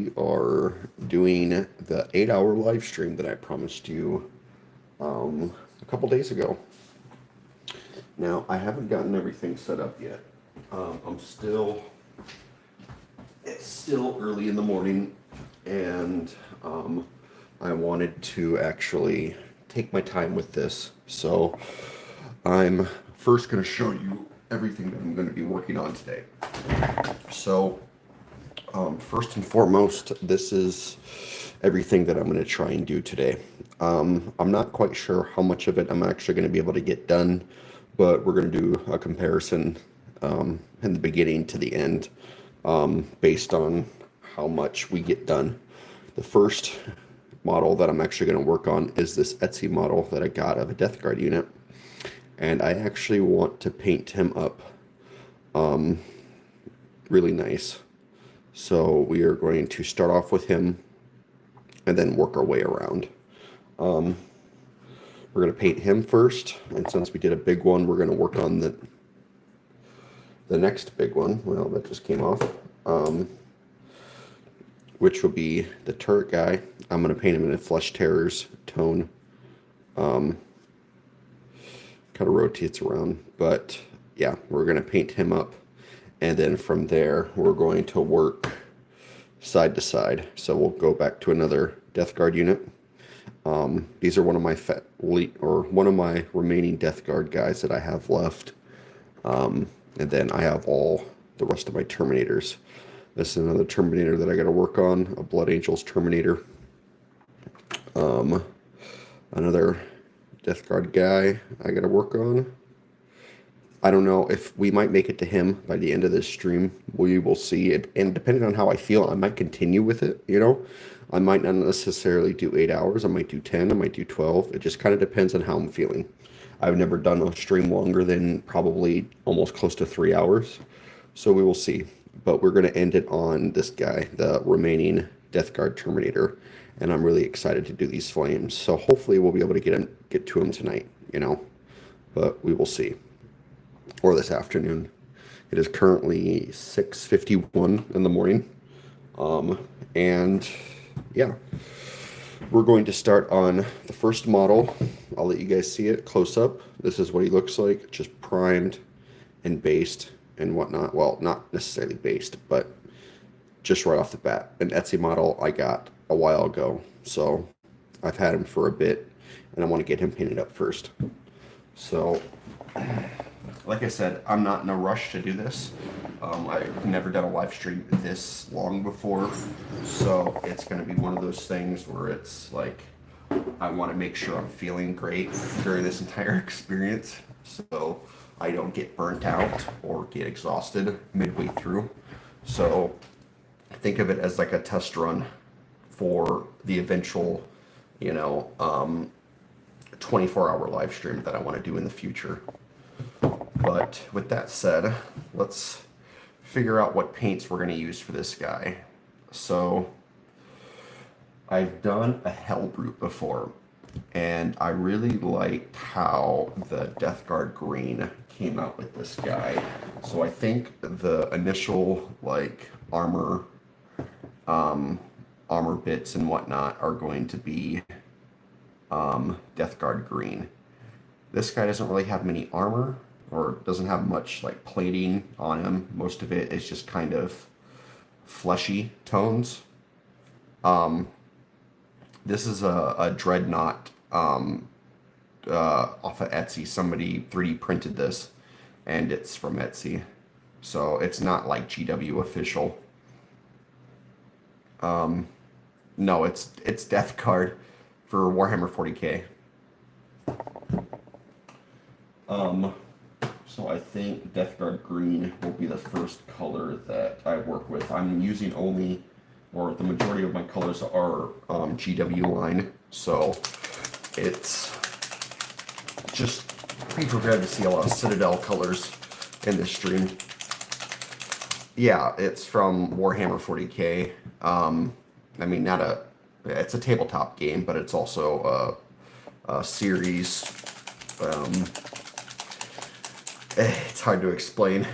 We are doing the 8-hour live stream that I promised you a couple days ago. Now, I haven't gotten everything set up yet. It's still early in the morning, and I wanted to actually take my time with this. So, I'm first going to show you everything that I'm going to be working on today. So, first and foremost, this is everything that I'm going to try and do today. I'm not quite sure how much of it I'm actually going to be able to get done, but we're going to do a comparison in the beginning to the end based on how much we get done. The first model that I'm actually going to work on is this Etsy model that I got of a Death Guard unit. And I actually want to paint him up really nice. So we are going to start off with him and then work our way around. We're going to paint him first, and since we did a big one, we're going to work on the next big one. Well, that just came off, which will be the turret guy. I'm going to paint him in a Flesh Terrors tone. Kind of rotates around, but yeah, we're going to paint him up. And then from there, we're going to work side to side. So we'll go back to another Death Guard unit. These are one of my remaining Death Guard guys that I have left. And then I have all the rest of my Terminators. This is another Terminator that I got to work on, a Blood Angels Terminator. Another Death Guard guy I got to work on. I don't know if we might make it to him by the end of this stream. We will see it. And depending on how I feel, I might continue with it, you know. I might not necessarily do 8 hours. I might do 10. I might do 12. It just kind of depends on how I'm feeling. I've never done a stream longer than probably almost close to 3 hours. So we will see. But we're going to end it on this guy, the remaining Death Guard Terminator. And I'm really excited to do these flames. So hopefully we'll be able to get to him tonight, you know. But we will see. Or this afternoon. It is currently 6:51 in the morning. And yeah, we're going to start on the first model. I'll let you guys see it close up. This is what he looks like, just primed and based and whatnot. Well, not necessarily based, but just right off the bat. An Etsy model I got a while ago. So I've had him for a bit, and I want to get him painted up first. So like I said, I'm not in a rush to do this. I've never done a live stream this long before, so it's going to be one of those things where it's like I want to make sure I'm feeling great during this entire experience, so I don't get burnt out or get exhausted midway through. So think of it as like a test run for the eventual, 24-hour live stream that I want to do in the future. But with that said, let's figure out what paints we're going to use for this guy. So I've done a Hellbrute before, and I really liked how the Death Guard green came out with this guy. So I think the initial armor bits and whatnot are going to be Death Guard green. This guy doesn't really have many armor, or doesn't have much plating on him. Most of it is just kind of fleshy tones. This is a Dreadnought off of Etsy. Somebody 3D printed this, and it's from Etsy, so it's not like GW official. No, it's Death Guard for Warhammer 40k. So I think Death Guard green will be the first color that I work with. I'm using the majority of my colors are GW line, so it's just be prepared to see a lot of Citadel colors in this stream. Yeah, it's from Warhammer 40k. It's a tabletop game, but it's also a series. It's hard to explain.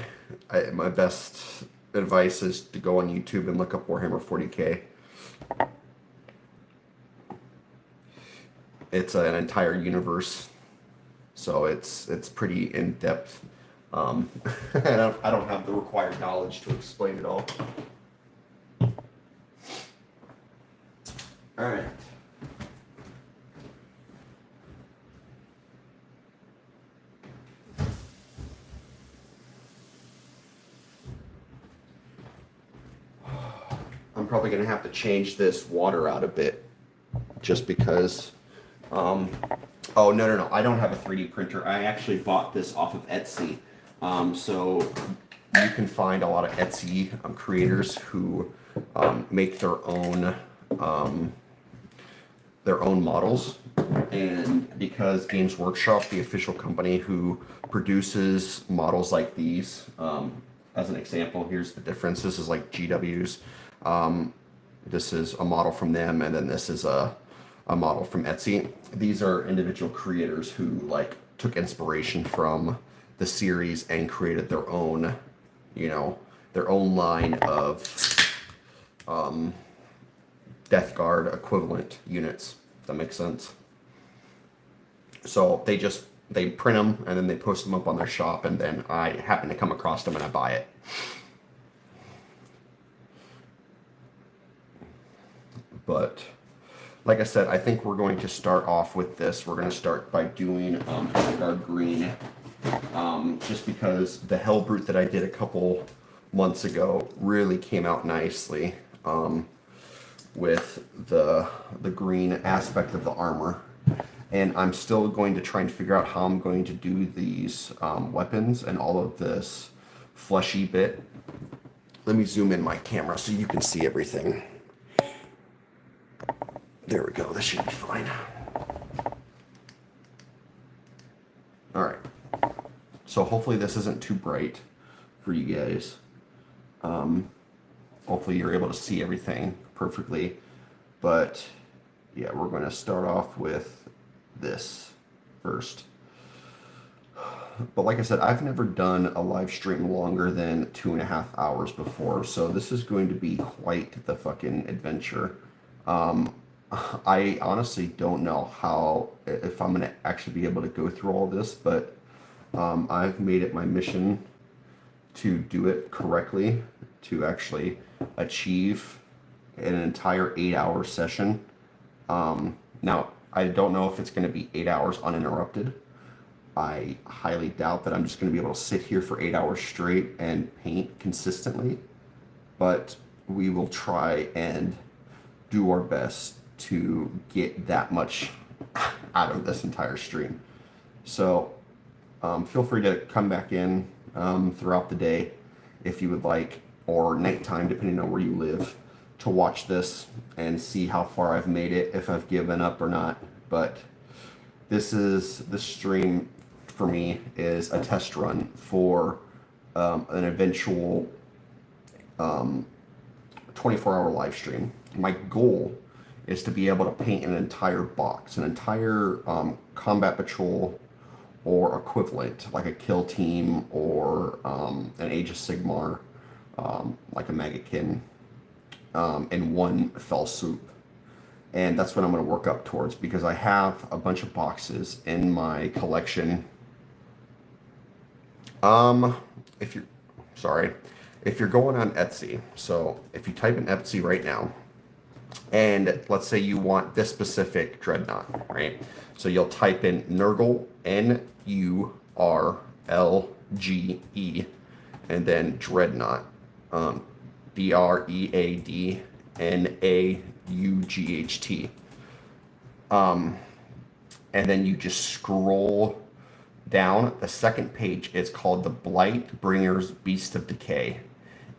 My best advice is to go on YouTube and look up Warhammer 40k. It's an entire universe, so it's pretty in depth. I don't have the required knowledge to explain it all. All right. I'm probably going to have to change this water out a bit just because. Oh, no. I don't have a 3D printer. I actually bought this off of Etsy. So you can find a lot of Etsy creators who make their own models. And because Games Workshop, the official company who produces models like these, as an example, here's the difference. This is like GW's. This is a model from them, and then this is a model from Etsy. These are individual creators who like took inspiration from the series and created their own, their own line of Death Guard equivalent units. If that makes sense. So they print them and then they post them up on their shop, and then I happen to come across them and I buy it. But like I said, I think we're going to start off with this. We're going to start by doing our green, just because the Hellbrute that I did a couple months ago really came out nicely with the green aspect of the armor. And I'm still going to try and figure out how I'm going to do these weapons and all of this fleshy bit. Let me zoom in my camera so you can see everything. There we go, this should be fine. Alright, so hopefully this isn't too bright for you guys. Hopefully you're able to see everything perfectly. But yeah, we're going to start off with this first. But like I said, I've never done a live stream longer than 2.5 hours before, so this is going to be quite the fucking adventure. I honestly don't know if I'm going to actually be able to go through all this, but I've made it my mission to do it correctly, to actually achieve an entire 8-hour session. Now, I don't know if it's going to be 8 hours uninterrupted. I highly doubt that I'm just going to be able to sit here for 8 hours straight and paint consistently, but we will try and do our best to get that much out of this entire stream. So feel free to come back in throughout the day if you would like, or nighttime depending on where you live, to watch this and see how far I've made it, if I've given up or not. But this stream for me is a test run for an eventual 24-hour live stream. My goal is to be able to paint an entire box, an entire combat patrol or equivalent, like a kill team or an Age of Sigmar, like a Magakin, in one fell swoop. And that's what I'm going to work up towards, because I have a bunch of boxes in my collection. If you're going on Etsy, so if you type in Etsy right now, and let's say you want this specific dreadnought, right? So you'll type in Nurgle, N-U-R-L-G-E, and then dreadnought, D-R-E-A-D-N-A-U-G-H-T. And then you just scroll down. The second page is called the Blightbringer's Beast of Decay.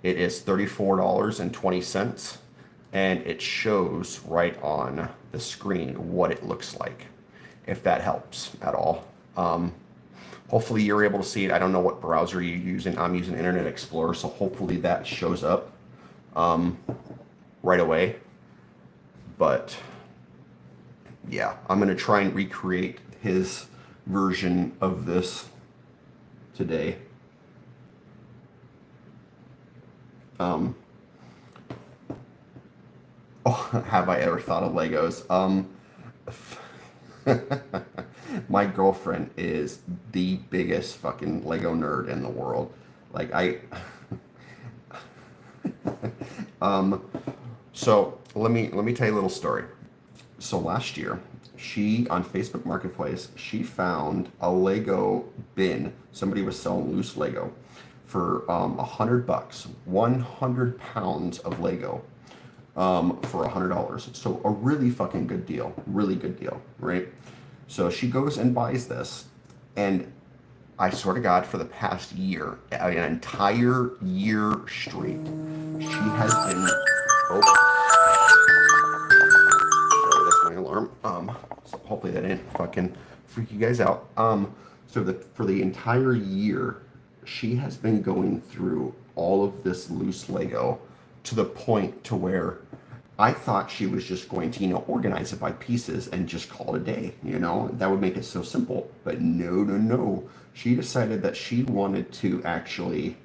It is $34.20, and it shows right on the screen what it looks like, if that helps at all. Hopefully you're able to see it. I don't know what browser you're using. I'm using Internet Explorer, so hopefully that shows up right away. But yeah, I'm going to try and recreate his version of this today. Oh, have I ever thought of Legos? My girlfriend is the biggest fucking Lego nerd in the world. Like um, so let me tell you a little story. So last year, she on Facebook Marketplace, she found a Lego bin. Somebody was selling loose Lego for $100, 100 pounds of Lego for $100. So a really fucking good deal, really good deal, right? So she goes and buys this, and I swear to God, for the past year, an entire year straight, she has been. Oh, sorry, that's my alarm. So hopefully that didn't fucking freak you guys out. So for the entire year, she has been going through all of this loose Lego to the point to where I thought she was just going to, organize it by pieces and just call it a day, That would make it so simple. But no, no, no. She decided that she wanted to actually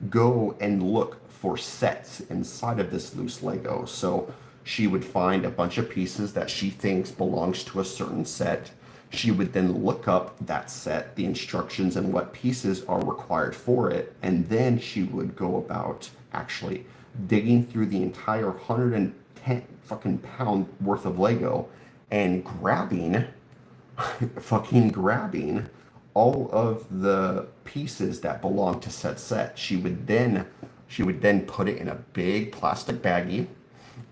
go and look for sets inside of this loose Lego. So she would find a bunch of pieces that she thinks belongs to a certain set. She would then look up that set, the instructions, and what pieces are required for it. And then she would go about actually digging through the entire 110 fucking pound worth of Lego and grabbing all of the pieces that belong to said set. She would then put it in a big plastic baggie,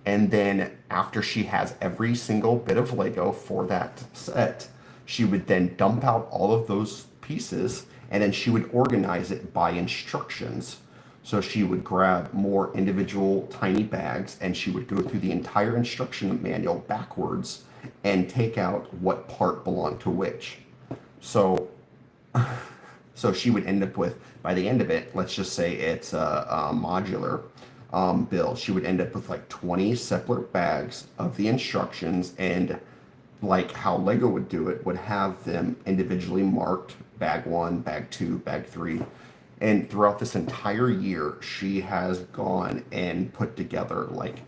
and then after she has every single bit of Lego for that set, she would then dump out all of those pieces, and then she would organize it by instructions. So she would grab more individual tiny bags, and she would go through the entire instruction manual backwards and take out what part belonged to which. So so she would end up with, by the end of it, let's just say it's a modular build, she would end up with like 20 separate bags of the instructions, and like how Lego would do it, would have them individually marked, bag one, bag two, bag three. And throughout this entire year, she has gone and put together like,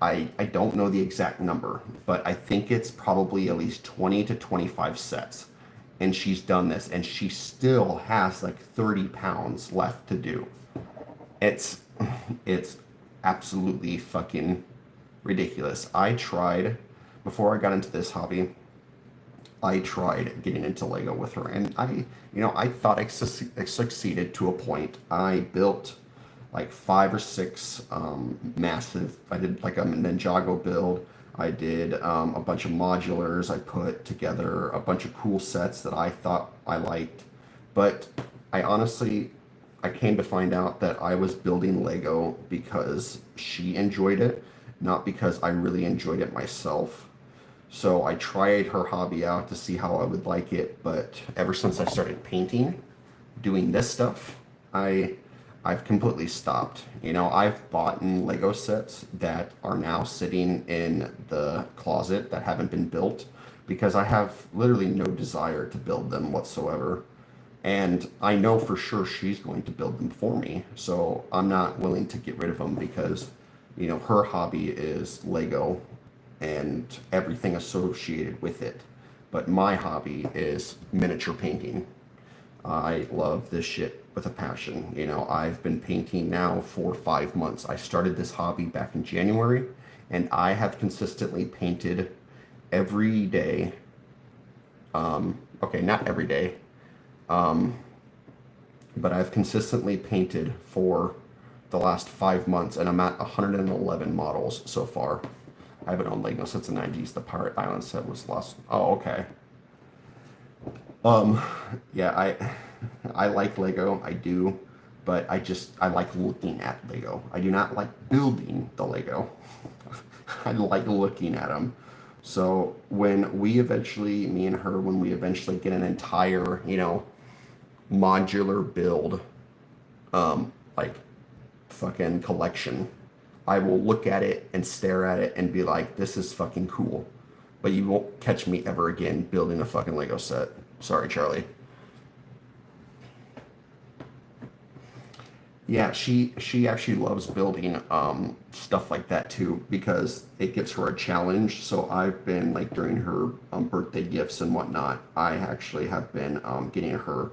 I don't know the exact number, but I think it's probably at least 20 to 25 sets. And she's done this, and she still has like 30 pounds left to do. It's it's absolutely fucking ridiculous. Before I got into this hobby, I tried getting into Lego with her, and I thought I succeeded to a point. I built like 5 or 6 massive. I did like a Ninjago build. I did a bunch of modulars. I put together a bunch of cool sets that I thought I liked, but I came to find out that I was building Lego because she enjoyed it, not because I really enjoyed it myself. So I tried her hobby out to see how I would like it, but ever since I started painting, doing this stuff, I've completely stopped. I've bought in Lego sets that are now sitting in the closet that haven't been built because I have literally no desire to build them whatsoever. And I know for sure she's going to build them for me, so I'm not willing to get rid of them because, her hobby is Lego and everything associated with it. But my hobby is miniature painting. I love this shit with a passion. I've been painting now for 5 months. I started this hobby back in January, and I have consistently painted every day. Okay, not every day, but I've consistently painted for the last 5 months, and I'm at 111 models so far. I haven't owned Lego since the 90s. The Pirate Island set was last. Oh, okay. Um, yeah, I like Lego. I do, but I like looking at Lego. I do not like building the Lego. I like looking at them. So me and her, when we eventually get an entire, modular build, like fucking collection, I will look at it and stare at it and be like, this is fucking cool. But you won't catch me ever again building a fucking Lego set. Sorry, Charlie. Yeah, she actually loves building stuff like that too because it gives her a challenge. So I've been like during her birthday gifts and whatnot, I actually have been getting her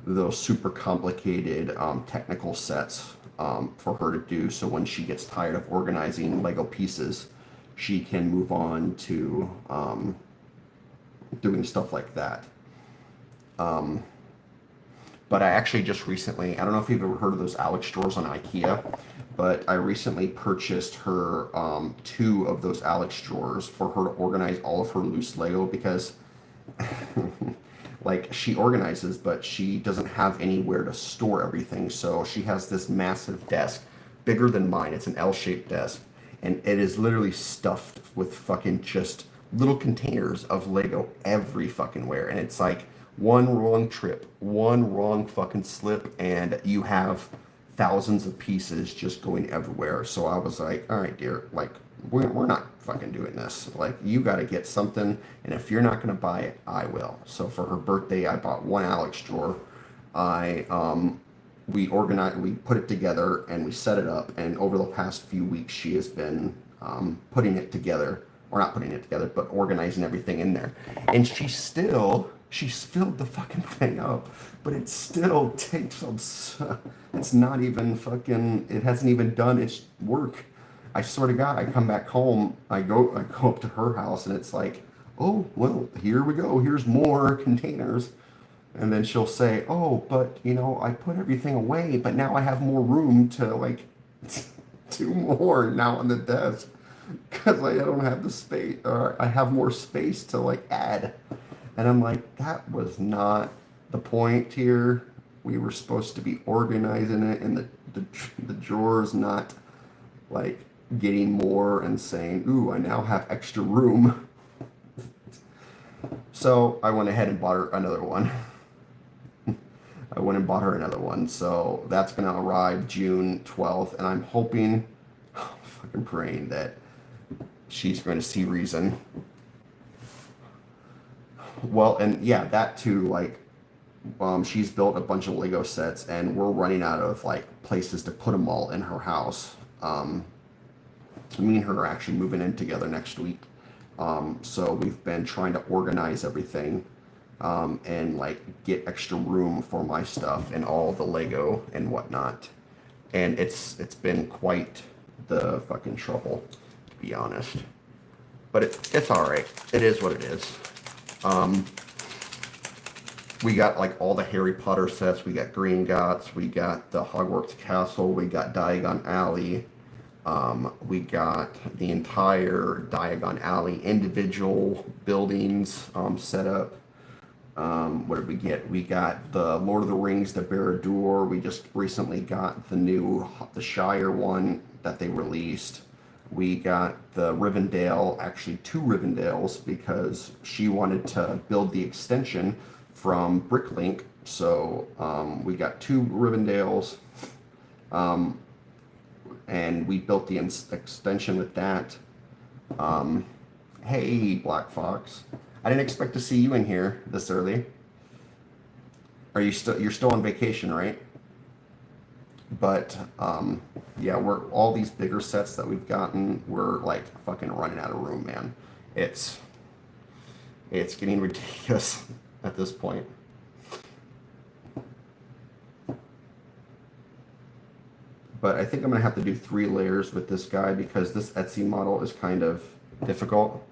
those super complicated technical sets for her to do. So when she gets tired of organizing Lego pieces, she can move on to doing stuff like that. Um, But I actually just recently, I don't know if you've ever heard of those Alex drawers on IKEA, but I recently purchased her two of those Alex drawers for her to organize all of her loose Lego because like she organizes, but she doesn't have anywhere to store everything. So she has this massive desk, bigger than mine. It's an L-shaped desk, and it is literally stuffed with fucking just little containers of Lego every fucking where. And it's like one wrong trip, one wrong fucking slip, and you have thousands of pieces just going everywhere. So I was like, all right, dear, like we're not fucking doing this. Like you got to get something, and if you're not gonna buy it, I will. So for her birthday, I bought one Alex drawer. I we organized, we put it together, and we set it up. And over the past few weeks, she has been putting it together, or not putting it together, but organizing everything in there. And she's filled the fucking thing up, but it still takes up. It's not even fucking. It hasn't even done its work. I swear to God, I come back home, I go up to her house, and it's like, oh well, here we go. Here's more containers, and then she'll say, oh, but I put everything away, but now I have more room to like do more now on the desk because I don't have the space, or I have more space to like add. And I'm like, that was not the point here. We were supposed to be organizing it in the drawers, not like getting more and saying, ooh, I now have extra room. So I went ahead and bought her another one. I went and bought her another one. So that's going to arrive June 12th. And I'm hoping, fucking praying that she's going to see reason. Well, and yeah, that too, like, she's built a bunch of Lego sets, and we're running out of like places to put them all in her house. Me and her are actually moving in together next week. So we've been trying to organize everything and like get extra room for my stuff and all the Lego and whatnot. And it's been quite the fucking trouble, to be honest. But it's all right. It is what it is. We got like all the Harry Potter sets. We got Green Gots. We got the Hogwarts Castle. We got Diagon Alley. We got the entire Diagon Alley individual buildings set up. What did we get? We got the Lord of the Rings, the Barad-dûr. We just recently got the Shire one that they released. We got the Rivendell, actually two Rivendales, because she wanted to build the extension from Bricklink. So we got two Rivendales, and we built the extension with that. Hey, Black Fox. I didn't expect to see you in here this early. You're still on vacation, right? But yeah, we're all these bigger sets that we've gotten, we're like fucking running out of room, man. It's getting ridiculous at this point. But I think I'm gonna have to do 3 layers with this guy because this Etsy model is kind of difficult.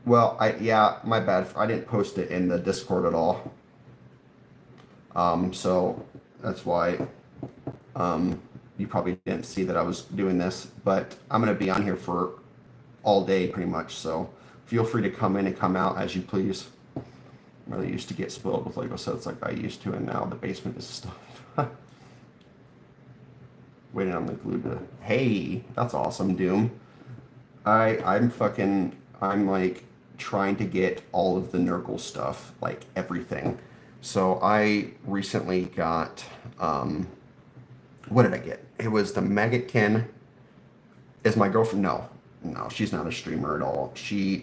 Well, yeah, my bad. I didn't post it in the Discord at all. So that's why you probably didn't see that I was doing this. But I'm going to be on here for all day pretty much. So feel free to come in and come out as you please. I really used to get spoiled with Lego sets like I used to, and now the basement is stuff. Waiting on the glue to... Hey, that's awesome, Doom. I'm like trying to get all of the Nurgle stuff, like everything. So I recently got, what did I get? It was the Maggotkin. Is my girlfriend? No, she's not a streamer at all. She's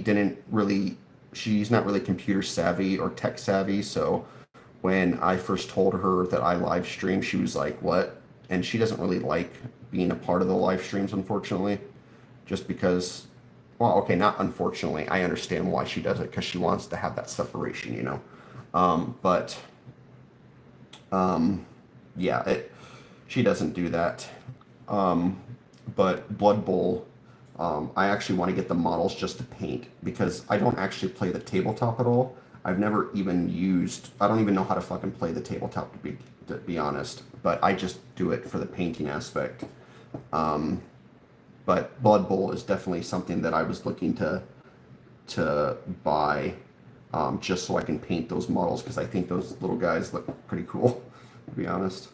not really computer savvy or tech savvy. So When I first told her that I live stream, she was like, "What?" And she doesn't really like being a part of the live streams, unfortunately, just because. Well, okay, not unfortunately. I understand why she does it because she wants to have that separation, you know. But yeah, she doesn't do that. Um, but Blood Bowl, I actually want to get the models just to paint because I don't actually play the tabletop at all. I've never even used. I don't even know how to fucking play the tabletop to be honest. But I just do it for the painting aspect. Um, but Blood Bowl is definitely something that I was looking to buy, just so I can paint those models because I think those little guys look pretty cool, to be honest.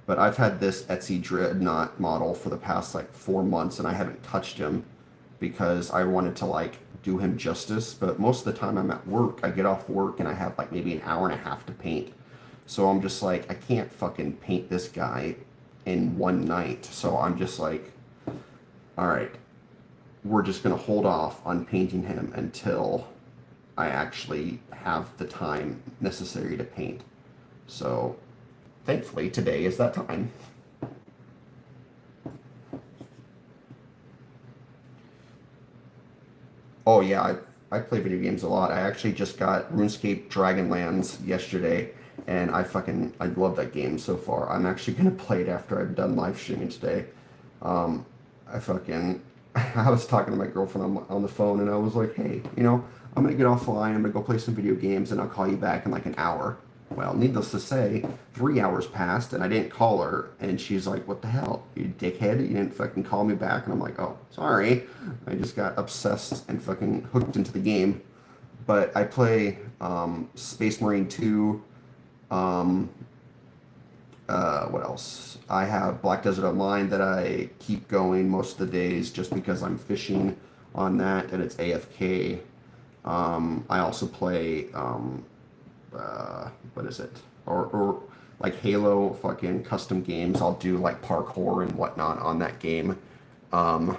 But I've had this Etsy Dreadnought model for the past like 4 months and I haven't touched him because I wanted to like do him justice. But most of the time I'm at work, I get off work and I have like maybe an hour and a half to paint. So I'm just like, I can't fucking paint this guy in one night. So I'm just like, all right, we're just going to hold off on painting him until I actually have the time necessary to paint. So thankfully, today is that time. Oh yeah, I play video games a lot. I actually just got RuneScape Dragonlands yesterday, and I love that game so far. I'm actually gonna play it after I'm done live streaming today. Um, I fucking I was talking to my girlfriend on the phone, and I was like, hey, I'm gonna get offline. I'm gonna go play some video games, and I'll call you back in like an hour. Well, needless to say, 3 hours passed, and I didn't call her, and she's like, "What the hell, you dickhead? You didn't fucking call me back." And I'm like, "Oh, sorry. I just got obsessed and fucking hooked into the game." But I play Space Marine 2. Um, what else? I have Black Desert Online that I keep going most of the days just because I'm fishing on that and it's AFK. I also play, what is it? Or like Halo fucking custom games. I'll do like parkour and whatnot on that game. Um,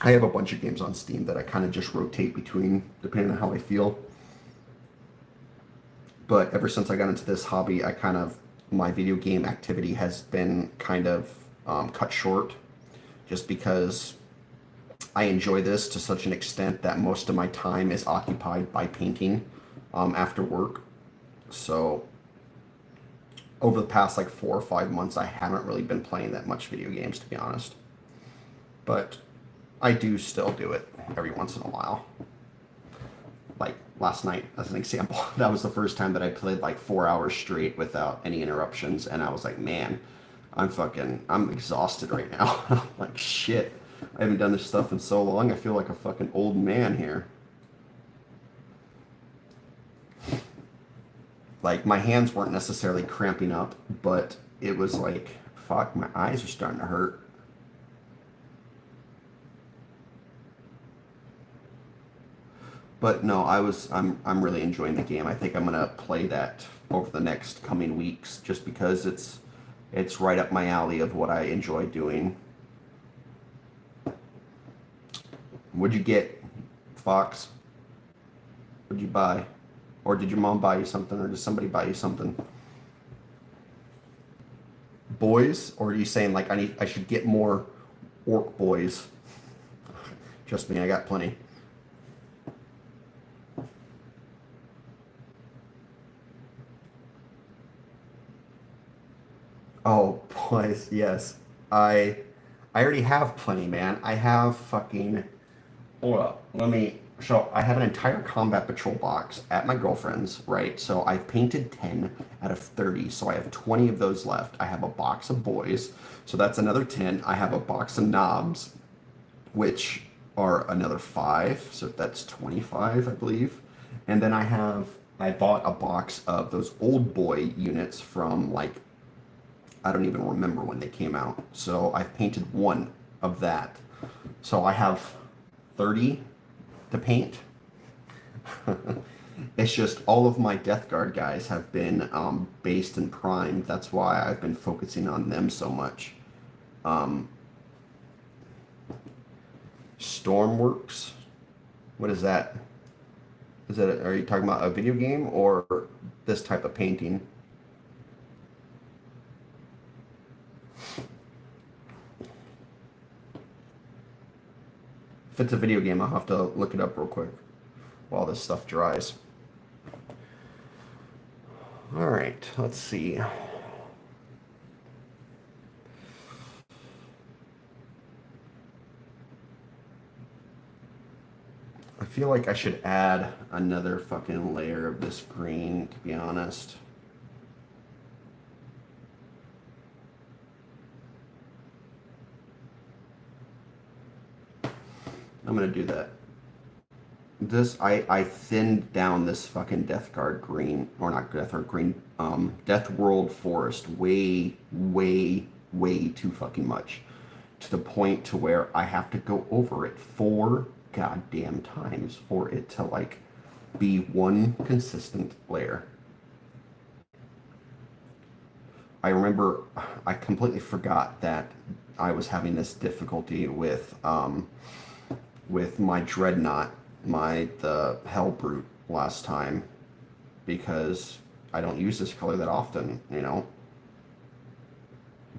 I have a bunch of games on Steam that I kind of just rotate between depending on how I feel. But ever since I got into this hobby, my video game activity has been kind of cut short just because I enjoy this to such an extent that most of my time is occupied by painting after work. So over the past like 4 or 5 months, I haven't really been playing that much video games, to be honest. But I do still do it every once in a while. Like last night, as an example, that was the first time that I played like 4 hours straight without any interruptions, and I was like, man, I'm exhausted right now. I'm like, shit, I haven't done this stuff in so long. I feel like a fucking old man here. Like my hands weren't necessarily cramping up, but it was like, fuck, my eyes are starting to hurt. But no, I'm really enjoying the game. I think I'm gonna play that over the next coming weeks just because it's right up my alley of what I enjoy doing. What'd you get, Fox? What'd you buy? Or did your mom buy you something, or did somebody buy you something? Boys? Or are you saying like I should get more orc boys? Trust me, I got plenty. Oh, boys, yes. I I already have plenty, man. I have fucking. Hold up. Let me. So I have an entire combat patrol box at my girlfriend's, right? So I've painted 10 out of 30, so I have 20 of those left. I have a box of boys, so that's another 10. I have a box of knobs, which are another 5, so that's 25, I believe. And then I bought a box of those old boy units from like, I don't even remember when they came out. So I've painted one of that. So I have 30 to paint. It's just all of my Death Guard guys have been based and primed. That's why I've been focusing on them so much. Um, Stormworks? What is that? Are you talking about a video game or this type of painting? If it's a video game, I'll have to look it up real quick while this stuff dries. All right, let's see. I feel like I should add another fucking layer of this green, to be honest. I'm gonna do that. I thinned down this fucking Death Guard green, or not Death Guard green, Death World Forest way, way too fucking much. To the point to where I have to go over it 4 goddamn times for it to like be one consistent layer. I remember I completely forgot that I was having this difficulty with my Dreadnought, the Hell Brute last time, because I don't use this color that often, you know.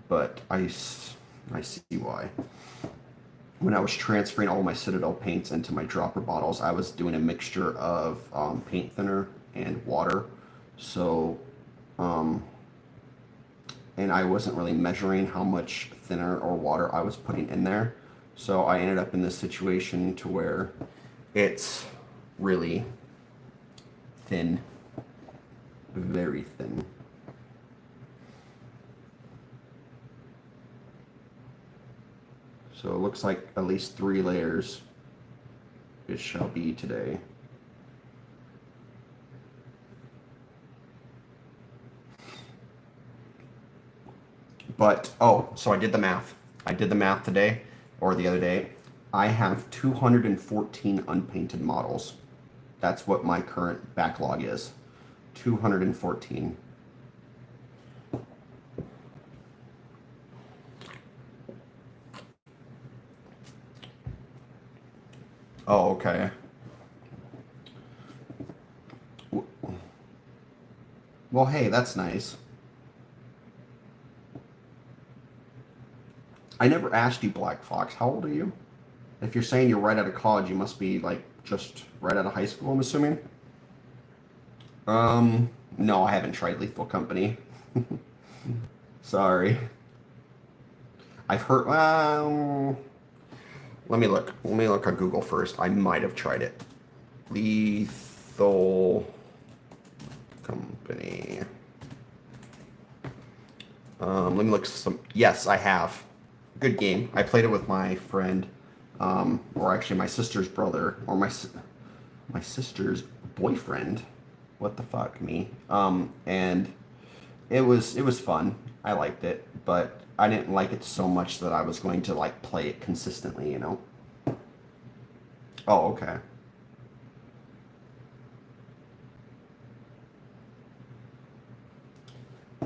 But I see why. When I was transferring all my Citadel paints into my dropper bottles, I was doing a mixture of paint thinner and water. So, and I wasn't really measuring how much thinner or water I was putting in there. So I ended up in this situation to where it's really thin, very thin. So it looks like at least 3 layers it shall be today. But, oh, so I did the math. I did the math today, or the other day. I have 214 unpainted models. That's what my current backlog is. 214. Oh, okay. Well, hey, that's nice. I never asked you, Black Fox. How old are you? If you're saying you're right out of college, you must be like just right out of high school, I'm assuming. No, I haven't tried Lethal Company. Sorry. I've heard. Let me look. Let me look on Google first. I might have tried it. Lethal Company. Let me look some. Yes, I have. Good game. I played it with my friend, or actually my sister's brother, or my sister's boyfriend. What the fuck, me? And it was fun. I liked it, but I didn't like it so much that I was going to like play it consistently, you know. Oh, okay.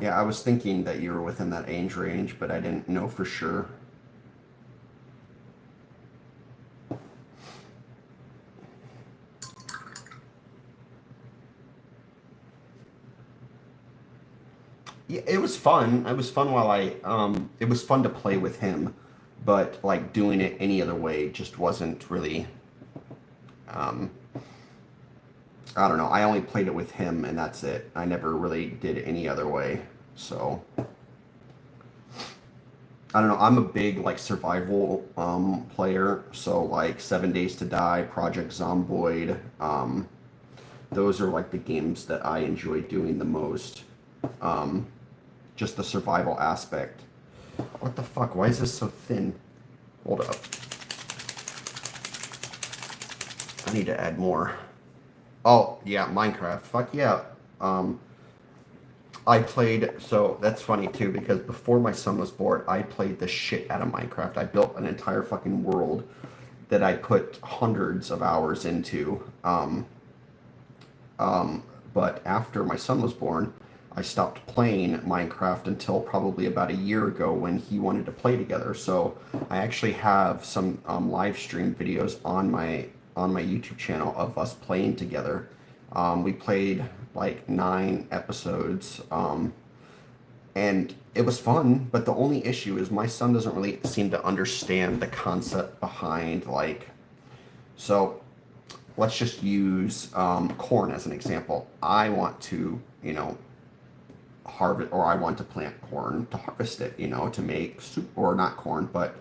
Yeah, I was thinking that you were within that age range, but I didn't know for sure. Yeah, it was fun. It was fun while it was fun to play with him, but like doing it any other way just wasn't really, um, I don't know. I only played it with him and that's it. I never really did it any other way. So, I don't know. I'm a big like survival player. So like 7 Days to Die, Project Zomboid, those are like the games that I enjoy doing the most. Um, just the survival aspect. What the fuck? Why is this so thin? Hold up. I need to add more. Oh, yeah, Minecraft. Fuck yeah. I played, so that's funny too, because before my son was born, I played the shit out of Minecraft. I built an entire fucking world that I put hundreds of hours into. But after my son was born, I stopped playing Minecraft until probably about a year ago when he wanted to play together. So I actually have some live stream videos on my on my YouTube channel of us playing together. We played like 9 episodes, and it was fun. But the only issue is my son doesn't really seem to understand the concept behind like. So let's just use corn as an example. I want to, harvest, or I want to plant corn to harvest it, to make soup, or not corn, but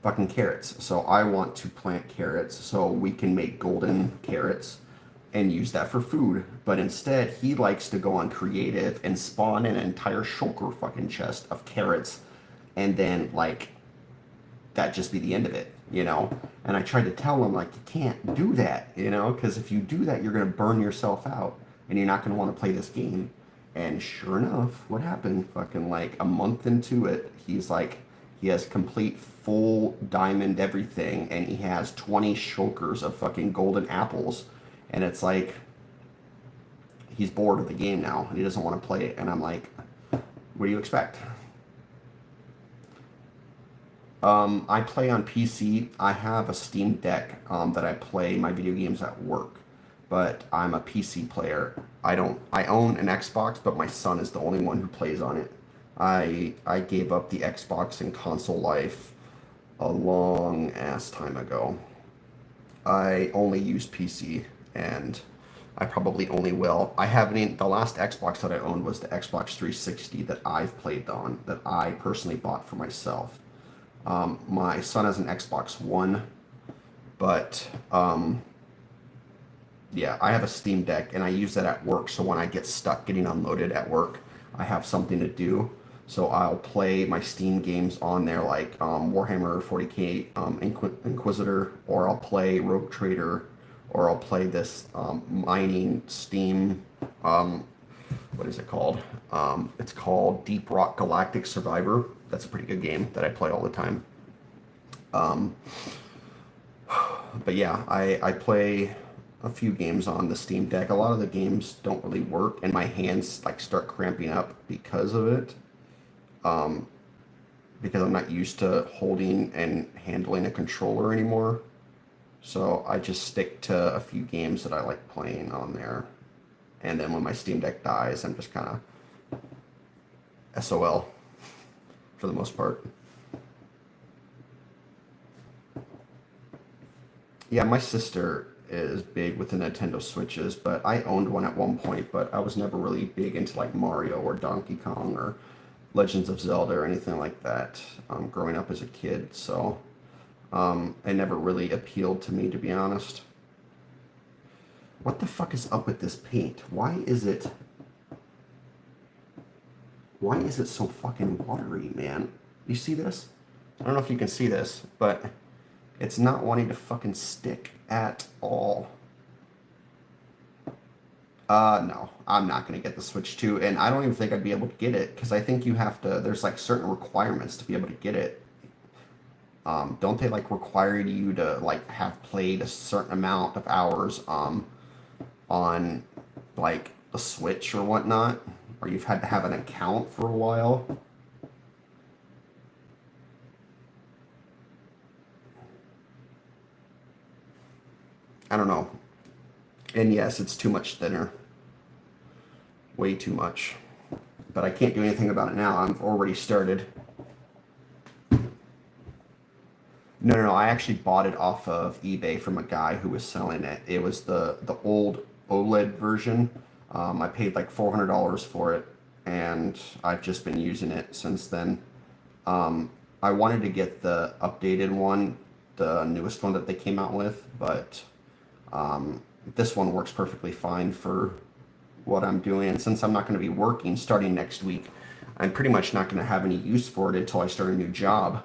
fucking carrots. So I want to plant carrots so we can make golden carrots and use that for food. But instead, he likes to go on creative and spawn an entire shulker fucking chest of carrots, and then like that just be the end of it. And I tried to tell him like you can't do that, because if you do that, you're gonna burn yourself out, and you're not gonna want to play this game. And sure enough, what happened? Fucking like a month into it, he's like, he has complete full diamond everything, and he has 20 shulkers of fucking golden apples. And it's like, he's bored of the game now, and he doesn't want to play it. And I'm like, what do you expect? I play on PC. I have a Steam Deck that I play my video games at work, but I'm a PC player. I own an Xbox, but my son is the only one who plays on it. I gave up the Xbox and console life a long ass time ago. I only use PC, and I probably only will. I haven't. The last Xbox that I owned was the Xbox 360 that I've played on, that I personally bought for myself. My son has an Xbox One, but yeah, I have a Steam Deck, and I use that at work. So when I get stuck getting unloaded at work, I have something to do. So I'll play my Steam games on there, like Warhammer 40k Inquisitor, or I'll play Rogue Trader, or I'll play this mining Steam. What is it called? It's called Deep Rock Galactic Survivor. That's a pretty good game that I play all the time. But yeah, I play a few games on the Steam Deck. A lot of the games don't really work, and my hands like start cramping up because of it. Because I'm not used to holding and handling a controller anymore. So I just stick to a few games that I like playing on there. And then when my Steam Deck dies, I'm just kind of SOL for the most part. Yeah, my sister is big with the Nintendo Switches, but I owned one at one point, but I was never really big into like Mario or Donkey Kong or Legends of Zelda or anything like that growing up as a kid. So it never really appealed to me, to be honest. What the fuck is up with this paint? Why is it so fucking watery, man? You see this? I don't know if you can see this, but it's not wanting to fucking stick at all. No, I'm not going to get the Switch 2, and I don't even think I'd be able to get it, because I think you have to, there's like certain requirements to be able to get it. Don't they like require you to like have played a certain amount of hours on like a Switch or whatnot, or you've had to have an account for a while? I don't know. And yes, it's too much thinner. Way too much. But I can't do anything about it now. I've already started. No. I actually bought it off of eBay from a guy who was selling it. It was the old OLED version. I paid like $400 for it, and I've just been using it since then. I wanted to get the updated one, the newest one that they came out with, but this one works perfectly fine for what I'm doing. And since I'm not going to be working starting next week, I'm pretty much not going to have any use for it until I start a new job.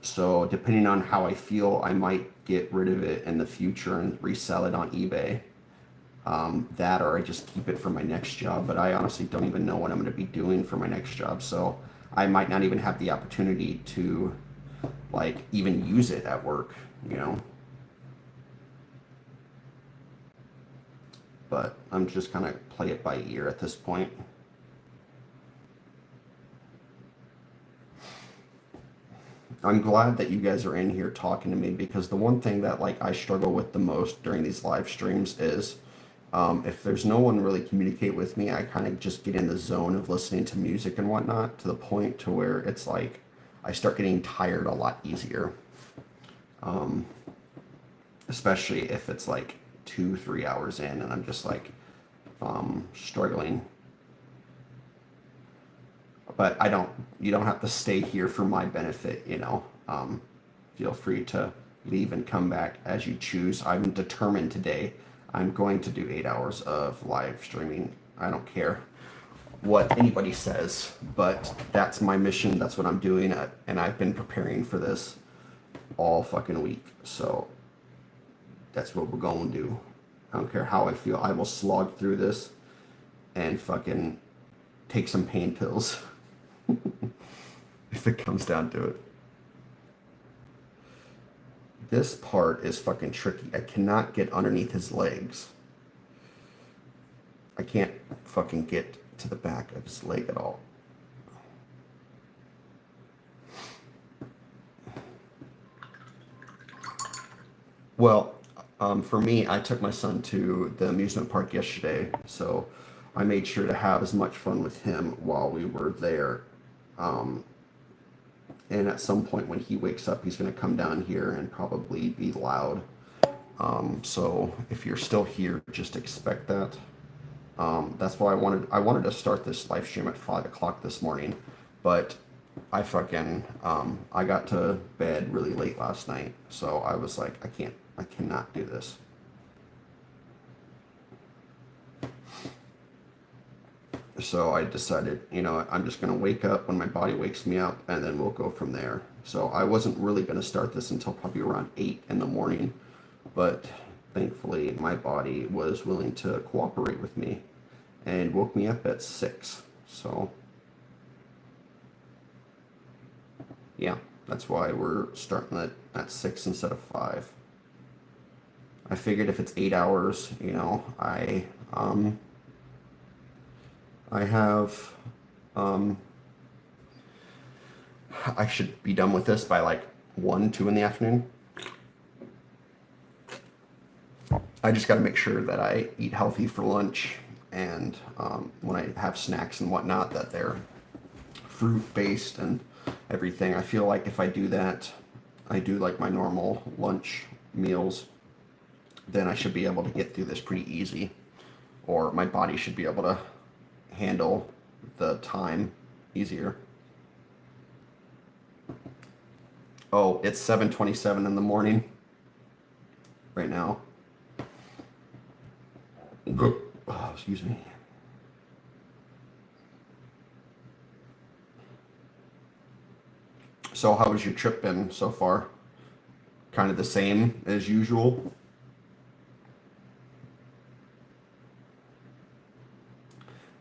So depending on how I feel, I might get rid of it in the future and resell it on eBay. That, or I just keep it for my next job. But I honestly don't even know what I'm going to be doing for my next job. So I might not even have the opportunity to like even use it at work, But I'm just kind of play it by ear at this point. I'm glad that you guys are in here talking to me, because the one thing that like I struggle with the most during these live streams is if there's no one really communicate with me, I kind of just get in the zone of listening to music and whatnot, to the point to where it's like I start getting tired a lot easier. Um, Especially if it's like 2, 3 hours in and I'm just like struggling. But you don't have to stay here for my benefit, you know. Feel free to leave and come back as you choose. I'm determined today. I'm going to do 8 hours of live streaming. I don't care what anybody says, but that's my mission. That's what I'm doing. And I've been preparing for this all fucking week. So that's what we're going to do. I don't care how I feel. I will slog through this and fucking take some pain pills if it comes down to it. This part is fucking tricky. I cannot get underneath his legs. I can't fucking get to the back of his leg at all. Well, for me, I took my son to the amusement park yesterday, so I made sure to have as much fun with him while we were there. And at some point when he wakes up, he's going to come down here and probably be loud. So if you're still here, just expect that. That's why I wanted to start this live stream at 5 o'clock this morning, but I fucking I got to bed really late last night, so I was like, I cannot do this. So I decided, you know, I'm just gonna wake up when my body wakes me up, and then we'll go from there. So I wasn't really gonna start this until probably around 8 in the morning, but thankfully my body was willing to cooperate with me and woke me up at 6. So yeah, that's why we're starting at 6 instead of 5. I figured if it's 8 hours, you know, I have I should be done with this by like 1, 2 in the afternoon. I just got to make sure that I eat healthy for lunch, and when I have snacks and whatnot, that they're fruit-based and everything. I feel like if I do that, I do like my normal lunch meals, then I should be able to get through this pretty easy, or my body should be able to handle the time easier. Oh, it's 7:27 in the morning right now. Oh, excuse me. So how has your trip been so far? Kind of the same as usual?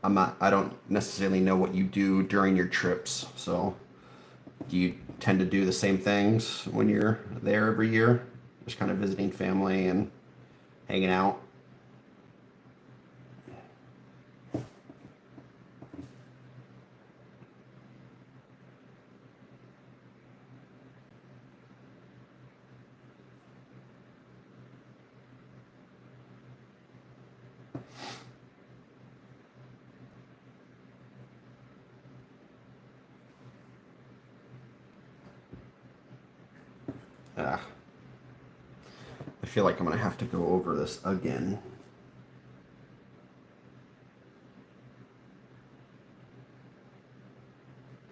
I don't necessarily know what you do during your trips, so do you tend to do the same things when you're there every year? Just kind of visiting family and hanging out? Ah, I feel like I'm gonna have to go over this again.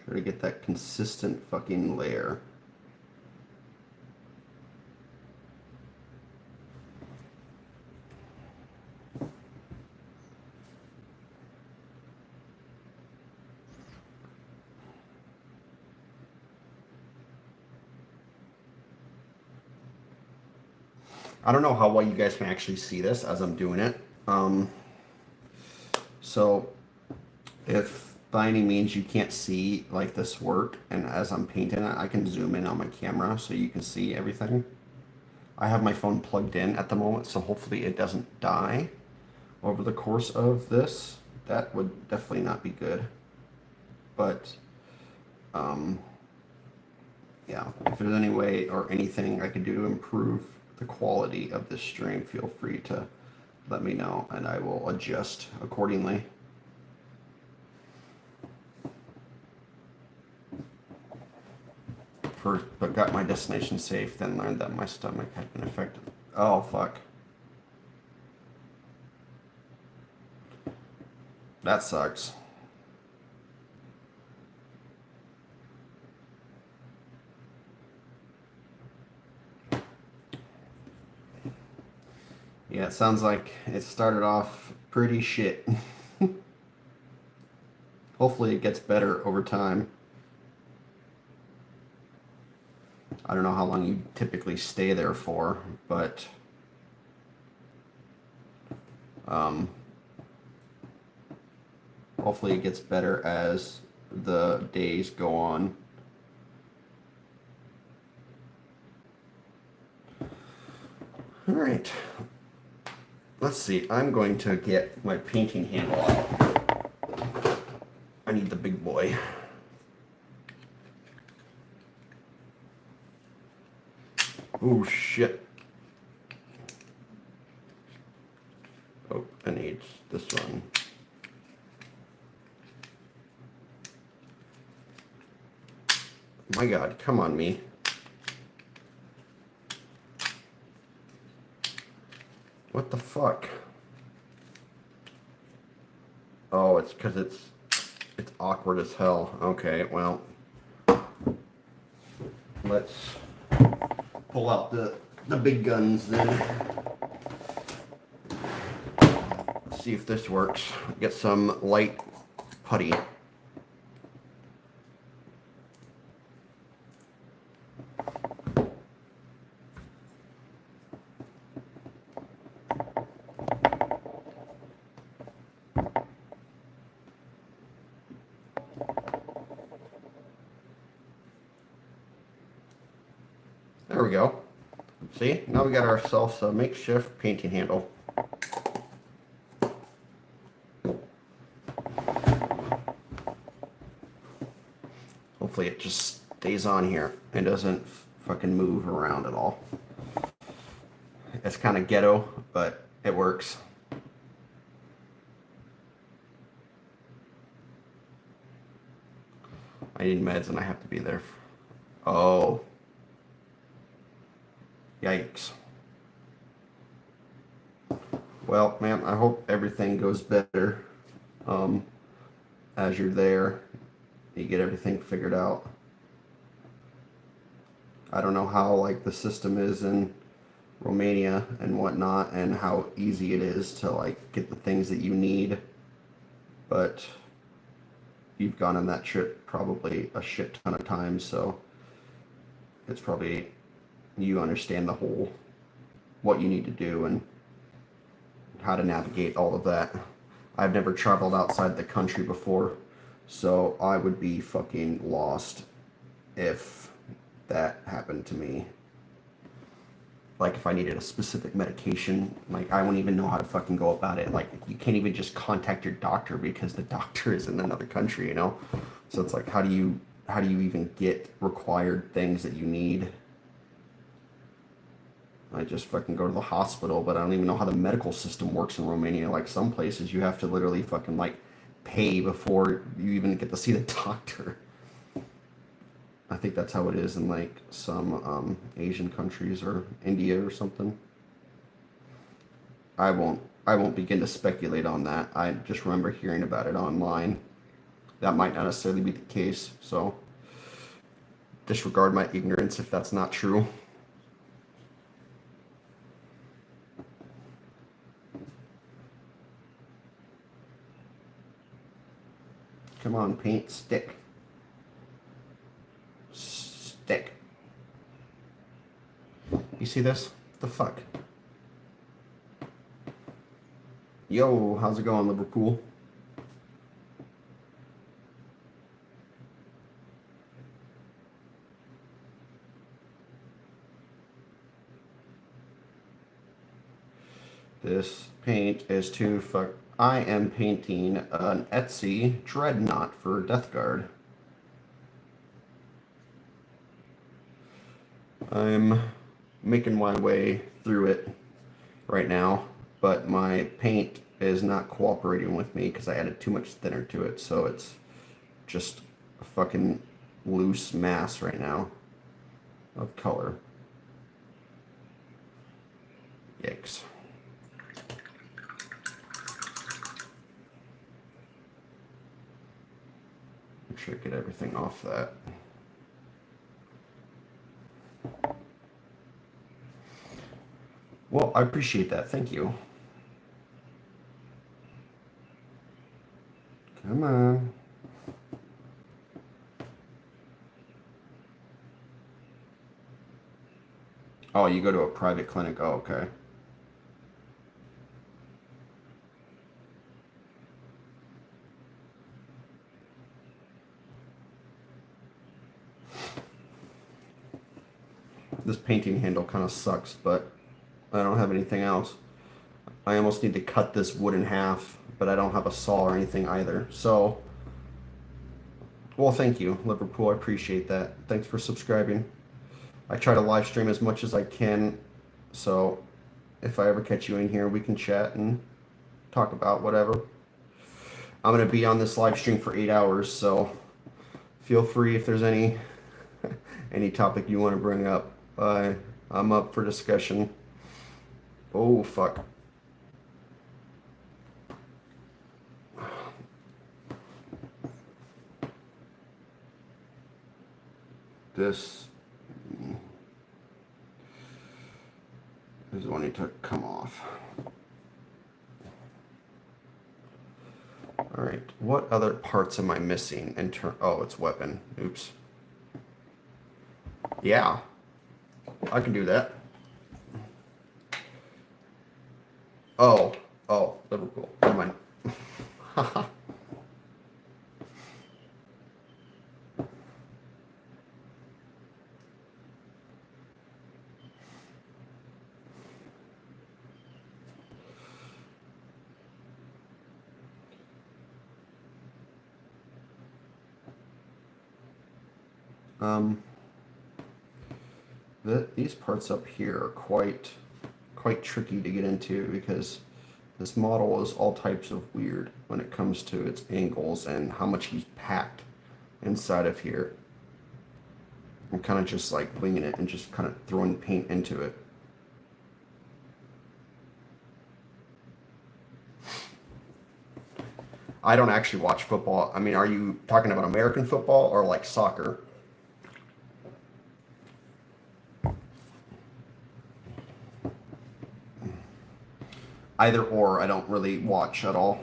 Try to get that consistent fucking layer. I don't know how well you guys can actually see this as I'm doing it. So if by any means you can't see like this work, and as I'm painting it, I can zoom in on my camera so you can see everything. I have my phone plugged in at the moment, so hopefully it doesn't die over the course of this. That would definitely not be good. But yeah, if there's any way or anything I can do to improve the quality of this stream, feel free to let me know and I will adjust accordingly. First, but got my destination safe, then learned that my stomach had been affected. Oh, fuck. That sucks. Yeah, it sounds like it started off pretty shit. Hopefully it gets better over time. I don't know how long you typically stay there for, but hopefully it gets better as the days go on. All right. Let's see. I'm going to get my painting handle out. I need the big boy. Oh, shit. Oh, I need this one. My God, come on, me. What the fuck? Oh, it's because it's awkward as hell. Okay, well, let's pull out the big guns then. Let's see if this works. Get some light putty. There we go. See, now we got ourselves a makeshift painting handle. Hopefully it just stays on here and doesn't fucking move around at all. It's kind of ghetto, but it works. I need meds and I have to be there. Oh. Yikes. Well, man, I hope everything goes better as you're there. You get everything figured out. I don't know how like the system is in Romania and whatnot and how easy it is to like get the things that you need, but you've gone on that trip probably a shit ton of times, so it's probably you understand the whole what you need to do and how to navigate all of that. I've never traveled outside the country before, so I would be fucking lost if that happened to me. Like if I needed a specific medication, like I wouldn't even know how to fucking go about it. Like you can't even just contact your doctor because the doctor is in another country, you know? So it's like how do you even get required things that you need? I just fucking go to the hospital, but I don't even know how the medical system works in Romania. Like some places you have to literally fucking like pay before you even get to see the doctor. I think that's how it is in like some Asian countries or India or something. I won't begin to speculate on that. I just remember hearing about it online. That might not necessarily be the case, so disregard my ignorance if that's not true. Come on, paint, stick. Stick. You see this? What the fuck? Yo, how's it going, Liverpool? This paint is too fuck. I am painting an Etsy Dreadnought for Death Guard. I'm making my way through it right now, but my paint is not cooperating with me because I added too much thinner to it, so it's just a fucking loose mass right now of color. Yikes. Make sure I get everything off that. Well, I appreciate that. Thank you. Come on. Oh, you go to a private clinic. Oh, okay. This painting handle kind of sucks, but I don't have anything else. I almost need to cut this wood in half, but I don't have a saw or anything either. So, well, thank you, Liverpool. I appreciate that. Thanks for subscribing. I try to live stream as much as I can, so if I ever catch you in here, we can chat and talk about whatever. I'm going to be on this live stream for 8 hours, so feel free if there's any any topic you want to bring up. I'm up for discussion. Oh, fuck. This is one need to come off. All right, what other parts am I missing in turn? Oh, it's weapon. Oops. Yeah, I can do that. Oh, Liverpool. Never mind. um, these parts up here are quite tricky to get into because this model is all types of weird when it comes to its angles and how much he's packed inside of here. I'm kind of just like winging it and just kind of throwing paint into it. I don't actually watch football. I mean, are you talking about American football or like soccer? Either or, I don't really watch at all.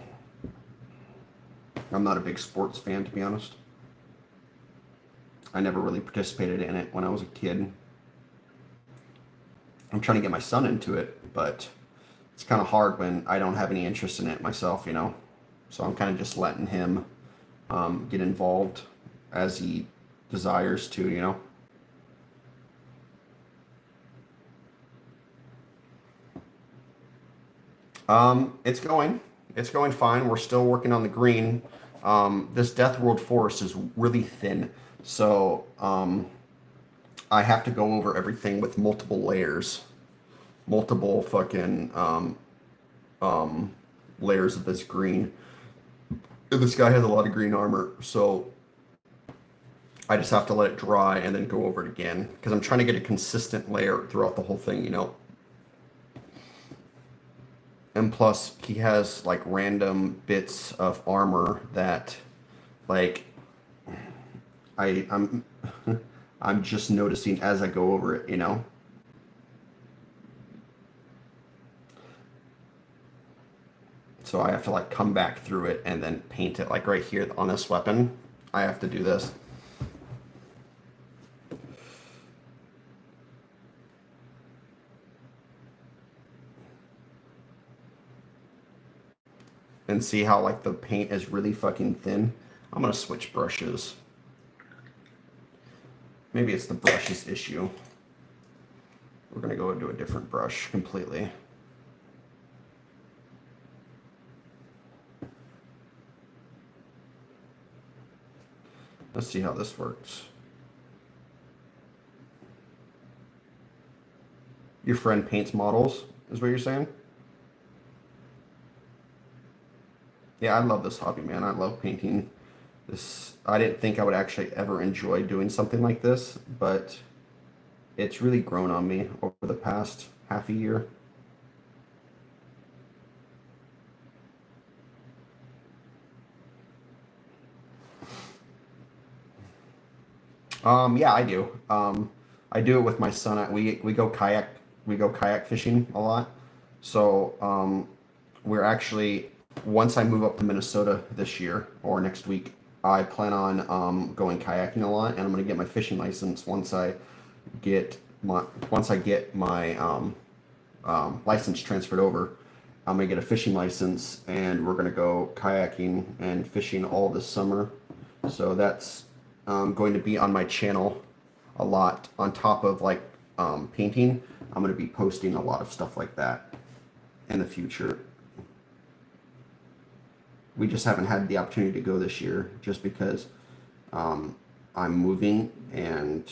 I'm not a big sports fan, to be honest. I never really participated in it when I was a kid. I'm trying to get my son into it, but it's kind of hard when I don't have any interest in it myself, you know? So I'm kind of just letting him get involved as he desires to, you know? It's going. It's going fine. We're still working on the green. This Death World forest is really thin, so I have to go over everything with multiple layers, multiple fucking layers of this green. This guy has a lot of green armor, so I just have to let it dry and then go over it again because I'm trying to get a consistent layer throughout the whole thing, you know. And plus, he has like random bits of armor that, like, I'm I'm just noticing as I go over it, you know. So I have to like come back through it and then paint it. Like right here on this weapon, I have to do this. And see how like the paint is really fucking thin. I'm gonna switch brushes. Maybe it's the brushes issue. We're gonna go into a different brush completely. Let's see how this works. Your friend paints models, is what you're saying? Yeah, I love this hobby, man. I love painting. This I didn't think I would actually ever enjoy doing something like this, but it's really grown on me over the past half a year. Yeah, I do. I do it with my son. We go kayak fishing a lot. So we're actually once I move up to Minnesota this year or next week, I plan on going kayaking a lot, and I'm gonna get my fishing license get once I get my license transferred over. I'm gonna get a fishing license, and we're gonna go kayaking and fishing all this summer. So that's going to be on my channel a lot. On top of like painting, I'm going to be posting a lot of stuff like that in the future. We just haven't had the opportunity to go this year just because I'm moving and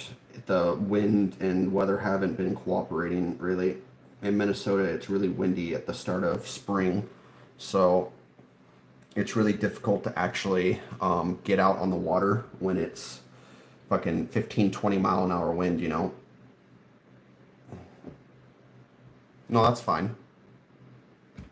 the wind and weather haven't been cooperating really. In Minnesota, it's really windy at the start of spring, so it's really difficult to actually get out on the water when it's fucking 15, 20 mile an hour wind, you know? No, that's fine.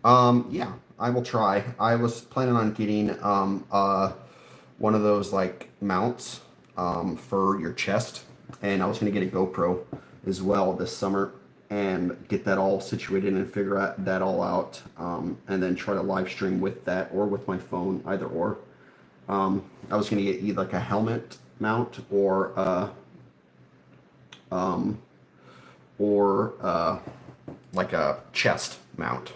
Yeah, I will try. I was planning on getting one of those like mounts for your chest, and I was going to get a GoPro as well this summer and get that all situated and figure that all out, and then try to live stream with that or with my phone, either or. I was going to get either like a helmet mount um, or like a chest mount.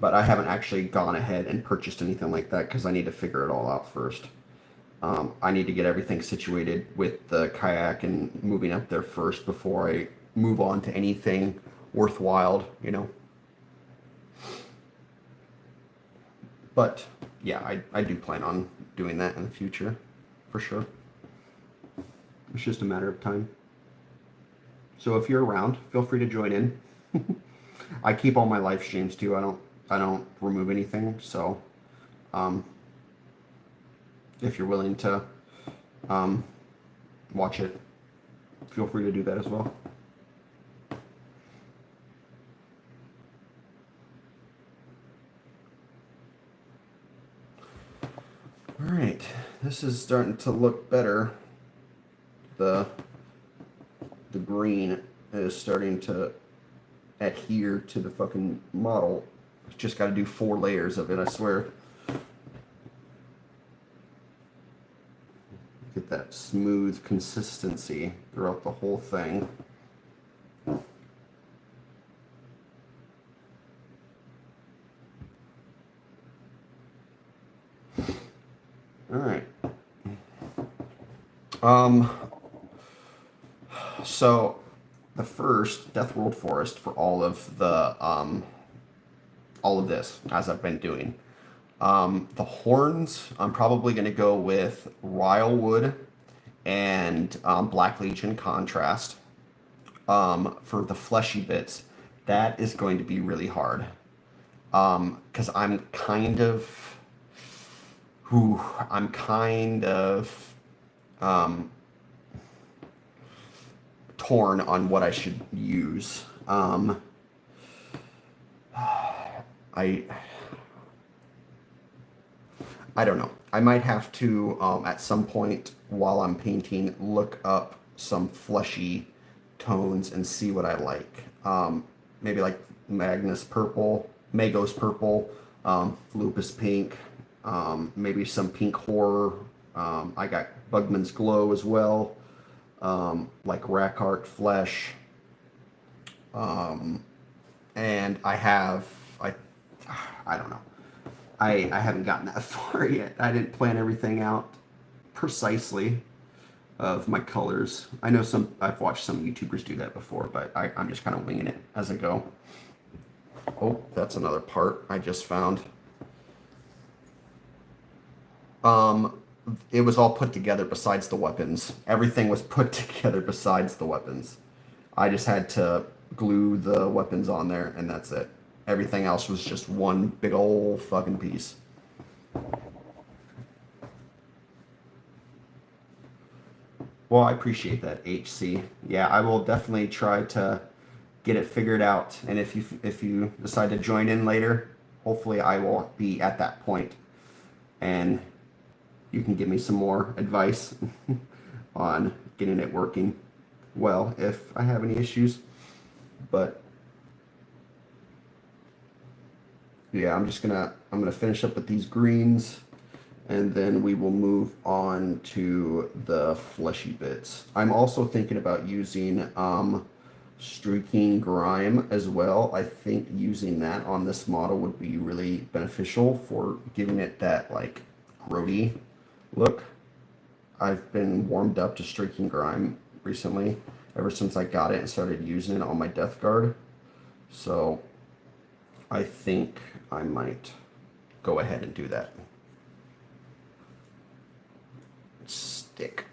But I haven't actually gone ahead and purchased anything like that because I need to figure it all out first. I need to get everything situated with the kayak and moving up there first before I move on to anything worthwhile, you know. But yeah, I do plan on doing that in the future, for sure. It's just a matter of time. So if you're around, feel free to join in. I keep all my live streams too. I don't remove anything. So um, if you're willing to um, watch it, feel free to do that as well. All right, this is starting to look better. The green is starting to adhere to the fucking model. Just got to do 4 layers of it, I swear. Get that smooth consistency throughout the whole thing. All right. So the first Death World Forest for all of this, as I've been doing. The horns, I'm probably going to go with Rylewood and Black Legion contrast. For the fleshy bits, that is going to be really hard. Because I'm kind of torn on what I should use. I don't know. I might have to at some point while I'm painting look up some fleshy tones and see what I like. Maybe like Magos purple, Lupus pink, maybe some pink horror. I got Bugman's glow as well, like Rackart flesh. And I don't know. I haven't gotten that far yet. I didn't plan everything out precisely of my colors. I know I've watched some YouTubers do that before, but I'm just kind of winging it as I go. Oh, that's another part I just found. It was all put together besides the weapons. Everything was put together besides the weapons. I just had to glue the weapons on there, and that's it. Everything else was just one big old fucking piece. Well, I appreciate that, HC. Yeah, I will definitely try to get it figured out. And if you decide to join in later, hopefully I will be at that point, and you can give me some more advice on getting it working well if I have any issues. But yeah, I'm gonna finish up with these greens, and then we will move on to the fleshy bits. I'm also thinking about using streaking grime as well. I think using that on this model would be really beneficial for giving it that like grody look. I've been warmed up to streaking grime recently, ever since I got it and started using it on my Death Guard. So I think I might go ahead and do that. Stick.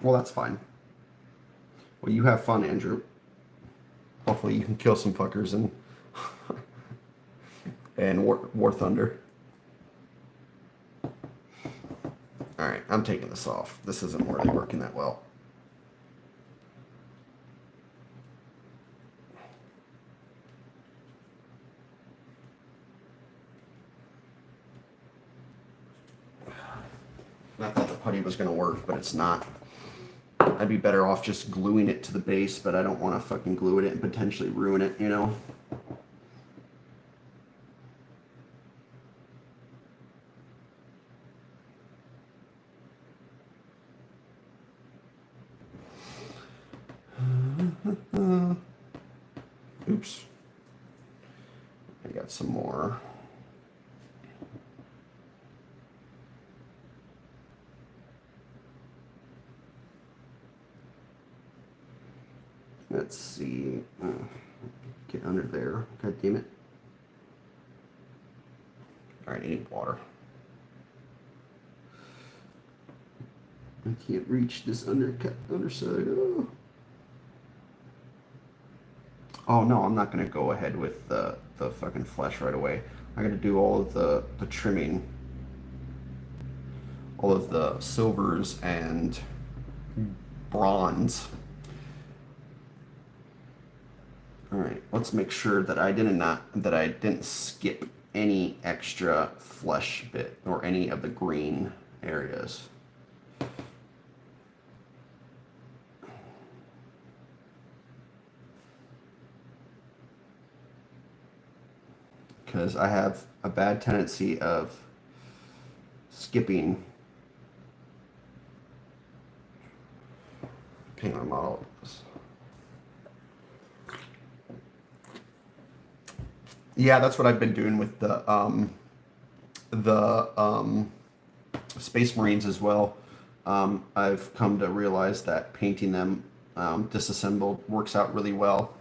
Well, that's fine. Well, you have fun, Andrew. Hopefully you can kill some fuckers and War Thunder. Alright, I'm taking this off. This isn't really working that well. I thought the putty was going to work, but it's not. I'd be better off just gluing it to the base, but I don't want to fucking glue it and potentially ruin it, you know? Oops. I got some more. Let's see. Get under there. God damn it. Alright, I need water. I can't reach this underside. Oh no, I'm not going to go ahead with the fucking flesh right away. I got to do all of the trimming. All of the silvers and bronze. Alright, let's make sure that I didn't skip any extra flesh bit or any of the green areas. Because I have a bad tendency of skipping paint my model. Yeah, that's what I've been doing with the Space Marines as well. I've come to realize that painting them disassembled works out really well.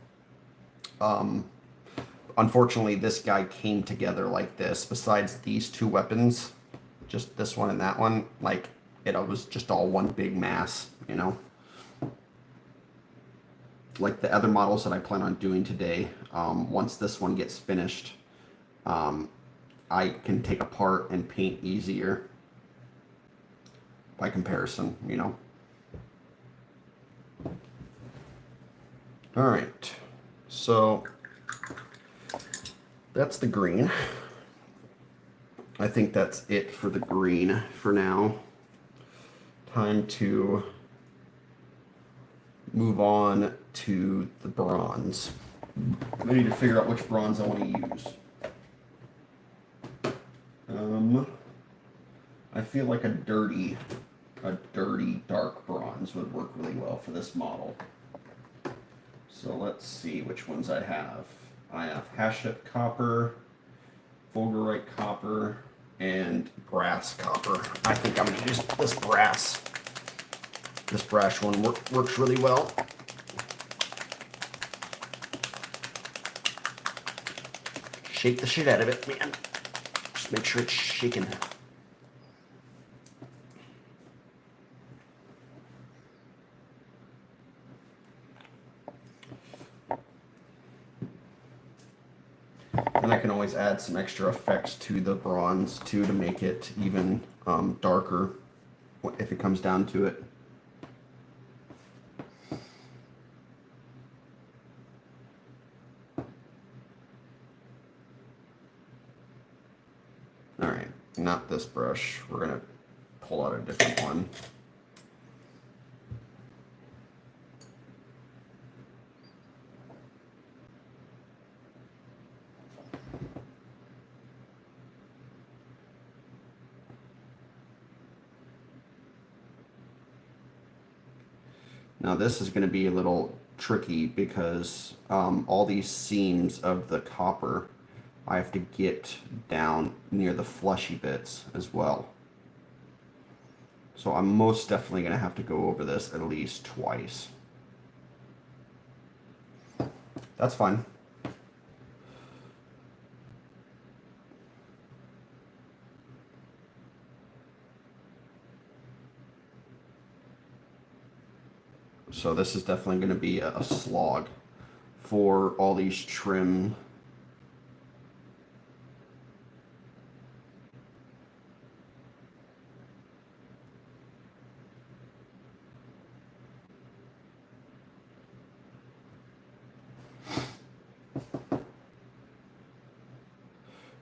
Unfortunately, this guy came together like this. Besides these two weapons, just this one and that one, like it was just all one big mass, you know. Like the other models that I plan on doing today, once this one gets finished, I can take apart and paint easier by comparison, you know. All right, so that's the green. I think that's it for the green for now. Time to move on to the bronze. I need to figure out which bronze I want to use. I feel like a dirty dark bronze would work really well for this model. So let's see which ones I have. I have Hashut copper, Fulgurite copper, and brass copper. I think I'm going to use this brass. This brass one works really well. shake the shit out of it, man. Just make sure it's shaking. And I can always add some extra effects to the bronze too to make it even darker if it comes down to it. Alright, not this brush. We're going to pull out a different one. Now this is going to be a little tricky because all these seams of the copper I have to get down near the fleshy bits as well. So I'm most definitely going to have to go over this at least twice. That's fine. So this is definitely going to be a slog for all these trim.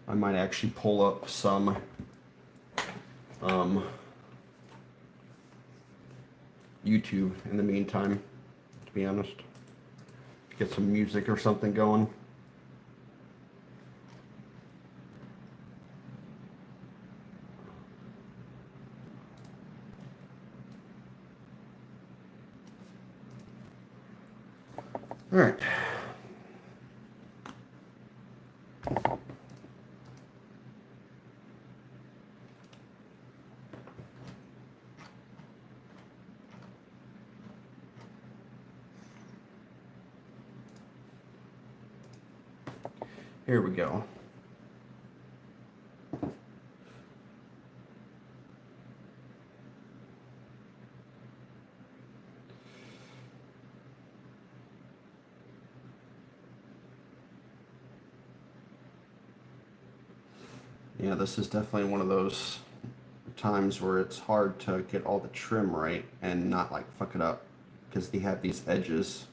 I might actually pull up some YouTube in the meantime, to be honest. Get some music or something going. All right. Here we go. Yeah, this is definitely one of those times where it's hard to get all the trim right and not like fuck it up because they have these edges.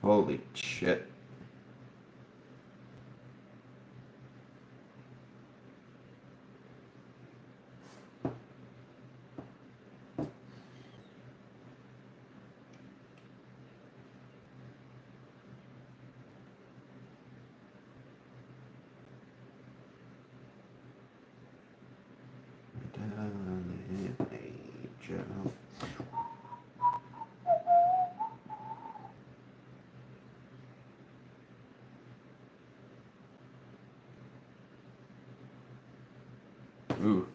Holy shit. Ooh.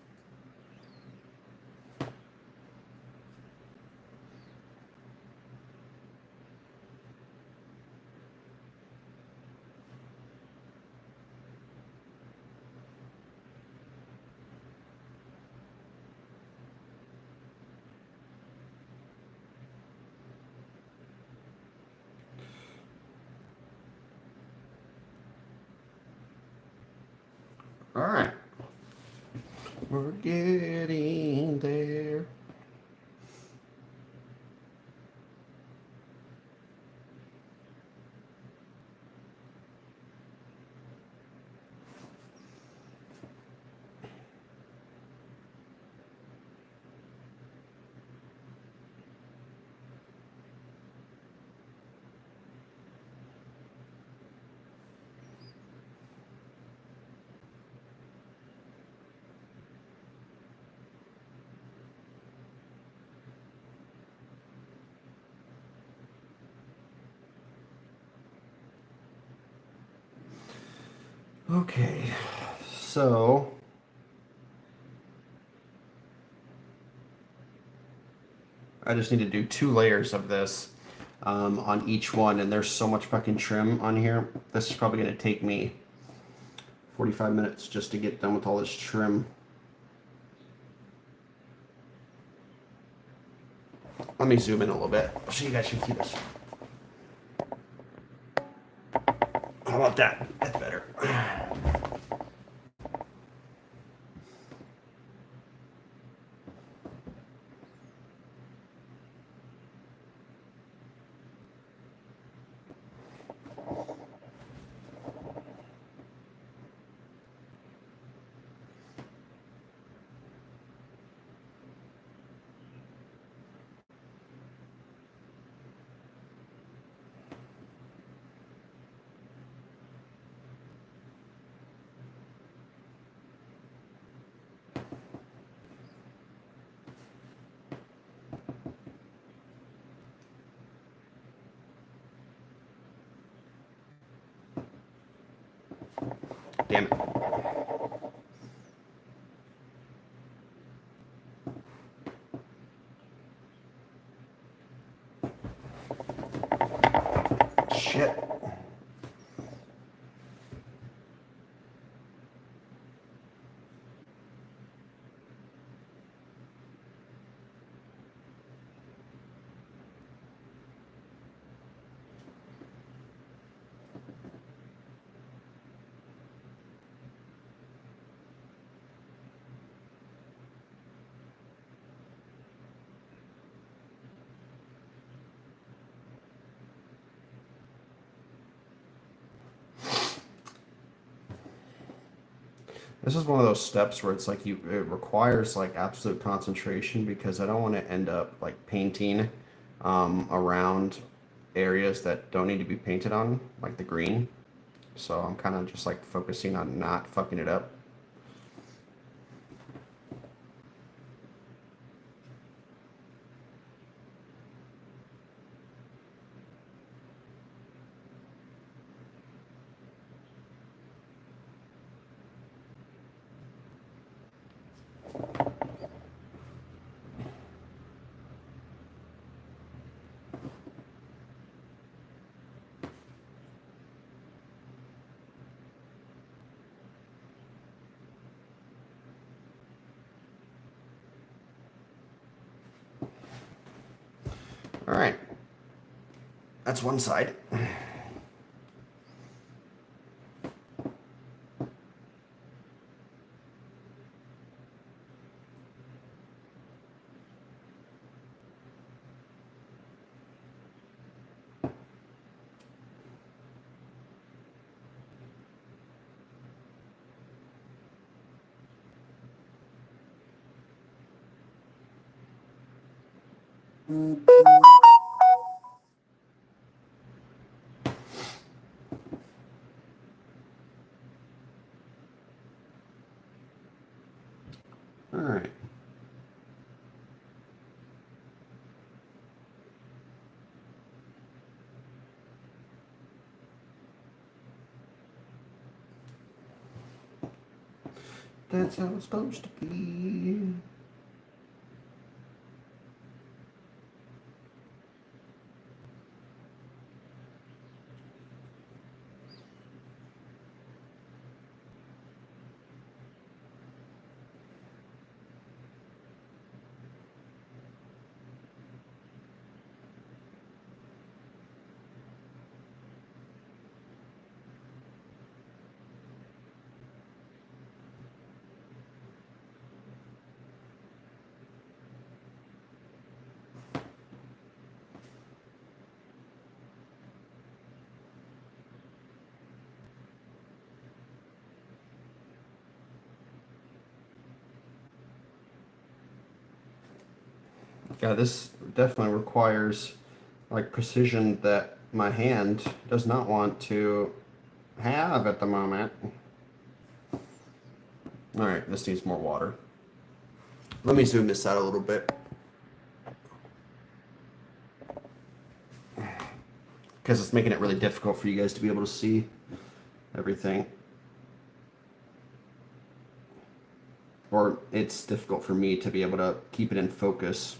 All right. We're getting there. Okay, so I just need to do 2 layers of this on each one, and there's so much fucking trim on here. This is probably going to take me 45 minutes just to get done with all this trim. Let me zoom in a little bit so you guys can see this. How about that? That's better. Damn it. Shit. This is one of those steps where it's like it requires like absolute concentration because I don't want to end up like painting around areas that don't need to be painted on, like the green. So I'm kind of just like focusing on not fucking it up. All right, that's one side. All right. That's how it's supposed to be. Yeah, this definitely requires like precision that my hand does not want to have at the moment. All right, this needs more water. Let me zoom this out a little bit because it's making it really difficult for you guys to be able to see everything. or it's difficult for me to be able to keep it in focus.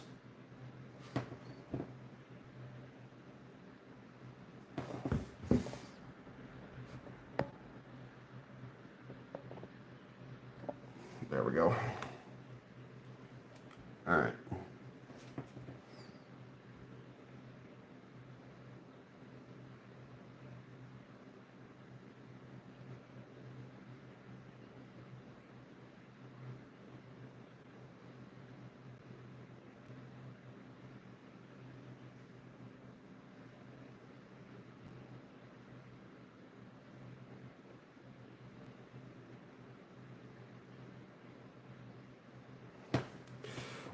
There we go. All right.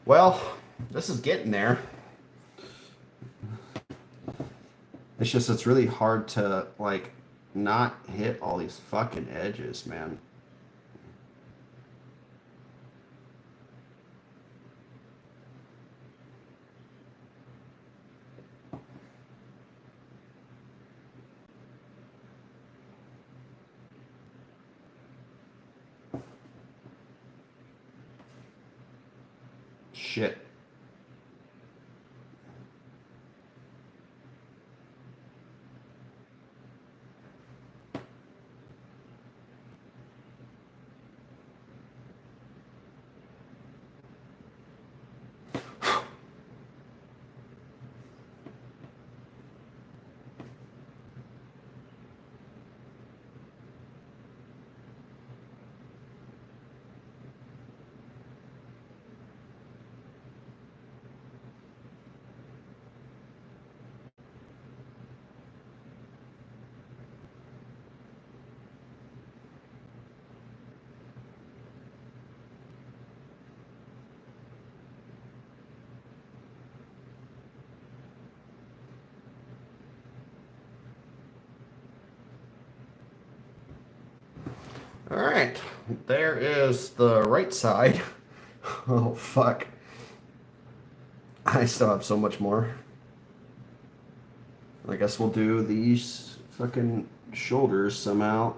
Well, this is getting there. It's just it's really hard to like not hit all these fucking edges, man. Shit. All right. There is the right side. Oh, fuck. I still have so much more. I guess we'll do these fucking shoulders somehow.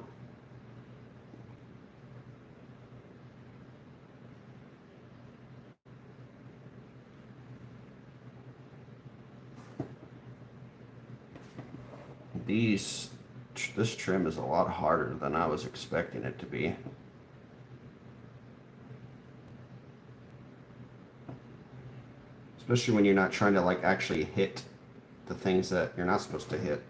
This trim is a lot harder than I was expecting it to be. Especially when you're not trying to like actually hit the things that you're not supposed to hit.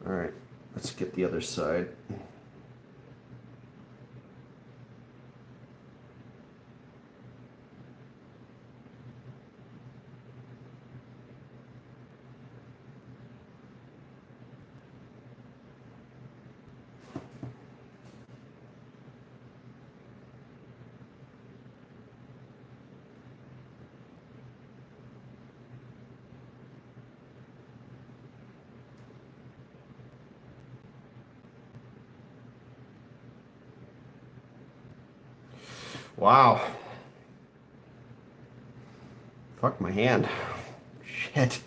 All right, let's get the other side. Wow. Fuck my hand. Shit.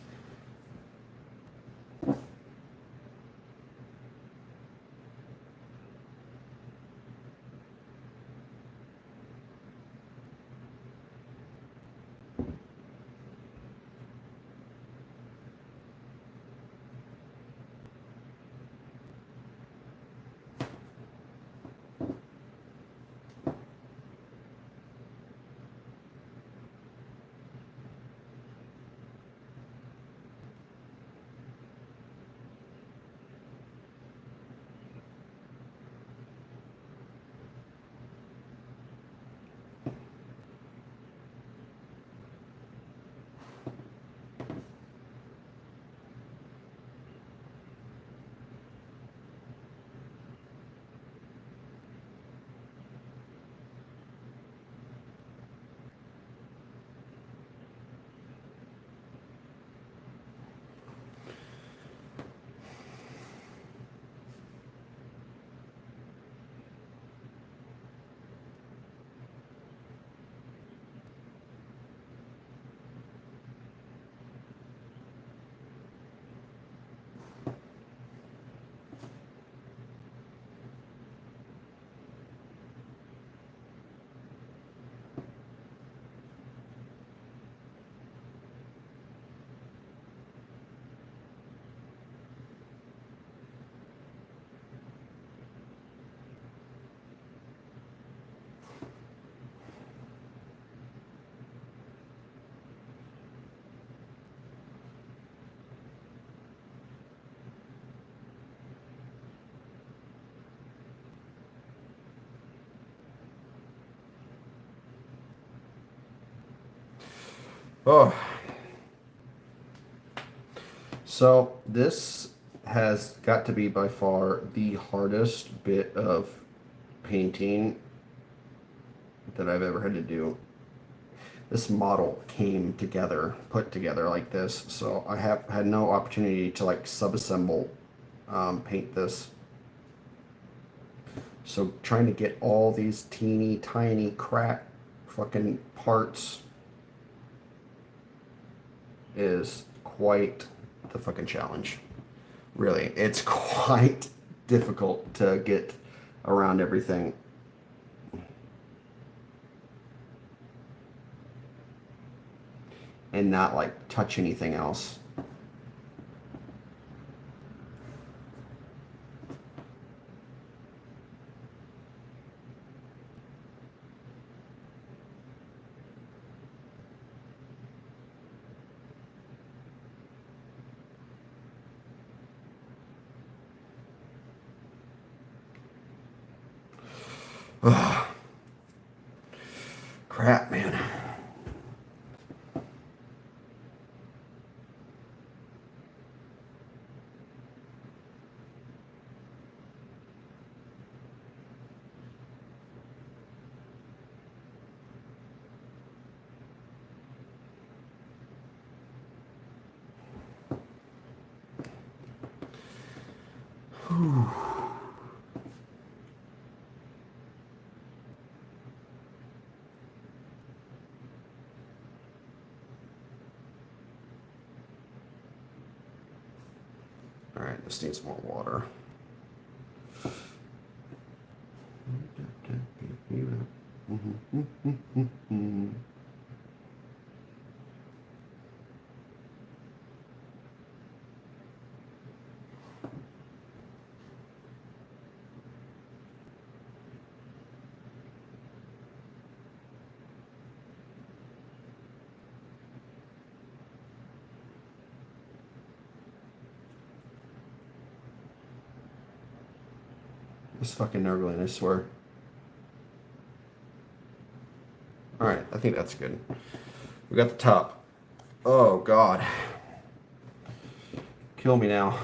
Oh, so this has got to be by far the hardest bit of painting that I've ever had to do. This model came together, put together like this, so I have had no opportunity to like subassemble, paint this. So trying to get all these teeny tiny crack fucking parts is quite the fucking challenge. Really, it's quite difficult to get around everything. And not like touch anything else. Ugh. Crap, man. Whew. All right, this needs more water. It's fucking nerving, I swear. All right, I think that's good. We got the top. Oh, God. Kill me now.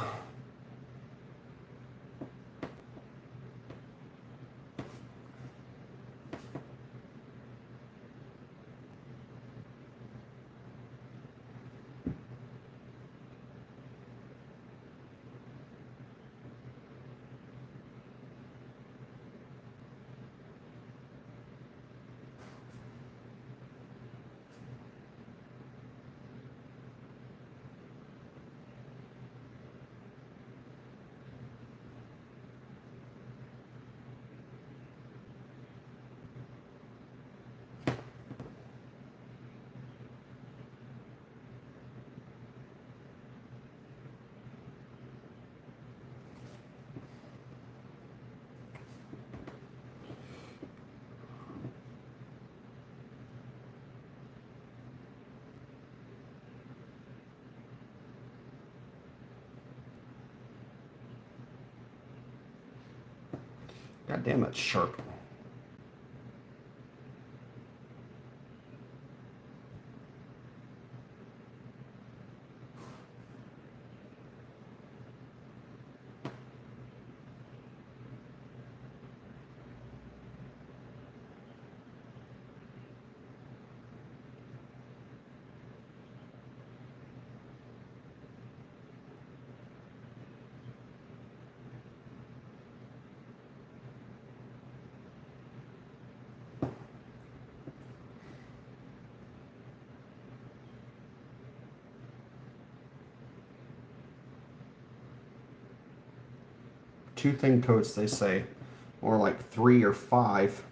God damn, that's sharp. Two thin coats, they say, or like 3 or 5.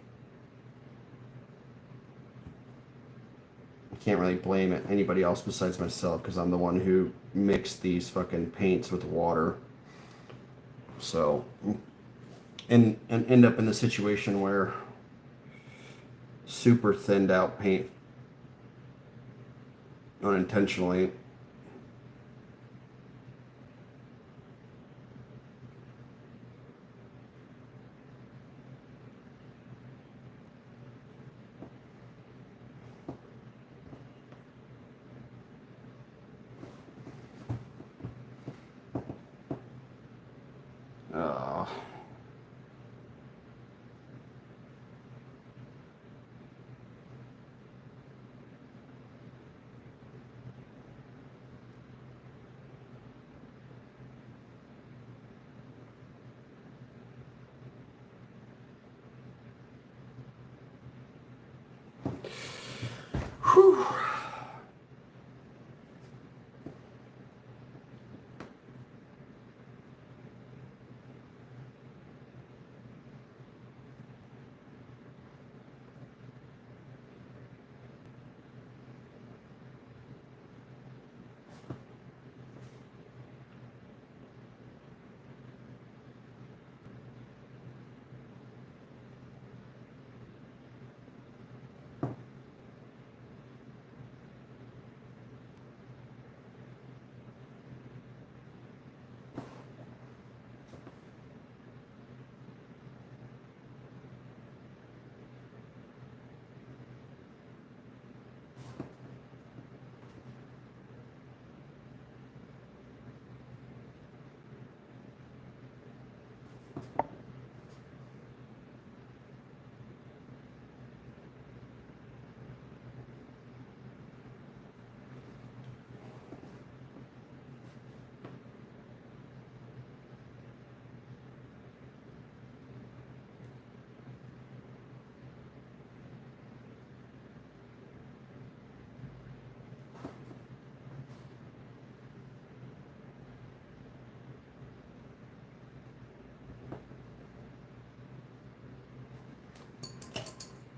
I can't really blame it anybody else besides myself because I'm the one who mixed these fucking paints with water. So, and end up in the situation where super thinned out paint unintentionally.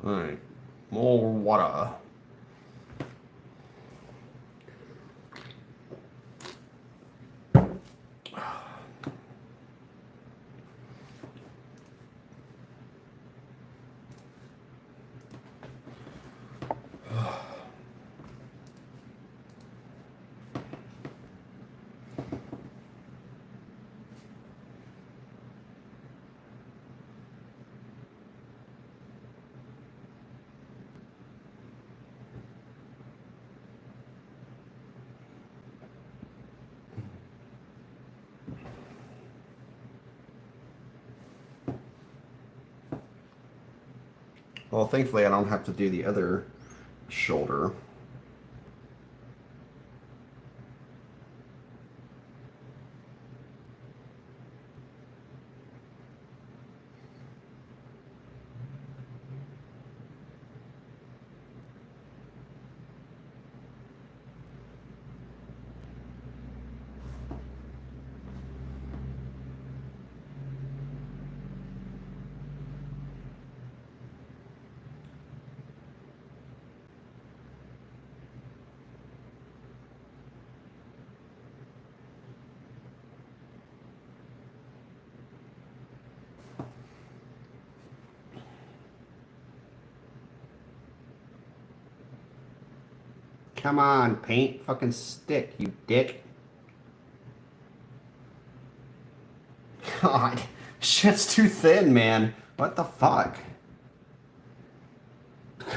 Alright, more water. Well, thankfully I don't have to do the other shoulder. Come on, paint. Fucking stick, you dick. God, shit's too thin, man. What the fuck?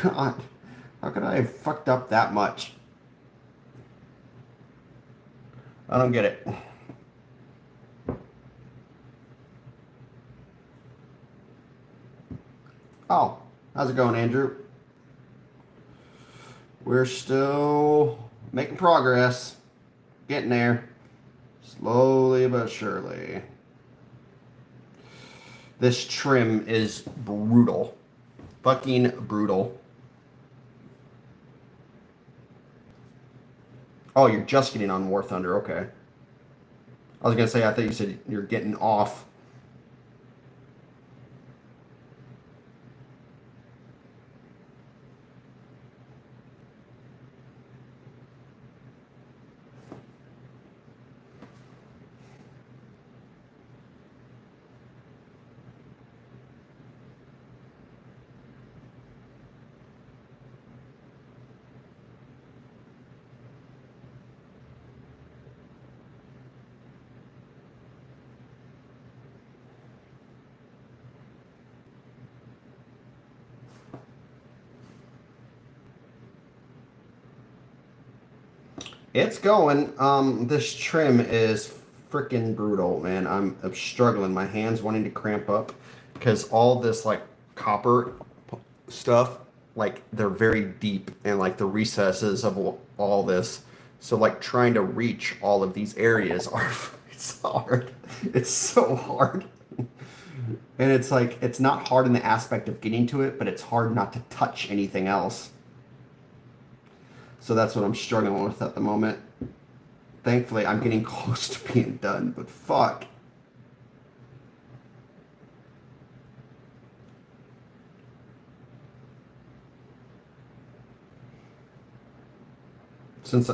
God, how could I have fucked up that much? I don't get it. Oh, how's it going, Andrew? We're still making progress. Getting there. Slowly but surely. This trim is brutal. Fucking brutal. Oh, you're just getting on War Thunder. Okay. I was going to say, I thought you said you're getting off. It's going. This trim is freaking brutal, man. I'm struggling. My hands wanting to cramp up because all this like copper stuff, like they're very deep and like the recesses of all this. So like trying to reach all of these areas are it's hard. It's so hard. And it's like it's not hard in the aspect of getting to it, but it's hard not to touch anything else. So that's what I'm struggling with at the moment. Thankfully, I'm getting close to being done, but fuck. Since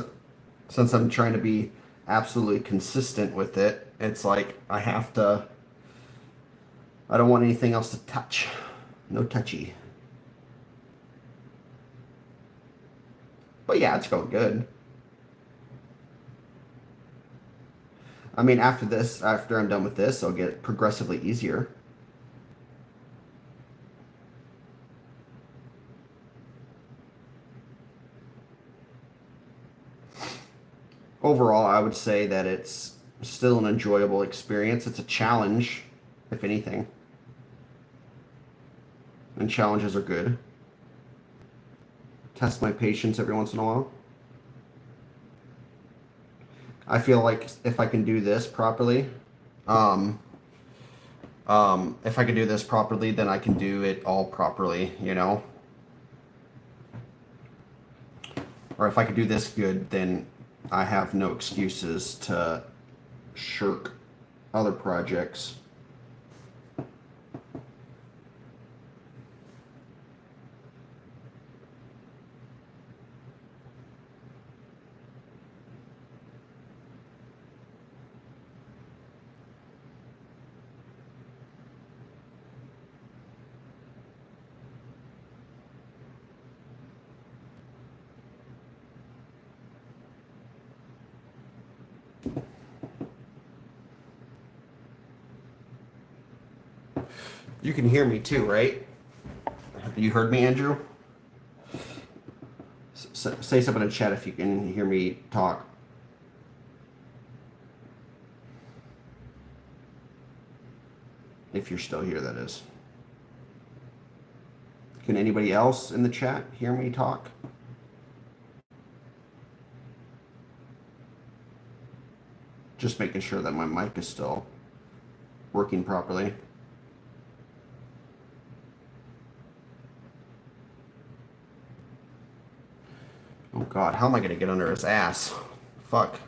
since I'm trying to be absolutely consistent with it, it's like I have to. I don't want anything else to touch. No touchy. But yeah, it's going good. I mean, after this, after I'm done with this, I'll get progressively easier. Overall, I would say that it's still an enjoyable experience. It's a challenge, if anything. And challenges are good. Test my patience every once in a while. I feel like if I can do this properly, um, if I can do this properly, then I can do it all properly, you know? Or if I could do this good, then I have no excuses to shirk other projects. You can hear me too, right? You heard me, Andrew? Say something in the chat if you can hear me talk. If you're still here, that is. Can anybody else in the chat hear me talk? Just making sure that my mic is still working properly. Oh god, how am I gonna get under his ass? Fuck.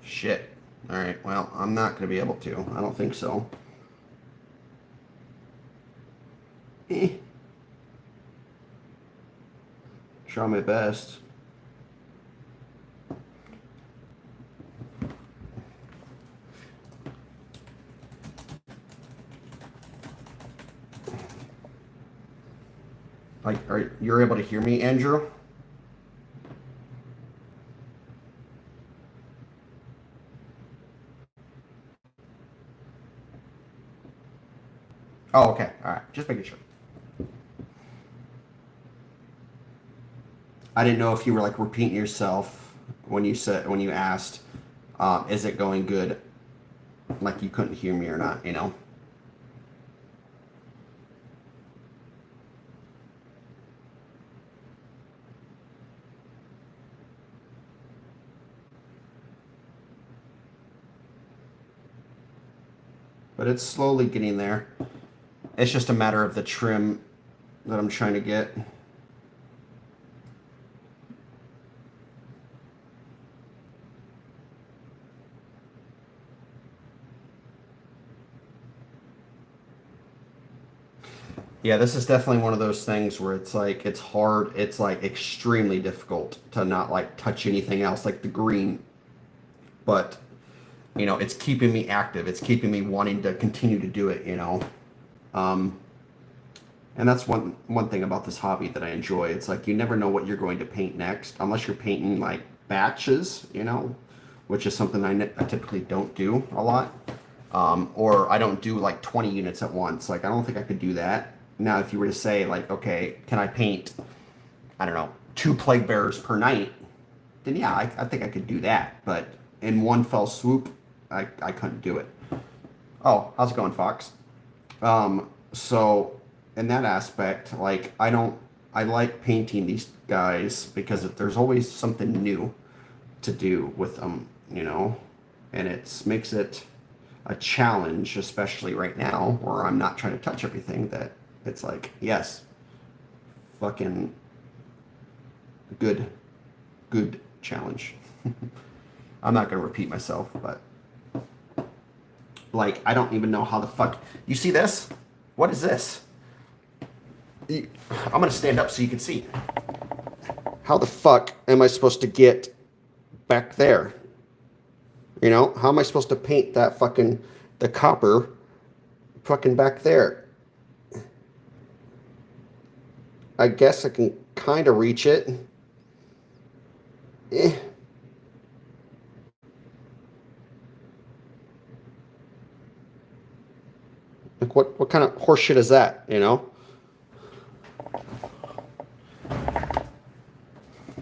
Shit. Alright, well, I'm not gonna be able to. I don't think so. Try my best. Like, are you're able to hear me, Andrew? Oh, okay. All right. Just making sure. I didn't know if you were like repeating yourself when you asked, is it going good? Like you couldn't hear me or not, you know? But it's slowly getting there. It's just a matter of the trim that I'm trying to get. Yeah, this is definitely one of those things where it's like it's hard, it's like extremely difficult to not like touch anything else like the green. But you know, it's keeping me active. It's keeping me wanting to continue to do it, you know. Um, and that's one thing about this hobby that I enjoy. It's like you never know what you're going to paint next, unless you're painting like batches, you know, which is something I typically don't do a lot. Or I don't do like 20 units at once. Like I don't think I could do that. Now, if you were to say like, okay, can I paint, I don't know, 2 plague bearers per night? Then yeah, I think I could do that. But in one fell swoop, I couldn't do it. Oh, how's it going, Fox? So in that aspect, like I like painting these guys because there's always something new to do with them, you know, and it makes it a challenge, especially right now where I'm not trying to touch everything. That it's like, yes, fucking good, good challenge. I'm not gonna repeat myself, but like I don't even know how the fuck you see this. What is this? I'm gonna stand up so you can see. How the fuck am I supposed to get back there? You know, how am I supposed to paint that fucking the copper fucking back there? I guess I can kind of reach it. Eh. Like what kind of horseshit is that, you know?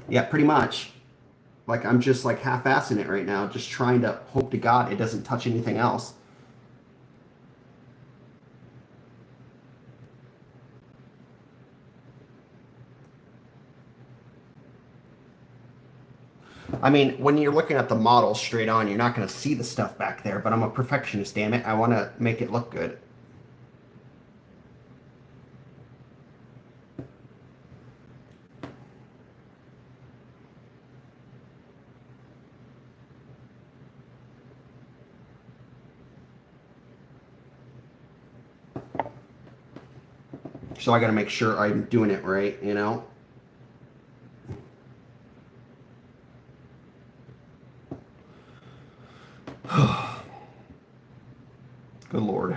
Yeah, pretty much. Like I'm just like half-assing it right now, just trying to hope to God it doesn't touch anything else. I mean, when you're looking at the model straight on, you're not going to see the stuff back there, but I'm a perfectionist, damn it. I want to make it look good. So I got to make sure I'm doing it right, you know? Good Lord.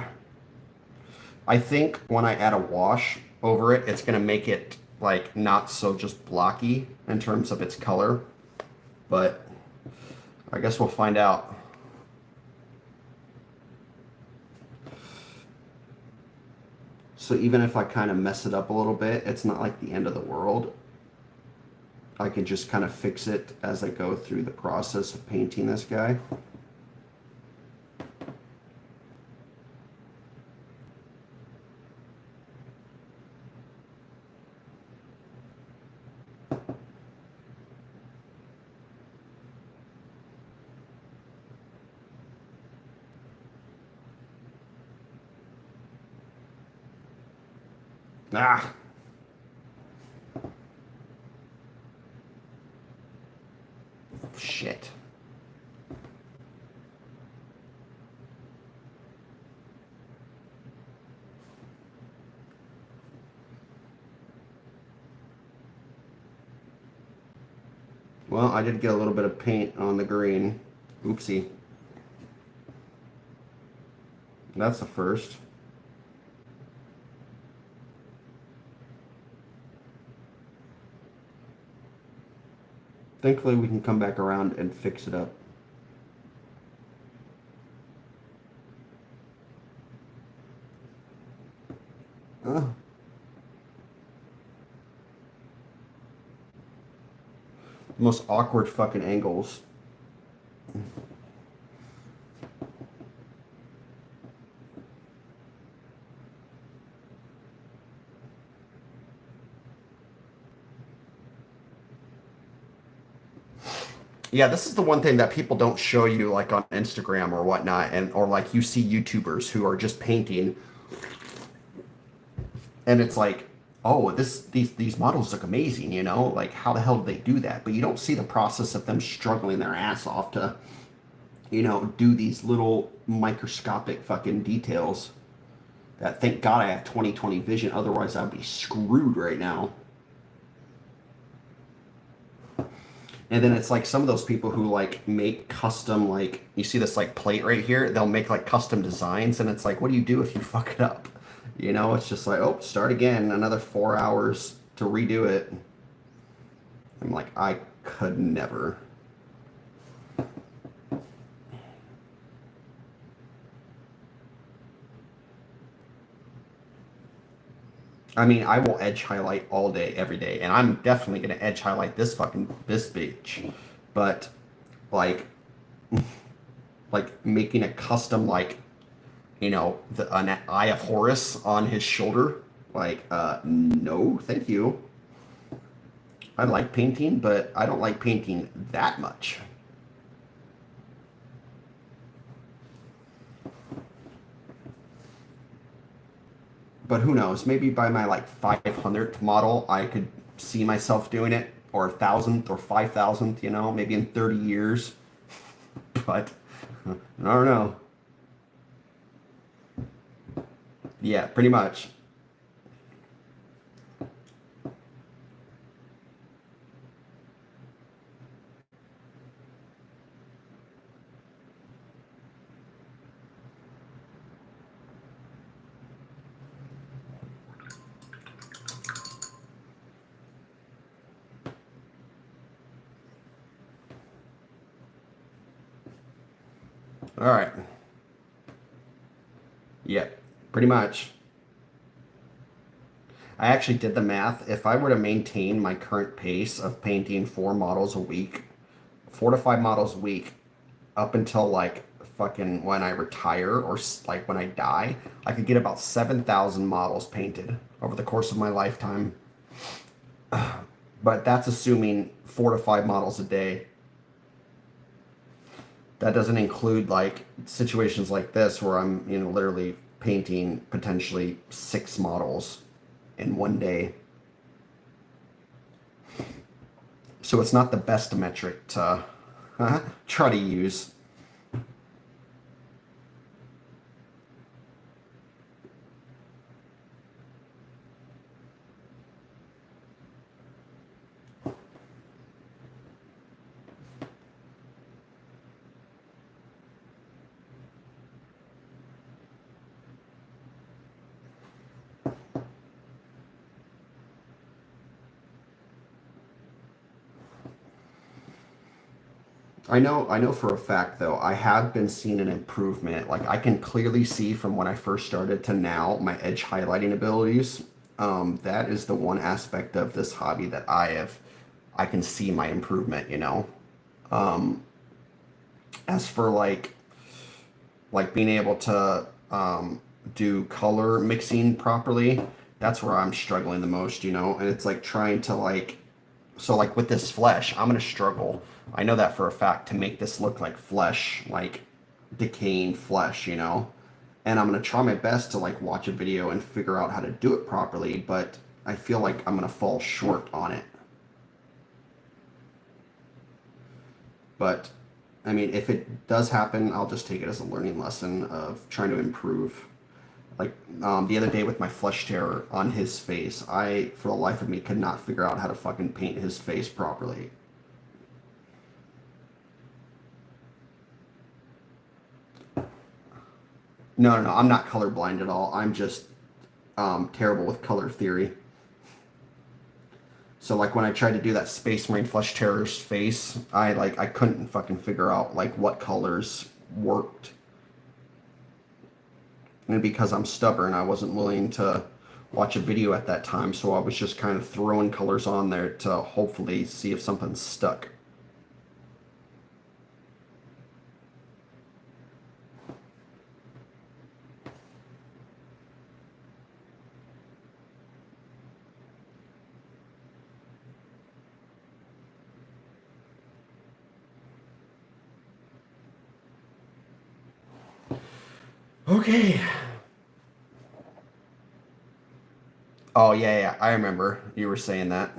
I think when I add a wash over it, it's going to make it like not so just blocky in terms of its color. But I guess we'll find out. So even if I kind of mess it up a little bit, it's not like the end of the world. I can just kind of fix it as I go through the process of painting this guy. Ah! Shit. Well, I did get a little bit of paint on the green. Oopsie. That's the first. Thankfully, we can come back around and fix it up. Oh. The most awkward fucking angles. Yeah, this is the one thing that people don't show you like on Instagram or whatnot, and or like you see YouTubers who are just painting, and it's like, oh, these models look amazing, you know, like how the hell do they do that? But you don't see the process of them struggling their ass off to, you know, do these little microscopic fucking details. That thank God I have 20/20 vision, otherwise I'd be screwed right now. And then it's like some of those people who like make custom, like you see this like plate right here, they'll make like custom designs, and it's like, what do you do if you fuck it up? You know, it's just like, oh, start again, another 4 hours to redo it. I'm like, I could never. I mean, I will edge highlight all day, every day, and I'm definitely gonna edge highlight this bitch. But like, like making a custom like, you know, an eye of Horus on his shoulder, like, no, thank you. I like painting, but I don't like painting that much. But who knows? Maybe by my like 500th model, I could see myself doing it, or 1,000th or 5,000th. You know, maybe in 30 years. But I don't know. Yeah, pretty much. All right. Yeah, pretty much. I actually did the math. If I were to maintain my current pace of painting 4 models a week, 4 to 5 models a week, up until like fucking when I retire or like when I die, I could get about 7,000 models painted over the course of my lifetime. But that's assuming 4 to 5 models a day. That doesn't include like situations like this where I'm, literally painting potentially 6 models in one day. So it's not the best metric to try to use. I know for a fact though, I have been seeing an improvement. Like I can clearly see from when I first started to now my edge highlighting abilities. That is the one aspect of this hobby that I can see my improvement. Um, as for like being able to do color mixing properly, that's where I'm struggling the most. And it's like trying to like with this flesh, I'm gonna struggle. I know that for a fact to make this look like flesh, like decaying flesh. And I'm gonna try my best to like watch a video and figure out how to do it properly, but I feel like I'm gonna fall short on it. But I mean, if it does happen, I'll just take it as a learning lesson of trying to improve. Like the other day with my flesh terror on his face, I, for the life of me, could not figure out how to fucking paint his face properly. No, no, no, I'm not colorblind at all. I'm just terrible with color theory. So like when I tried to do that Space Marine Flesh Terror's face, I couldn't fucking figure out like what colors worked. And because I'm stubborn, I wasn't willing to watch a video at that time, so I was just kind of throwing colors on there to hopefully see if something stuck. Okay. Oh yeah, yeah, I remember you were saying that.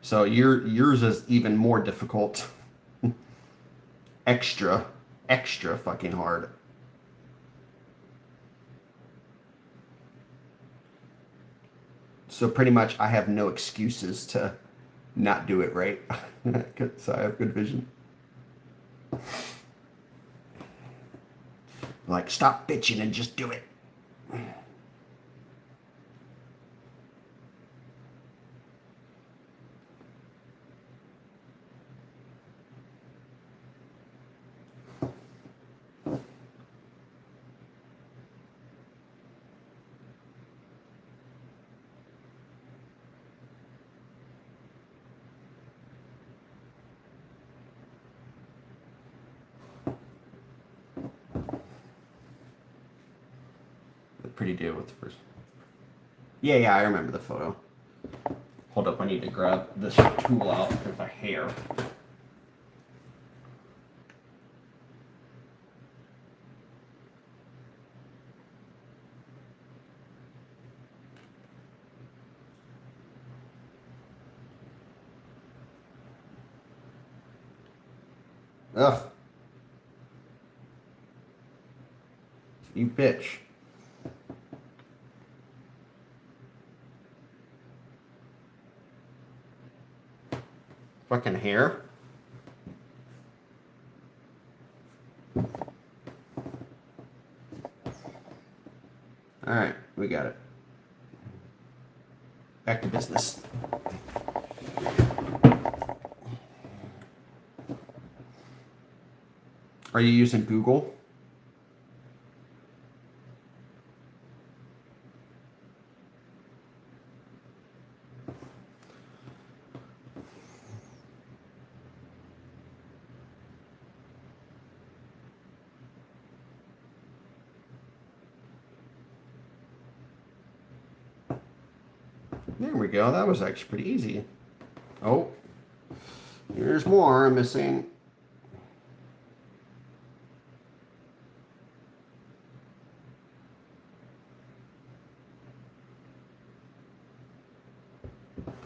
So yours is even more difficult. Extra, extra fucking hard. So pretty much I have no excuses to not do it right. So I have good vision. Like, stop bitching and just do it. Pretty deal with the first. Yeah, yeah, I remember the photo. Hold up, I need to grab this tool out. There's a hair. Ugh, you bitch. Fucking hair. All right, we got it. Back to business. Are you using Google? There we go. That was actually pretty easy. Oh, here's more I'm missing.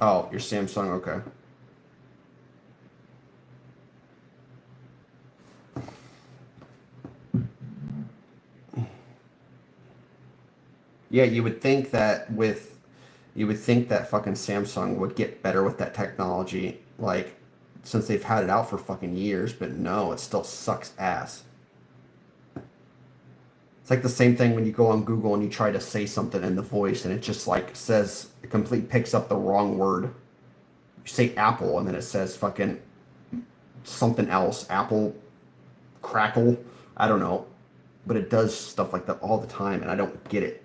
Oh, your Samsung, okay. Yeah, you would think that fucking Samsung would get better with that technology, like since they've had it out for fucking years, but no, it still sucks ass. It's like the same thing when you go on Google and you try to say something in the voice and it just like says it completely picks up the wrong word. You say apple and then it says fucking something else, apple crackle, I don't know, but it does stuff like that all the time and I don't get it.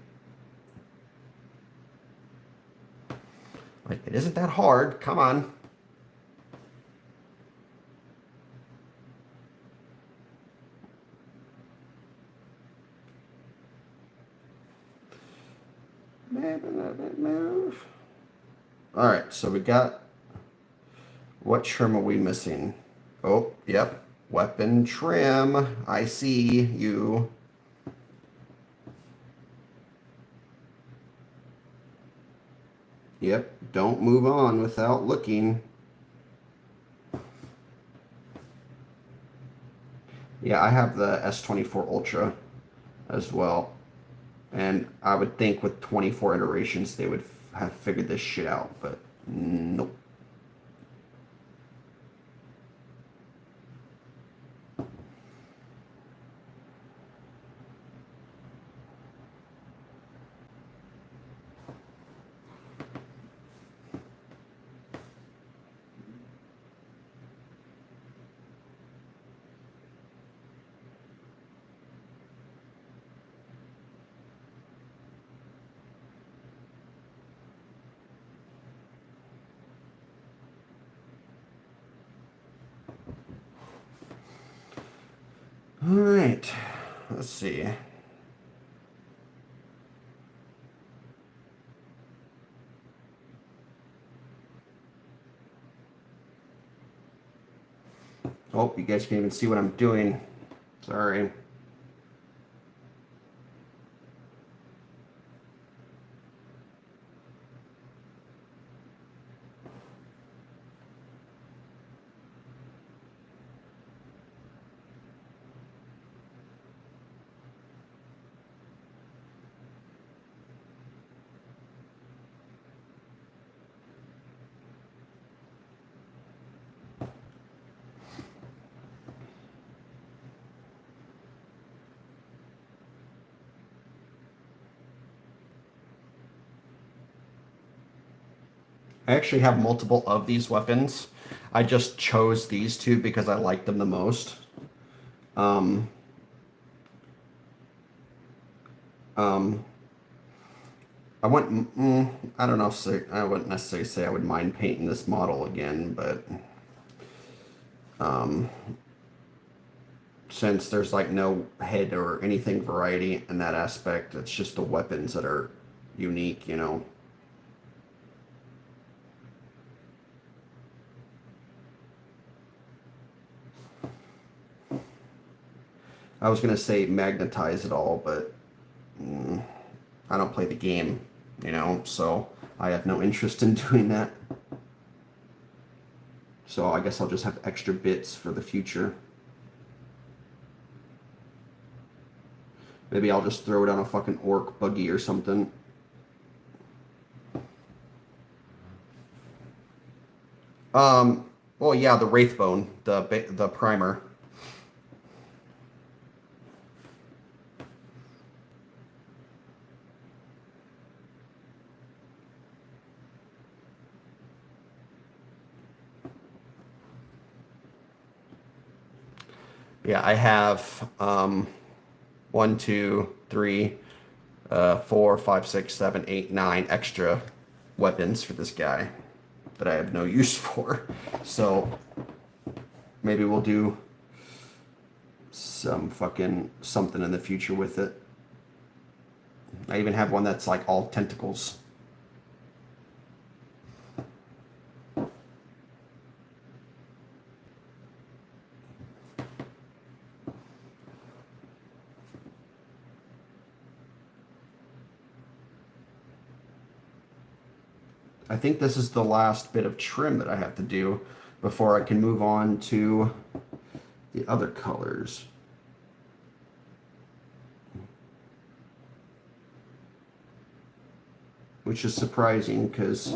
Like it isn't that hard. Come on. Move. All right, so we got what trim are we missing? Oh, yep. Weapon trim. I see you. Yep. Don't move on without looking. Yeah, I have the S24 Ultra as well. And I would think with 24 iterations they would have figured this shit out, but nope. All right, let's see. Oh, you guys can't even see what I'm doing. Sorry. I actually have multiple of these weapons. I just chose these two because I like them the most. Um, um, I wouldn't, I don't know, so I wouldn't necessarily say I would mind painting this model again, but um, since there's like no head or anything variety in that aspect, it's just the weapons that are unique, you know. I was gonna say magnetize it all, but I don't play the game, you know, so I have no interest in doing that. So I guess I'll just have extra bits for the future. Maybe I'll just throw it on a fucking orc buggy or something. Well, yeah, the Wraithbone, the primer. Yeah, I have one, two, three, 4, 5, 6, 7, 8, 9 extra weapons for this guy that I have no use for. So maybe we'll do some fucking something in the future with it. I even have one that's like all tentacles. I think this is the last bit of trim that I have to do before I can move on to the other colors. Which is surprising because,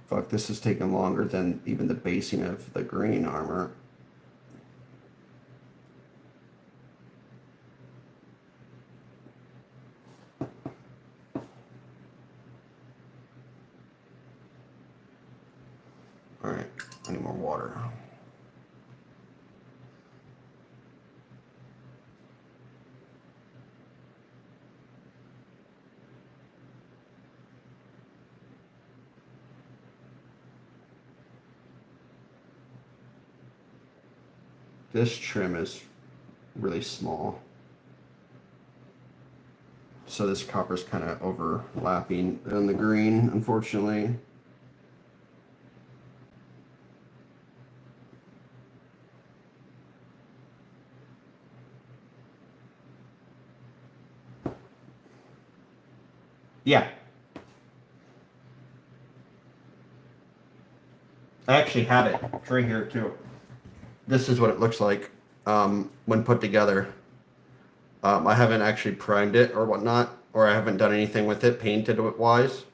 fuck, this is taking longer than even the basing of the green armor. Alright, I need more water. This trim is really small. So this copper's kind of overlapping on the green, unfortunately. Yeah. I actually have it. It's right here too. This is what it looks like when put together. I haven't actually primed it or whatnot, or I haven't done anything with it painted wise.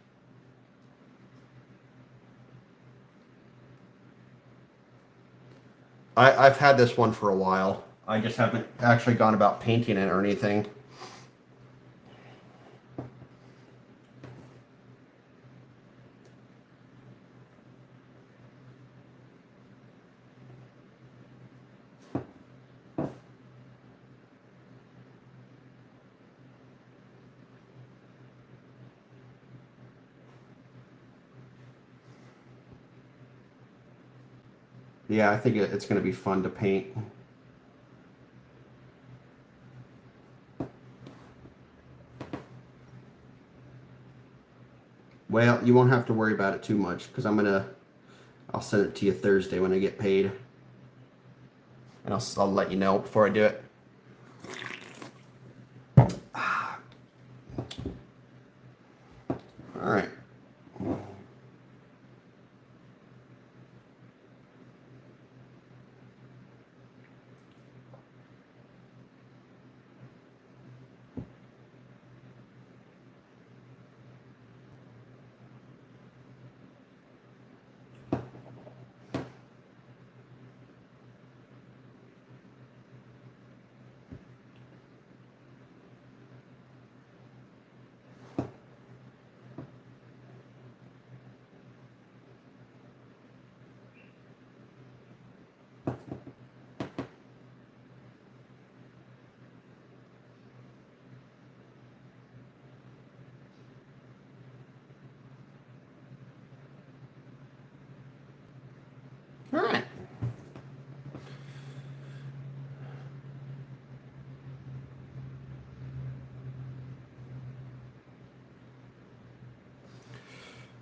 I've had this one for a while. I just haven't actually gone about painting it or anything. Yeah, I think it's going to be fun to paint. Well, you won't have to worry about it too much because I'll send it to you Thursday when I get paid. And I'll let you know before I do it. All right. All right.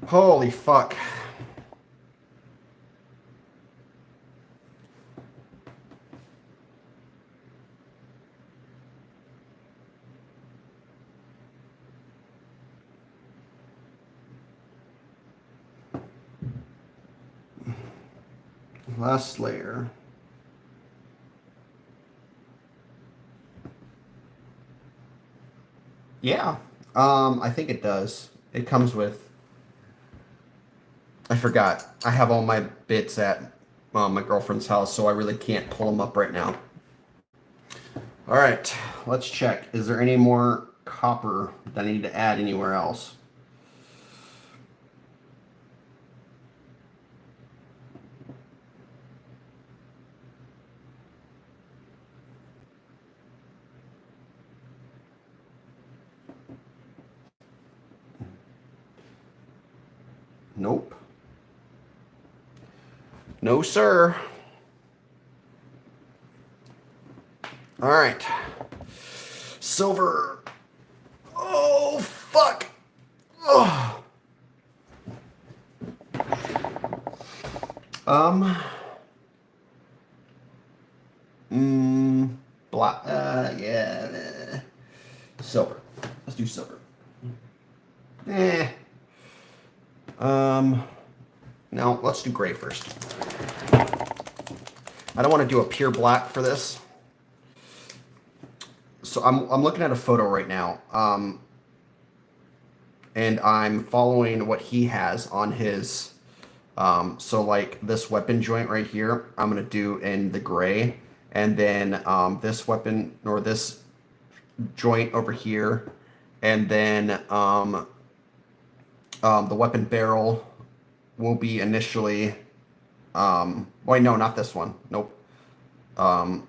Holy fuck. Last layer. Yeah. I think it does. It comes with. I forgot. I have all my bits at my girlfriend's house, so I really can't pull them up right now. All right, let's check. Is there any more copper that I need to add anywhere else? Nope. No, sir. All right. Silver. Oh, fuck. Oh. Um. Mm, black. Yeah. Silver. Let's do silver. Eh. Um. No, let's do gray first. I don't want to do a pure black for this. So I'm looking at a photo right now. And I'm following what he has on his. So like this weapon joint right here, I'm gonna do in the gray, and then this weapon or this joint over here, and then the weapon barrel will be initially. Wait, no, not this one. Nope. Um,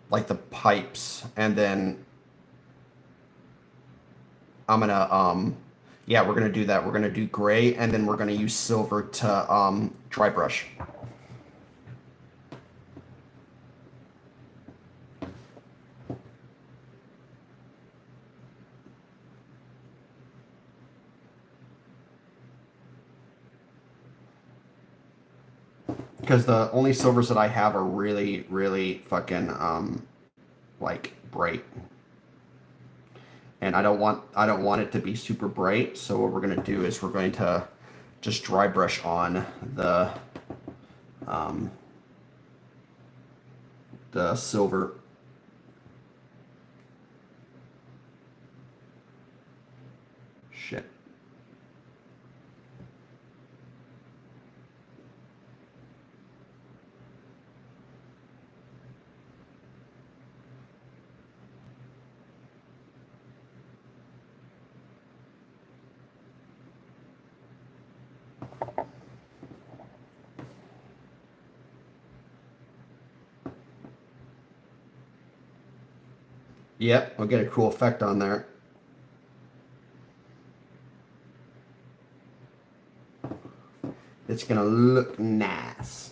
like the pipes, and then I'm gonna yeah, we're gonna do that. We're gonna do gray, and then we're gonna use silver to dry brush. Because the only silvers that I have are really, really fucking like bright, and I don't want it to be super bright. So what we're gonna do is we're going to just dry brush on um, the silver. Shit. Yep, we'll get a cool effect on there. It's gonna look nice.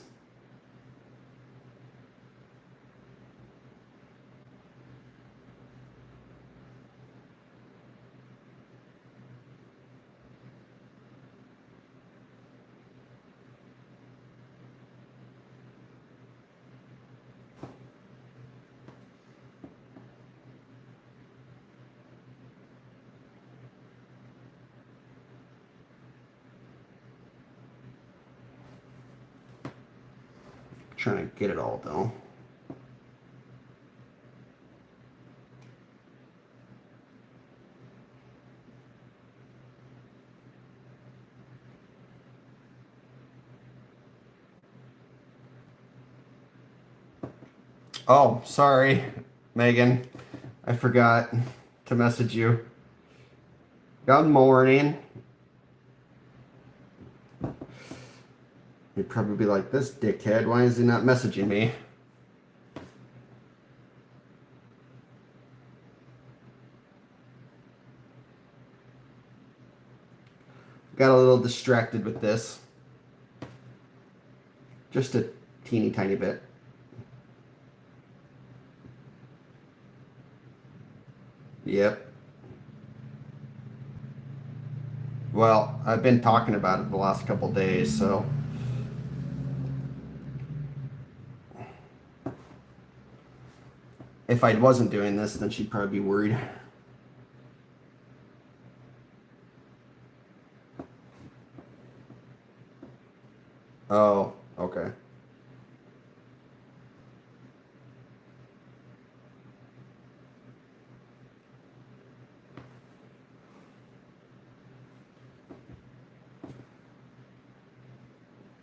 Trying to get it all though. Oh, sorry, Megan. I forgot to message you. Good morning. You'd probably be like, this dickhead, why is he not messaging me? Got a little distracted with this. Just a teeny tiny bit. Yep. Well, I've been talking about it the last couple days, so. If I wasn't doing this, then she'd probably be worried. Oh, okay.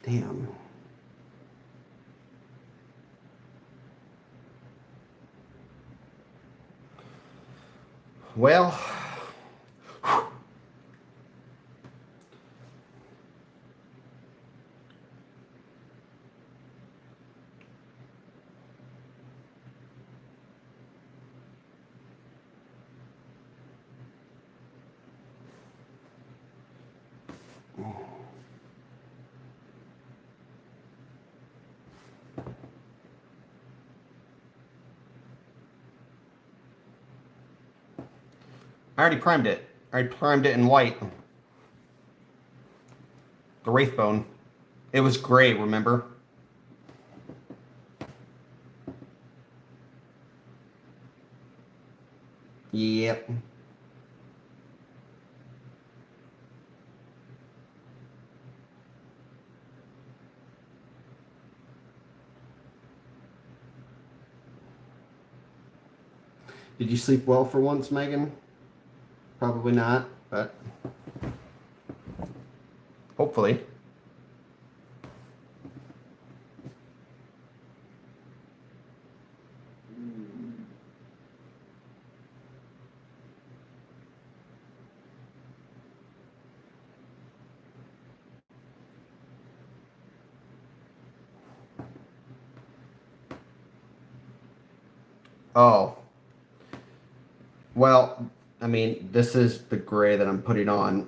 Damn. Well, I already primed it. I primed it in white. The Wraithbone. It was gray, remember? Yep. Did you sleep well for once, Megan? Probably not, but hopefully. Oh, well, I mean, this is the gray that I'm putting on.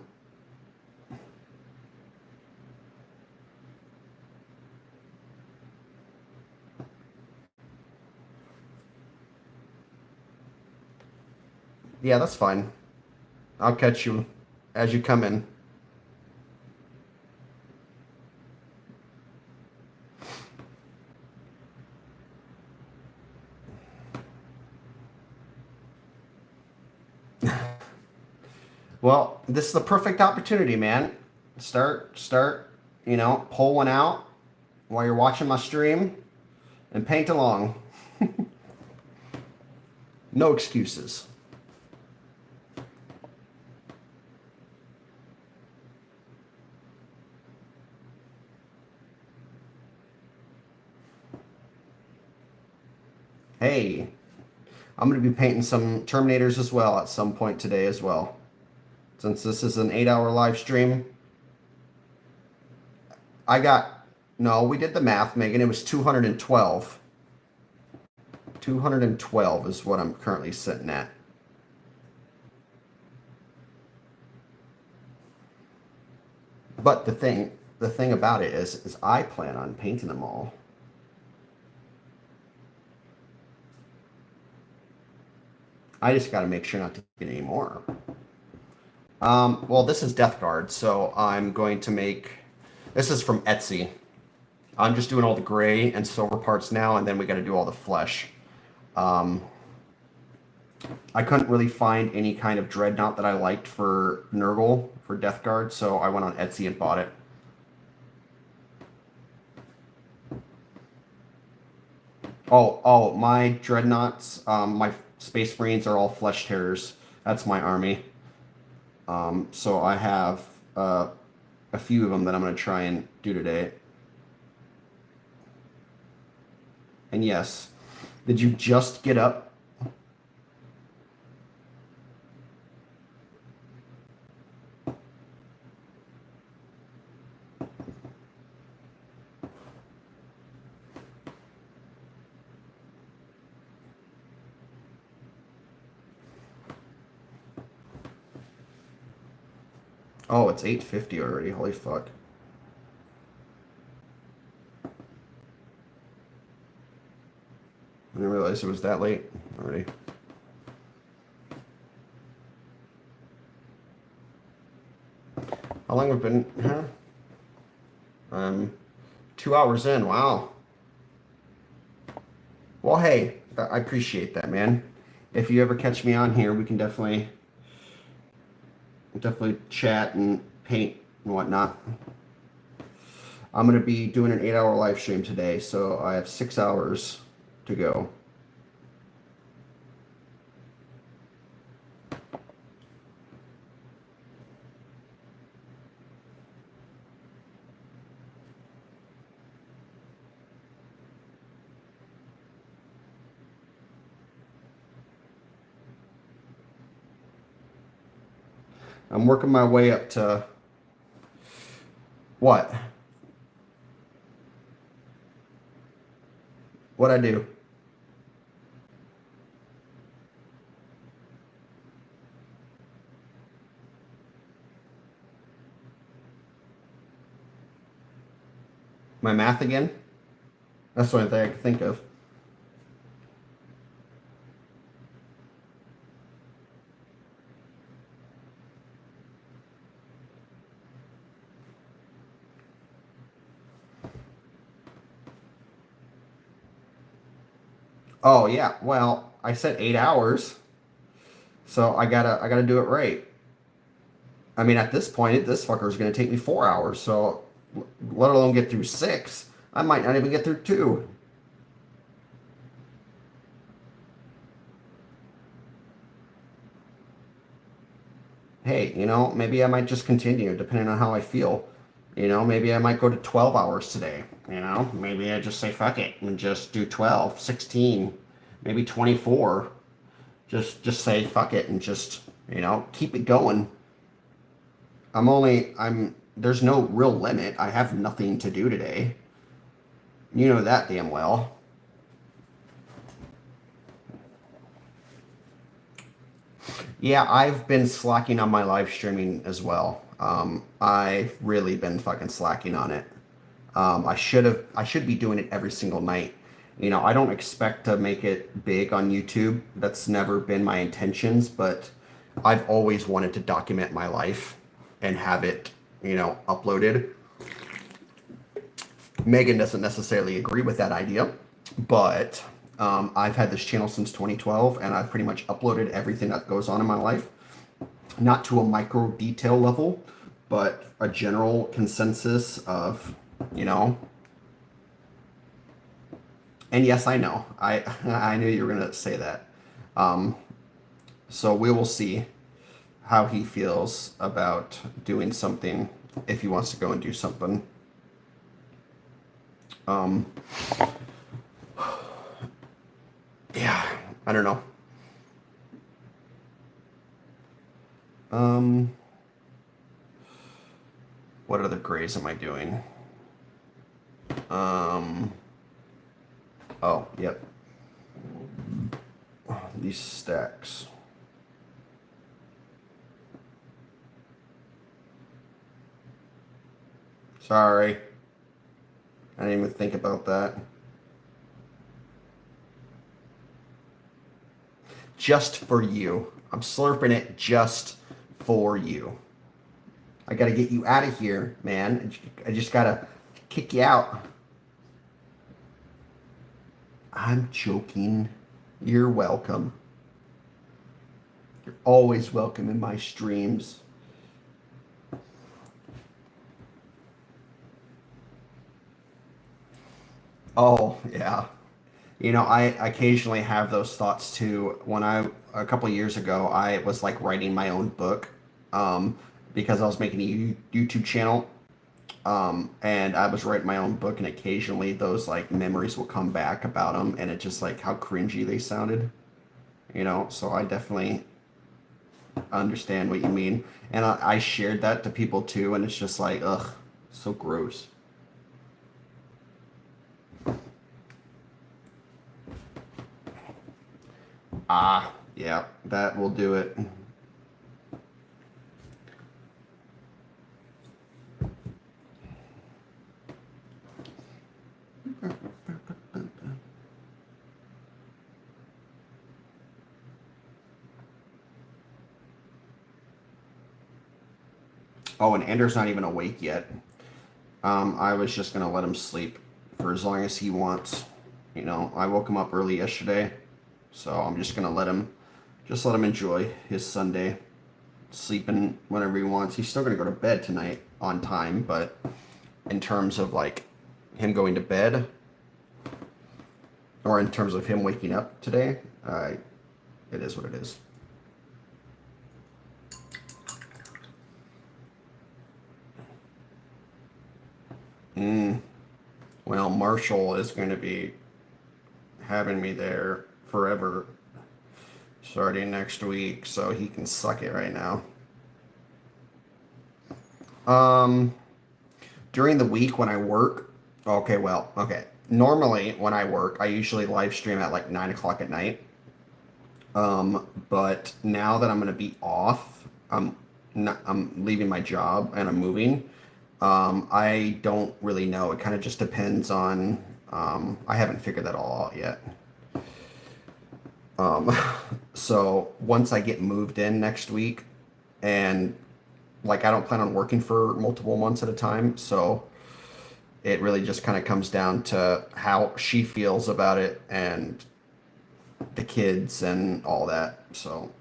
Yeah, that's fine. I'll catch you as you come in. Well, this is the perfect opportunity, man. Start, pull one out while you're watching my stream and paint along. No excuses. Hey, I'm going to be painting some Terminators as well at some point today as well. Since this is an 8-hour live stream, no, we did the math, Megan. It was 212. 212 is what I'm currently sitting at. But the thing about it is I plan on painting them all. I just got to make sure not to get any more. Well, this is Death Guard, so I'm going to make... This is from Etsy. I'm just doing all the gray and silver parts now, and then we got to do all the flesh. I couldn't really find any kind of dreadnought that I liked for Nurgle, for Death Guard, so I went on Etsy and bought it. Oh, my dreadnoughts, my Space Marines are all Flesh Tearers. That's my army. So I have a few of them that I'm going to try and do today. And yes, did you just get up? Oh, it's 8:50 already. Holy fuck. I didn't realize it was that late already. How long have we been here? 2 hours in. Wow. Well, hey, I appreciate that, man. If you ever catch me on here, we can definitely chat and paint and whatnot. I'm going to be doing an 8-hour live stream today, so I have 6 hours to go. I'm working my way up to what? What I do? My math again? That's the only thing I can think of. Oh yeah. Well, I said 8 hours, so I gotta do it right. I mean, at this point, this fucker is gonna take me 4 hours. So, let alone get through six, I might not even get through two. Hey, maybe I might just continue depending on how I feel. Maybe I might go to 12 hours today. Maybe I just say fuck it and just do 12, 16, maybe 24. Just say fuck it and just, keep it going. There's no real limit. I have nothing to do today. You know that damn well. Yeah, I've been slacking on my live streaming as well. I've really been fucking slacking on it. I should be doing it every single night. I don't expect to make it big on YouTube. That's never been my intentions, but I've always wanted to document my life and have it, uploaded. Megan doesn't necessarily agree with that idea, but I've had this channel since 2012 and I've pretty much uploaded everything that goes on in my life. Not to a micro detail level, but a general consensus of, you know. And yes, I know. I knew you were gonna say that. Um, so we will see how he feels about doing something if he wants to go and do something. Um, yeah, I don't know. Um, what other grades am I doing? Um, oh, yep. These stacks. Sorry. I didn't even think about that. Just for you. I'm slurping it just for you. I gotta get you out of here, man. I just gotta kick you out. I'm joking. You're welcome. You're always welcome in my streams. Oh, yeah. I occasionally have those thoughts too. A couple years ago, I was like writing my own book um, because I was making a YouTube channel. And I was writing my own book, and occasionally those like memories will come back about them, and it just like how cringy they sounded. So I definitely understand what you mean. And I shared that to people too, and it's just like, ugh, so gross. Ah, yeah, that will do it. Oh, and Anders not even awake yet. I was just gonna let him sleep for as long as he wants. I woke him up early yesterday, so I'm just gonna let him enjoy his Sunday, sleeping whenever he wants. He's still gonna go to bed tonight on time, but in terms of like him going to bed, or in terms of him waking up today, it is what it is. Well, Marshall is going to be having me there forever starting next week, so he can suck it right now. Um, during the week when I work, okay. Normally when I work, I usually live stream at like 9 o'clock at night. But now that I'm gonna be off, I'm leaving my job and I'm moving. I don't really know. It kind of just depends on. I haven't figured that all out yet. Um, so once I get moved in next week, and like I don't plan on working for multiple months at a time, so it really just kind of comes down to how she feels about it and the kids and all that. So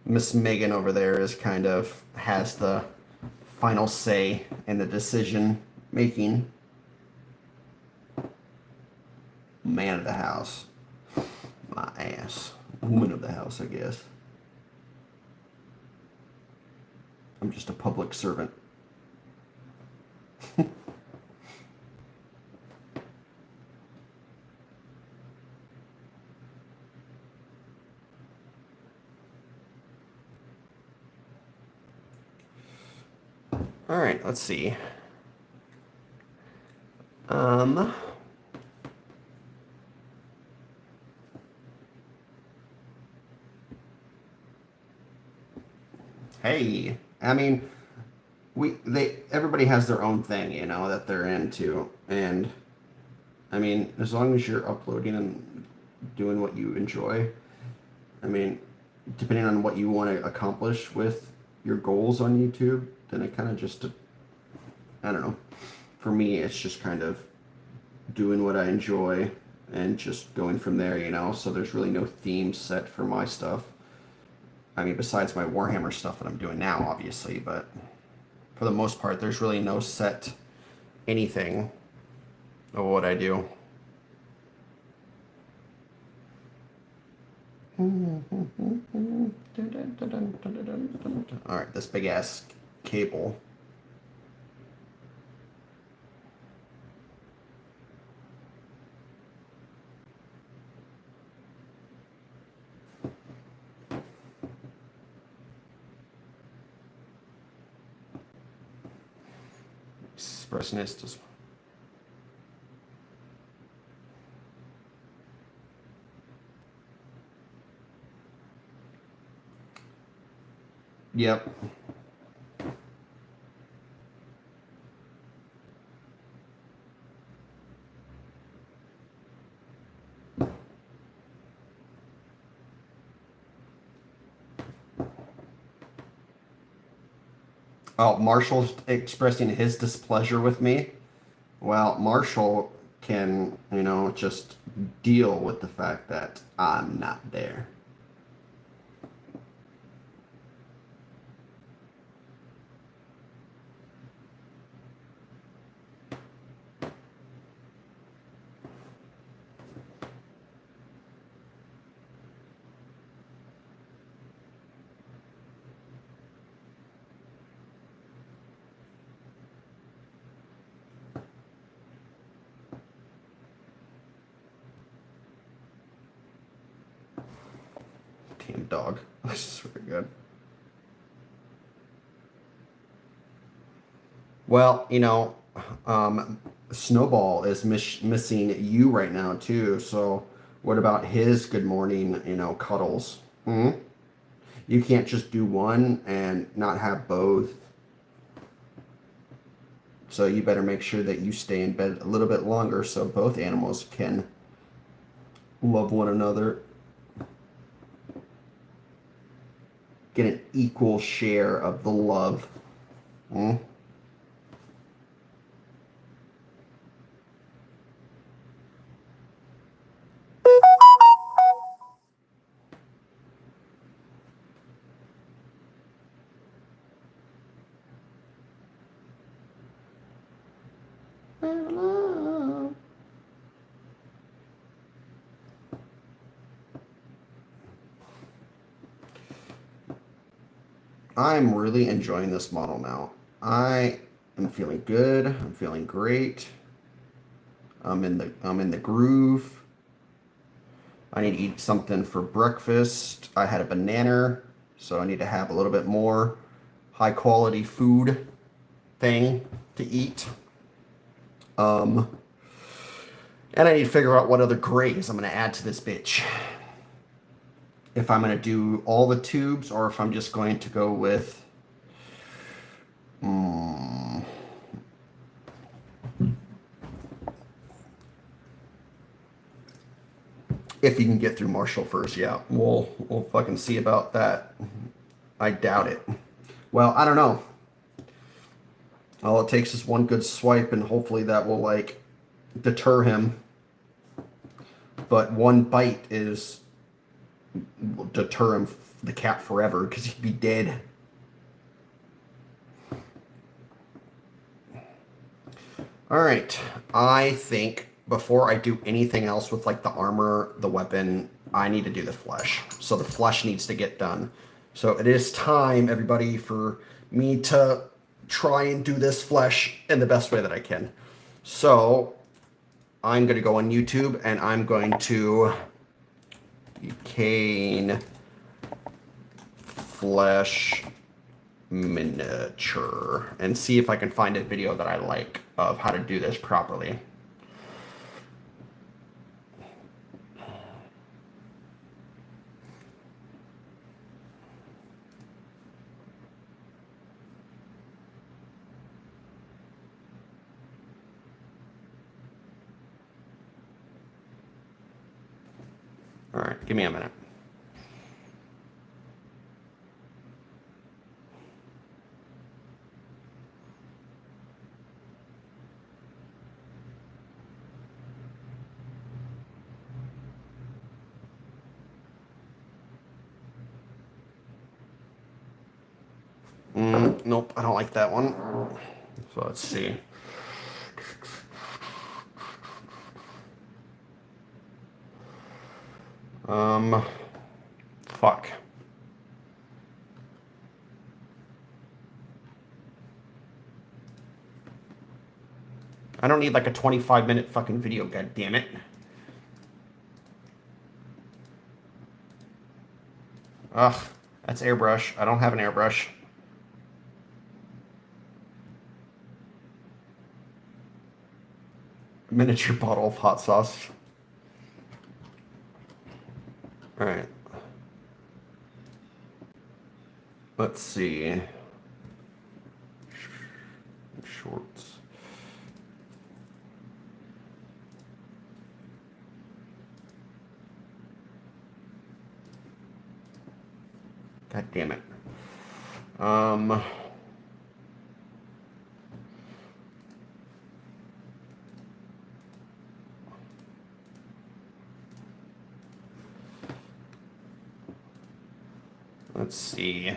Miss Megan over there is kind of has the final say in the decision making. Man of the house. My ass. Woman of the house, I guess. I'm just a public servant. All right, let's see. Um, hey, I mean, everybody has their own thing, that they're into, and I mean, as long as you're uploading and doing what you enjoy, I mean, depending on what you want to accomplish with your goals on YouTube, then it kind of just, I don't know. For me, it's just kind of doing what I enjoy and just going from there. So there's really no theme set for my stuff. I mean, besides my Warhammer stuff that I'm doing now, obviously, but for the most part, there's really no set anything of what I do. All right, this big ass cable. Expressionistas. Yep. Oh, Marshall's expressing his displeasure with me. Well, Marshall can, just deal with the fact that I'm not there. Damn dog. This is very good. Well, Snowball is missing you right now too. So, what about his good morning, cuddles? Hmm? You can't just do one and not have both. So you better make sure that you stay in bed a little bit longer so both animals can love one another. Get an equal share of the love. Hmm? I'm really enjoying this model now. I am feeling good. I'm feeling great. I'm in the groove. I need to eat something for breakfast. I had a banana, So I need to have a little bit more high quality food thing to eat. And I need to figure out what other grays I'm going to add to this bitch. If I'm going to do all the tubes or if I'm just going to go with... If you can get through Marshall first, yeah. We'll fucking see about that. I doubt it. Well, I don't know. All it takes is one good swipe, and hopefully that will, like, deter him. But one bite will deter him, the cat, forever, because he'd be dead. Alright, I think before I do anything else with, like, the armor, the weapon, I need to do the flesh. So the flesh needs to get done. So it is time, everybody, for me to try and do this flesh in the best way that I can. So I'm going to go on YouTube and I'm going to cane flesh miniature and see if I can find a video that I like of how to do this properly. All right, give me a minute. Nope, I don't like that one. So let's see. Fuck. I don't need like a 25-minute fucking video, god damn it. Ugh, that's airbrush. I don't have an airbrush. Miniature bottle of hot sauce. Alright. Let's see. Shorts. God damn it. Let's see.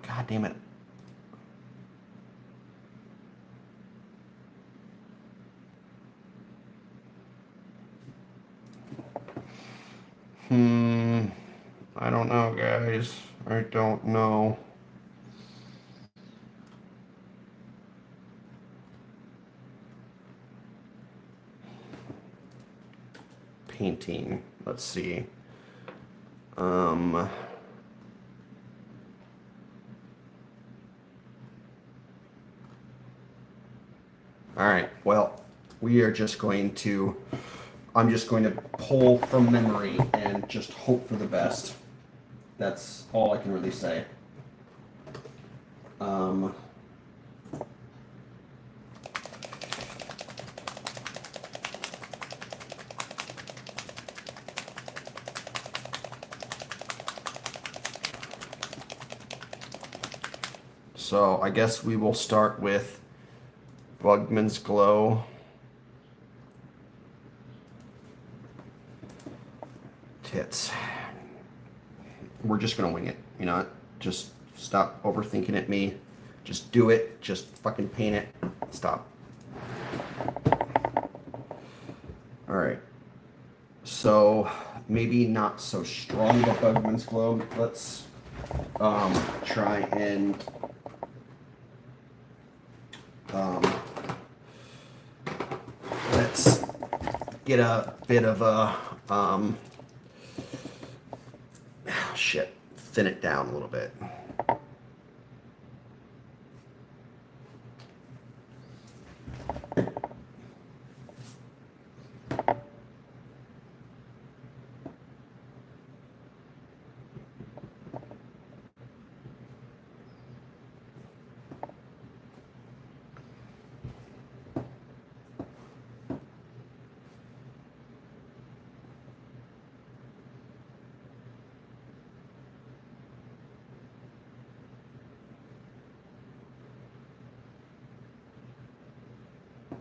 God damn it. I don't know, guys. I don't know. Painting. Let's see. All right. Well, we are just going to... I'm just going to pull from memory and just hope for the best. That's all I can really say. So I guess we will start with Bugman's Glow. Tits. We're just gonna wing it, you know? Just stop overthinking it, me. Just do it. Just fucking paint it. Stop. Alright. So, maybe not so strong the Bugman's Glow. Let's try and let's get a bit of a, shit, thin it down a little bit.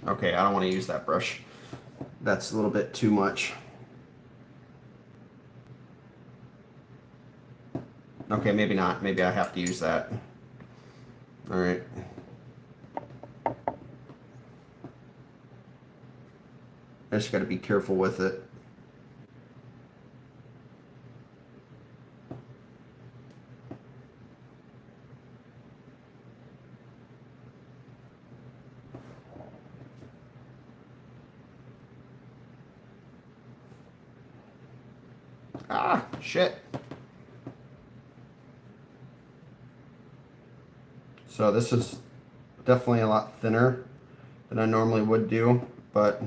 Okay, I don't want to use that brush. That's a little bit too much. Okay, maybe not. Maybe I have to use that. All right. I just got to be careful with it. Ah, shit. So this is definitely a lot thinner than I normally would do, but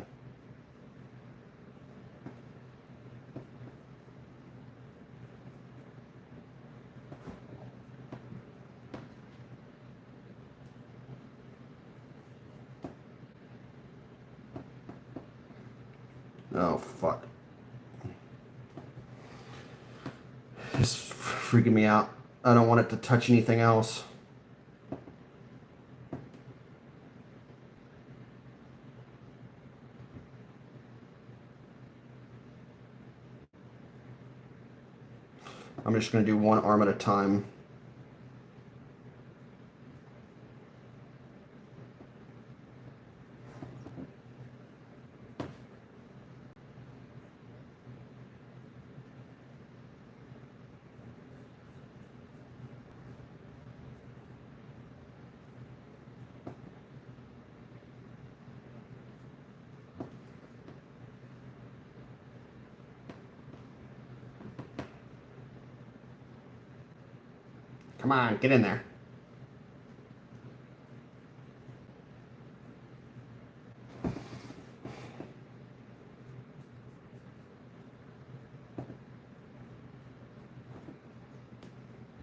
oh fuck. It's freaking me out. I don't want it to touch anything else. I'm just going to do one arm at a time. Come on, get in there.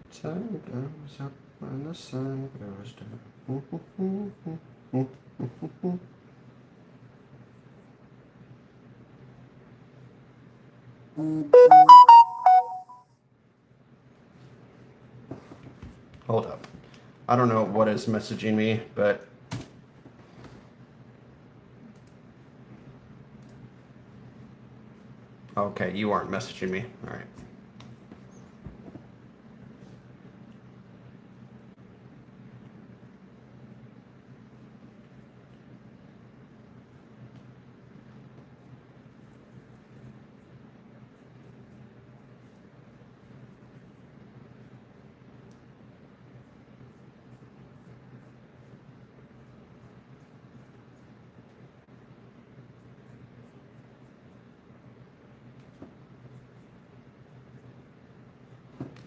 Sun goes up and the sun goes down. Hold up. I don't know what is messaging me, but okay, you aren't messaging me. All right.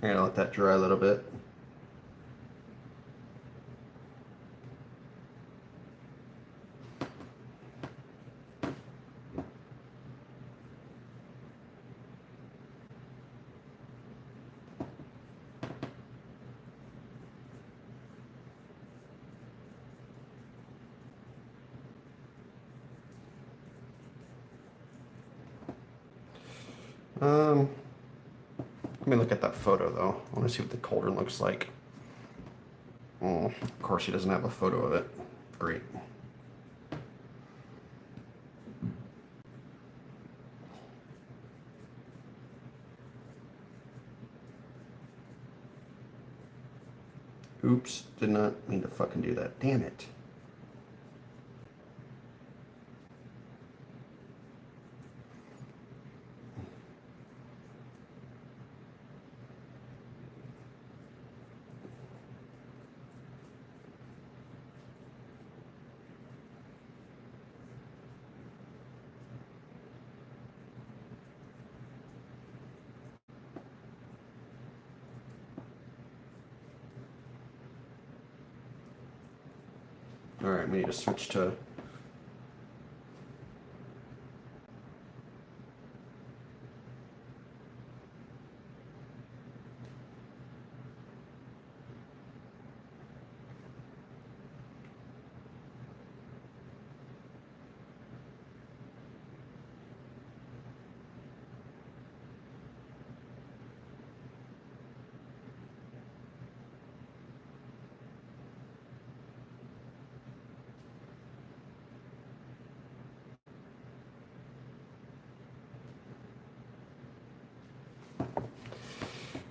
I'm gonna let that dry a little bit. Let me look at that photo though. I want to see what the cauldron looks like. Oh, of course he doesn't have a photo of it. Great. Oops, did not mean to fucking do that. Damn it. All right, we need to switch to...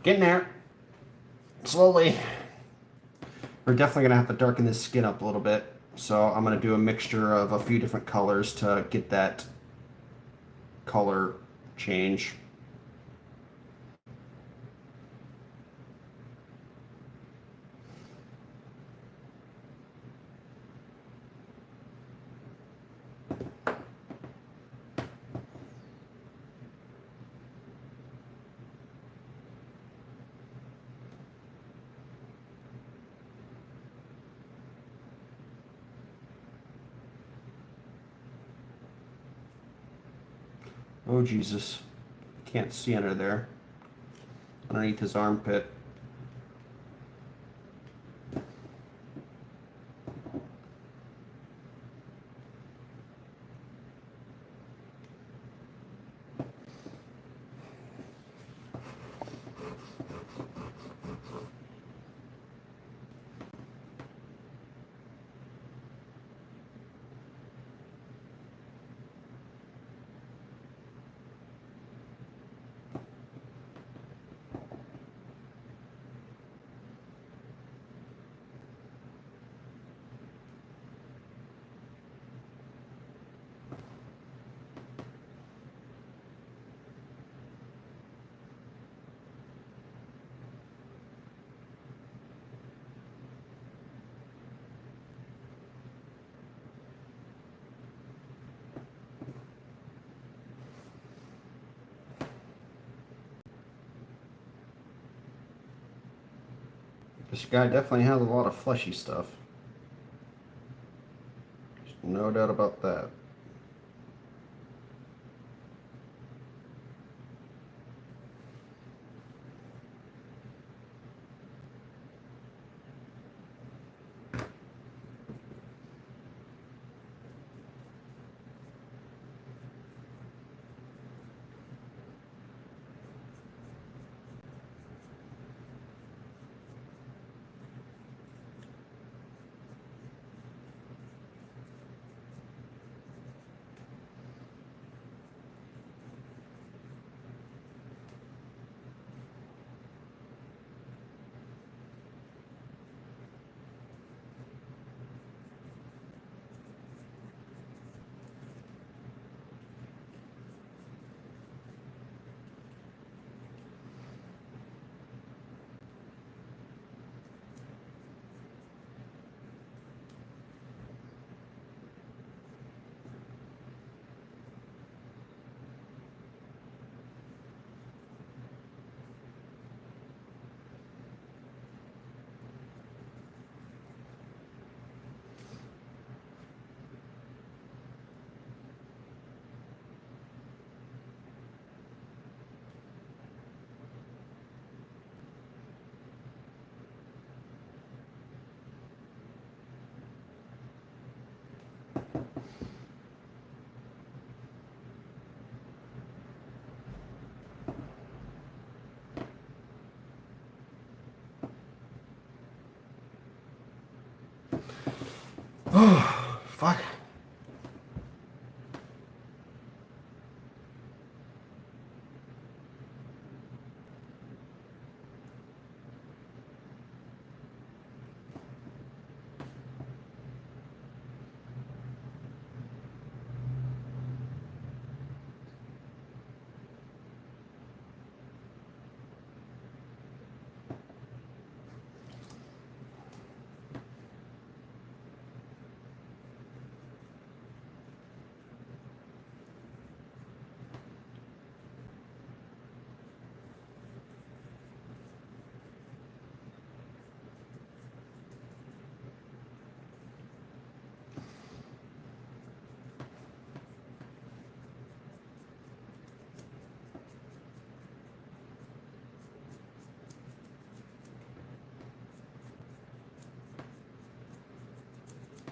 Getting there. Slowly. We're definitely going to have to darken this skin up a little bit. So I'm going to do a mixture of a few different colors to get that color change. Oh, Jesus. Can't see under there. Underneath his armpit. This guy definitely has a lot of fleshy stuff. There's no doubt about that. Oh, fuck.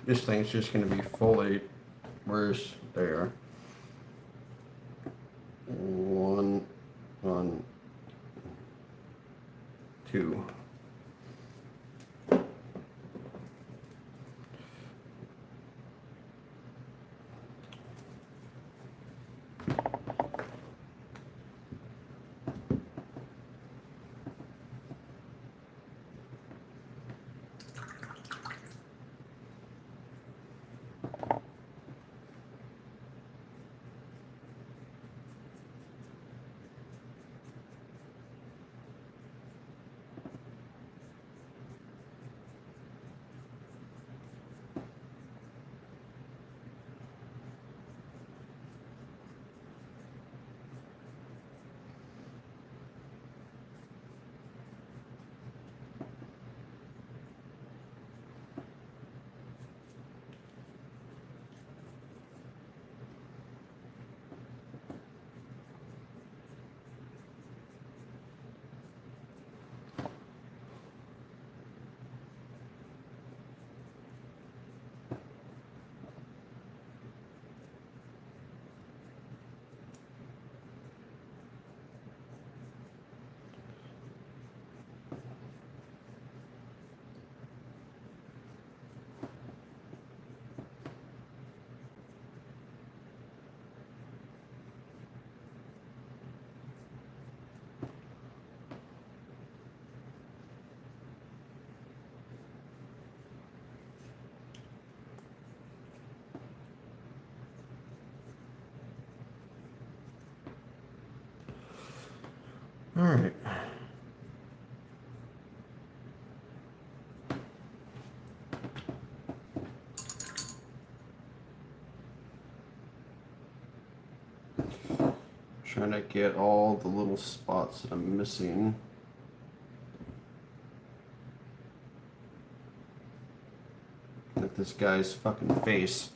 This thing's just going to be fully, where's, there. One, two. All right. Trying to get all the little spots that I'm missing. Like this guy's fucking face.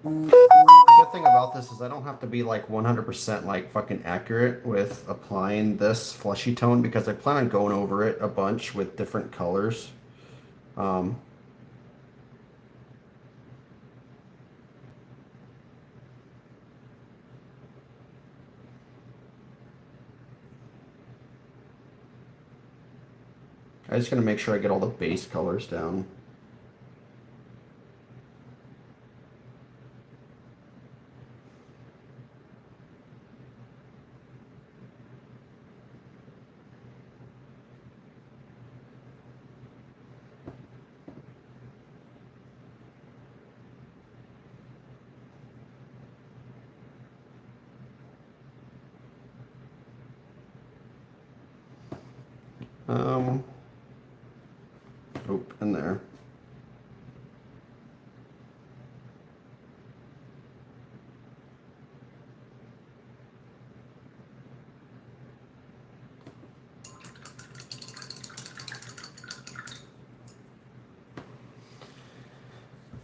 The good thing about this is I don't have to be like 100% like fucking accurate with applying this fleshy tone because I plan on going over it a bunch with different colors. Um, I just gotta make sure I get all the base colors down. Um, oh, in there.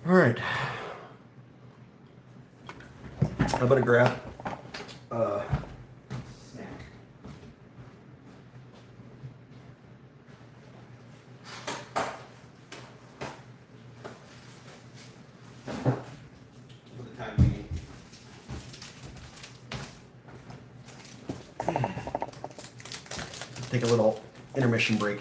All right. I'm gonna grab snack. take a little intermission break.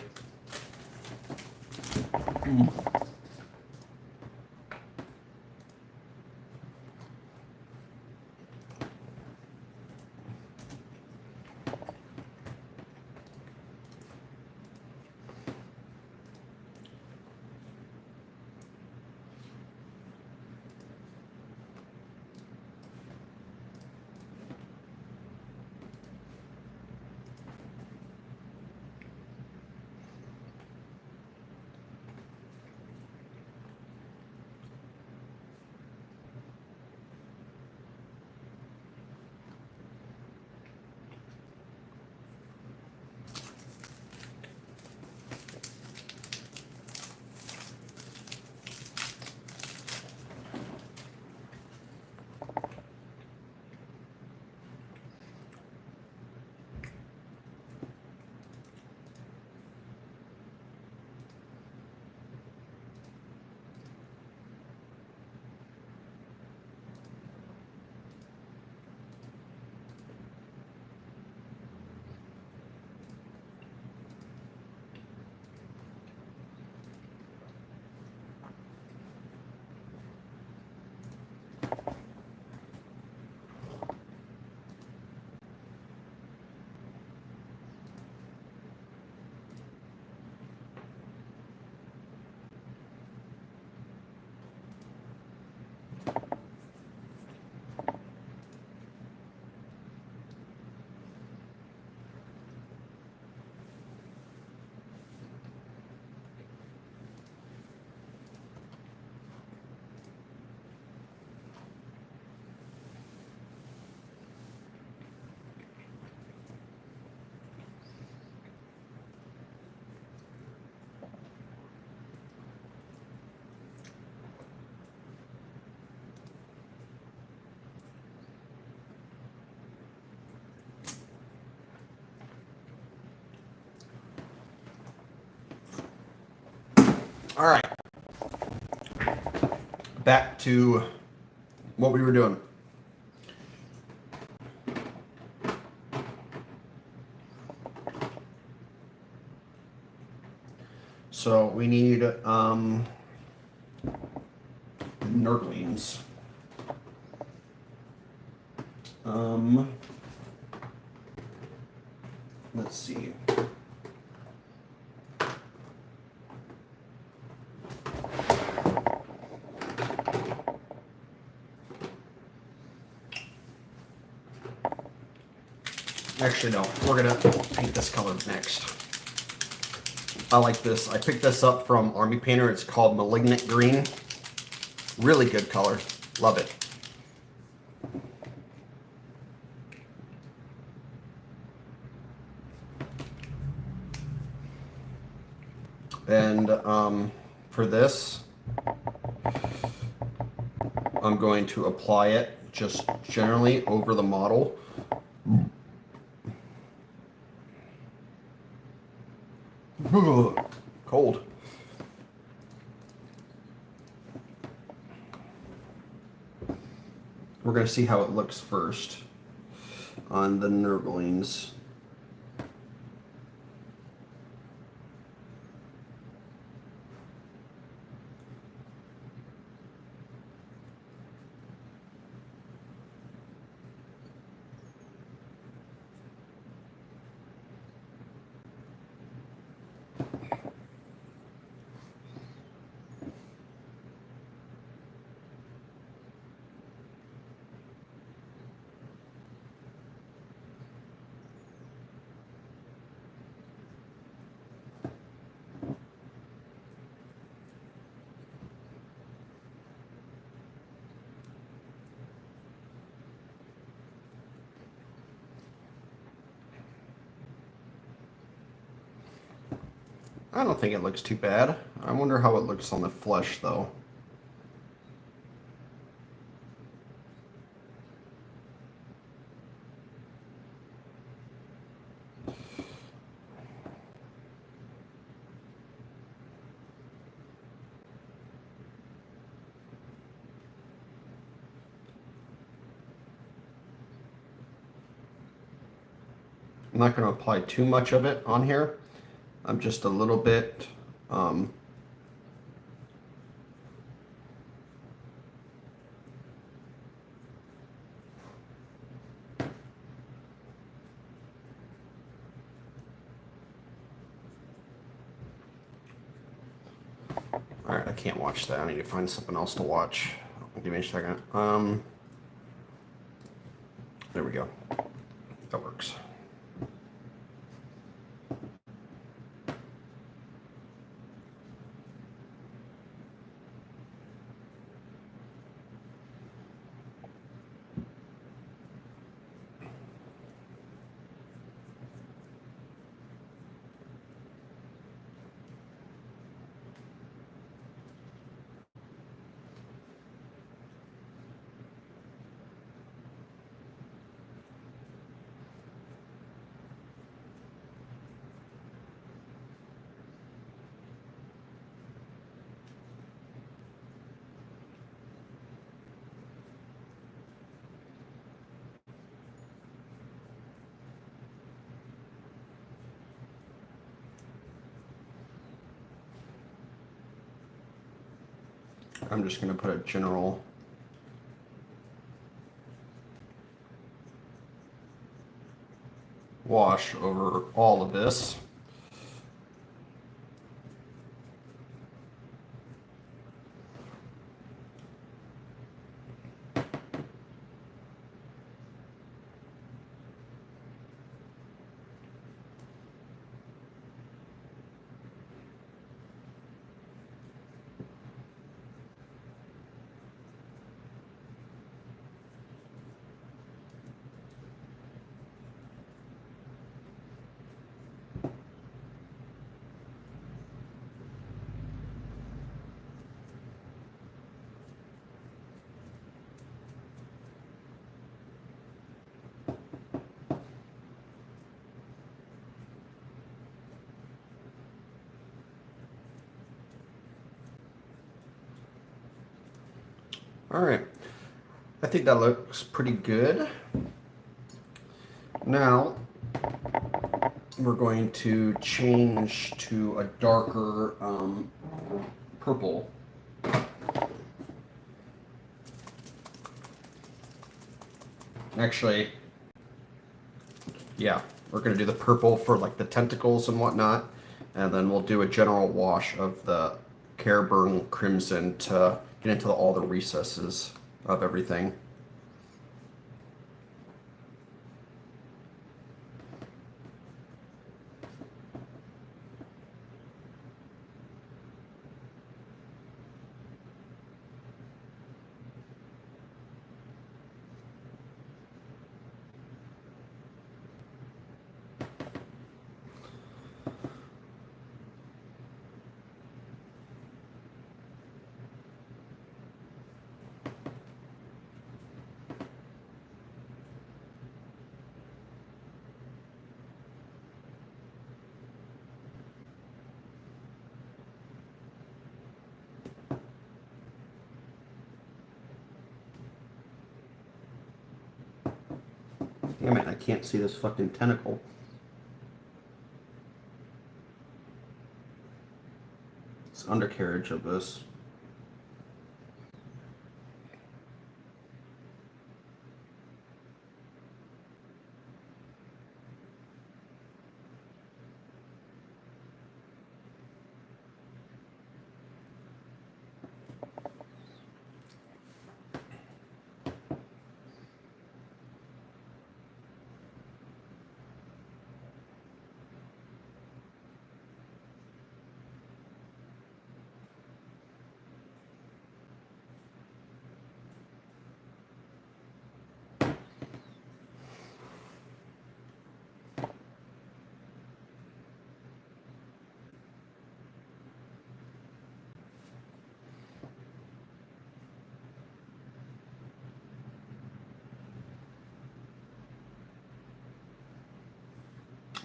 All right, back to what we were doing. So we need nerdlings. Let's see. Actually, no. We're going to paint this color next. I like this. I picked this up from Army Painter. It's called Malignant Green. Really good color. Love it. And for this, I'm going to apply it just generally over the model. Cold. We're going to see how it looks first on the nerdlings. I don't think it looks too bad. I wonder how it looks on the flesh, though. I'm not going to apply too much of it on here. I'm just a little bit Alright, I can't watch that. I need to find something else to watch. Give me a second. There we go. That works. I'm just going to put a general wash over all of this. All right, I think that looks pretty good. Now we're going to change to a darker purple. Actually, yeah, we're going to do the purple for like the tentacles and whatnot, and then we'll do a general wash of the Cairburn Crimson to get into all the recesses of everything. Damn it, I can't see this fucking tentacle. It's undercarriage of this.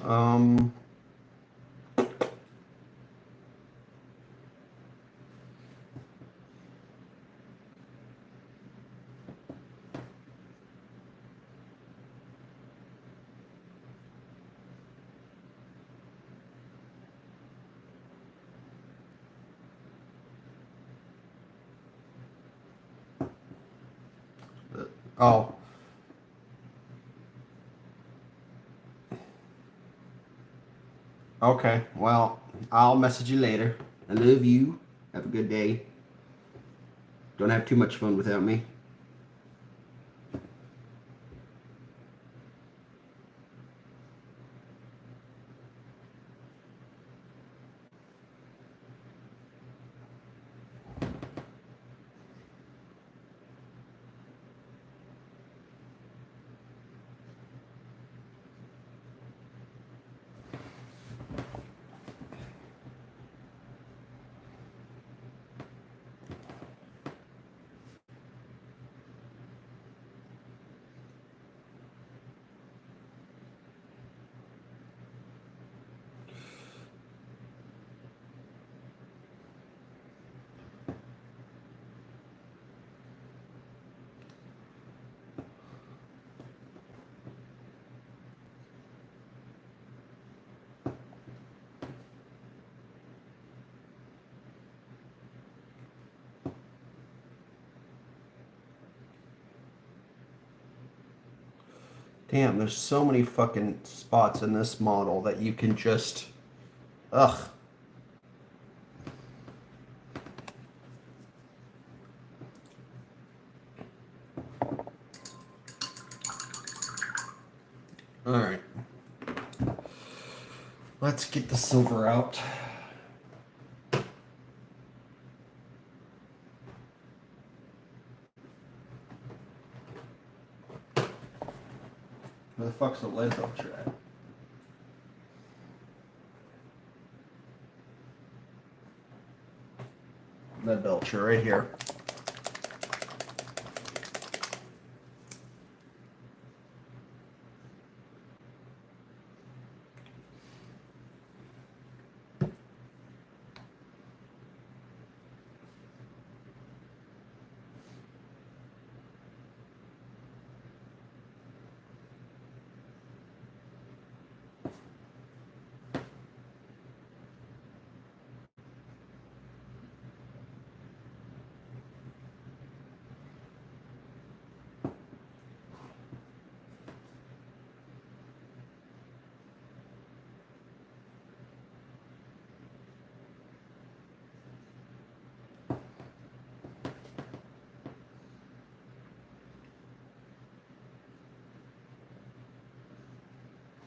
Um, Oh, okay. Well, I'll message you later. I love you. Have a good day. Don't have too much fun without me. Damn, there's so many fucking spots in this model that you can just. Ugh. Alright. Let's get the silver out. Where the fuck's the lead belcher at? Lead belcher right here.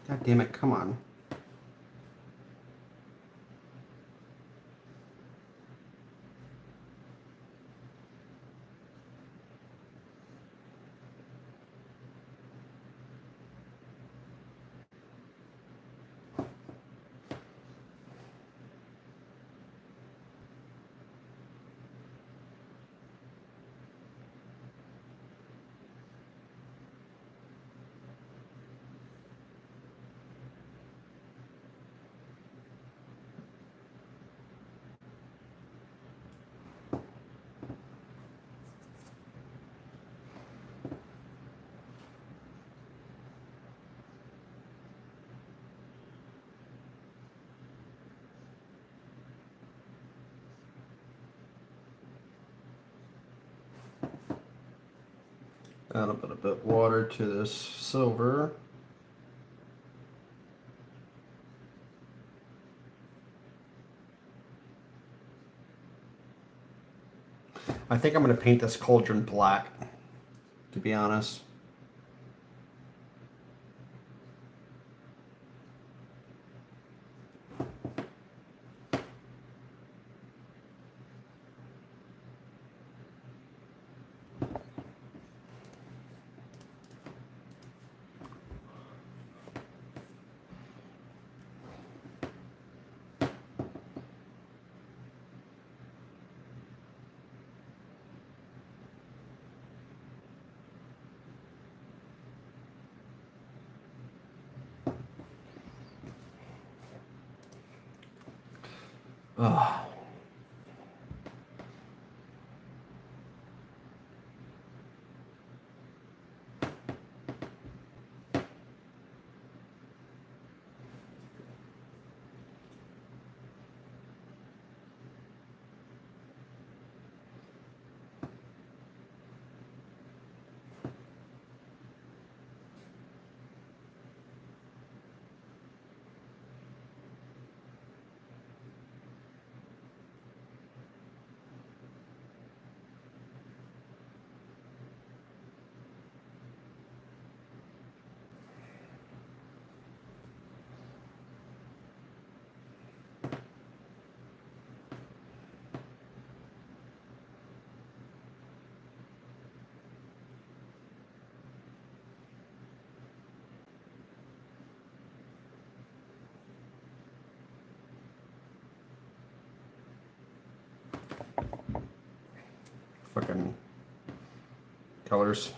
God damn it, come on. Add a bit of water to this silver. I think I'm going to paint this cauldron black, to be honest. Ugh. fucking colors.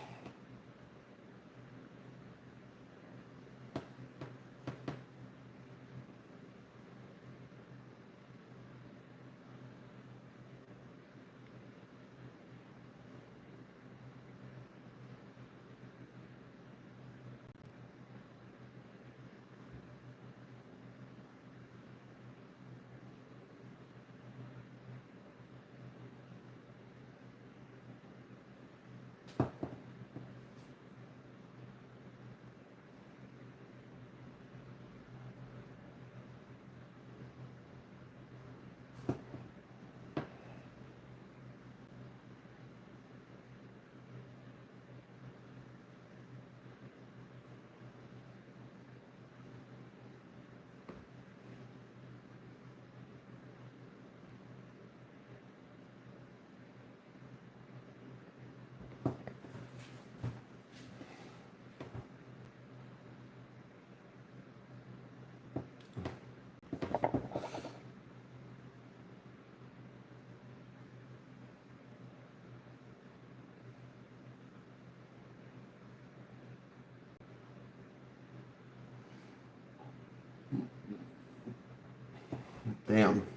Damn.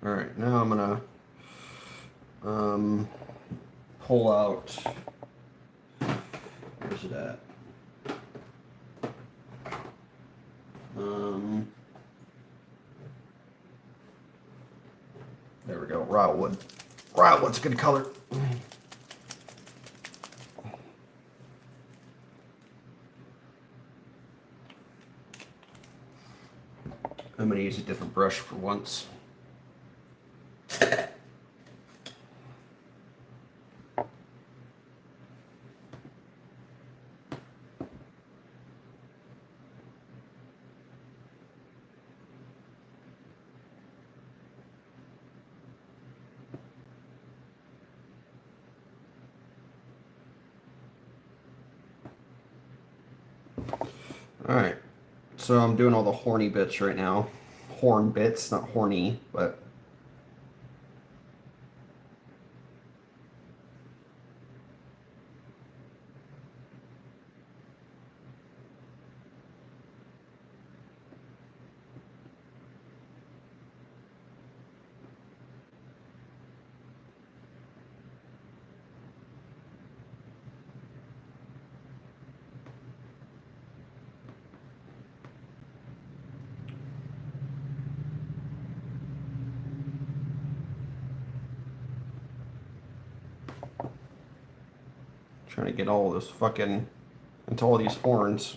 All right, now I'm gonna pull out. Where's it at? There we go. Rotwood. Rotwood's a good color. I'm gonna use a different brush for once. Alright, so I'm doing all the horny bits right now. Horn bits, not horny, but... trying to get all this fucking... into all these horns.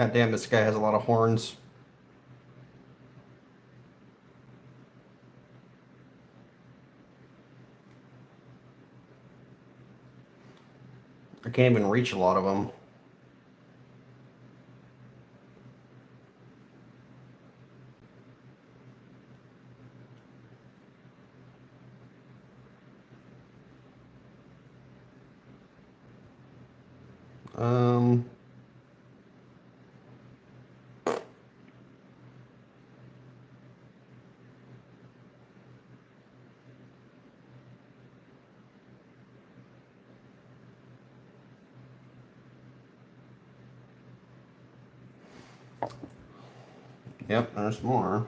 God damn, this guy has a lot of horns. I can't even reach a lot of them. Um, yep, there's more.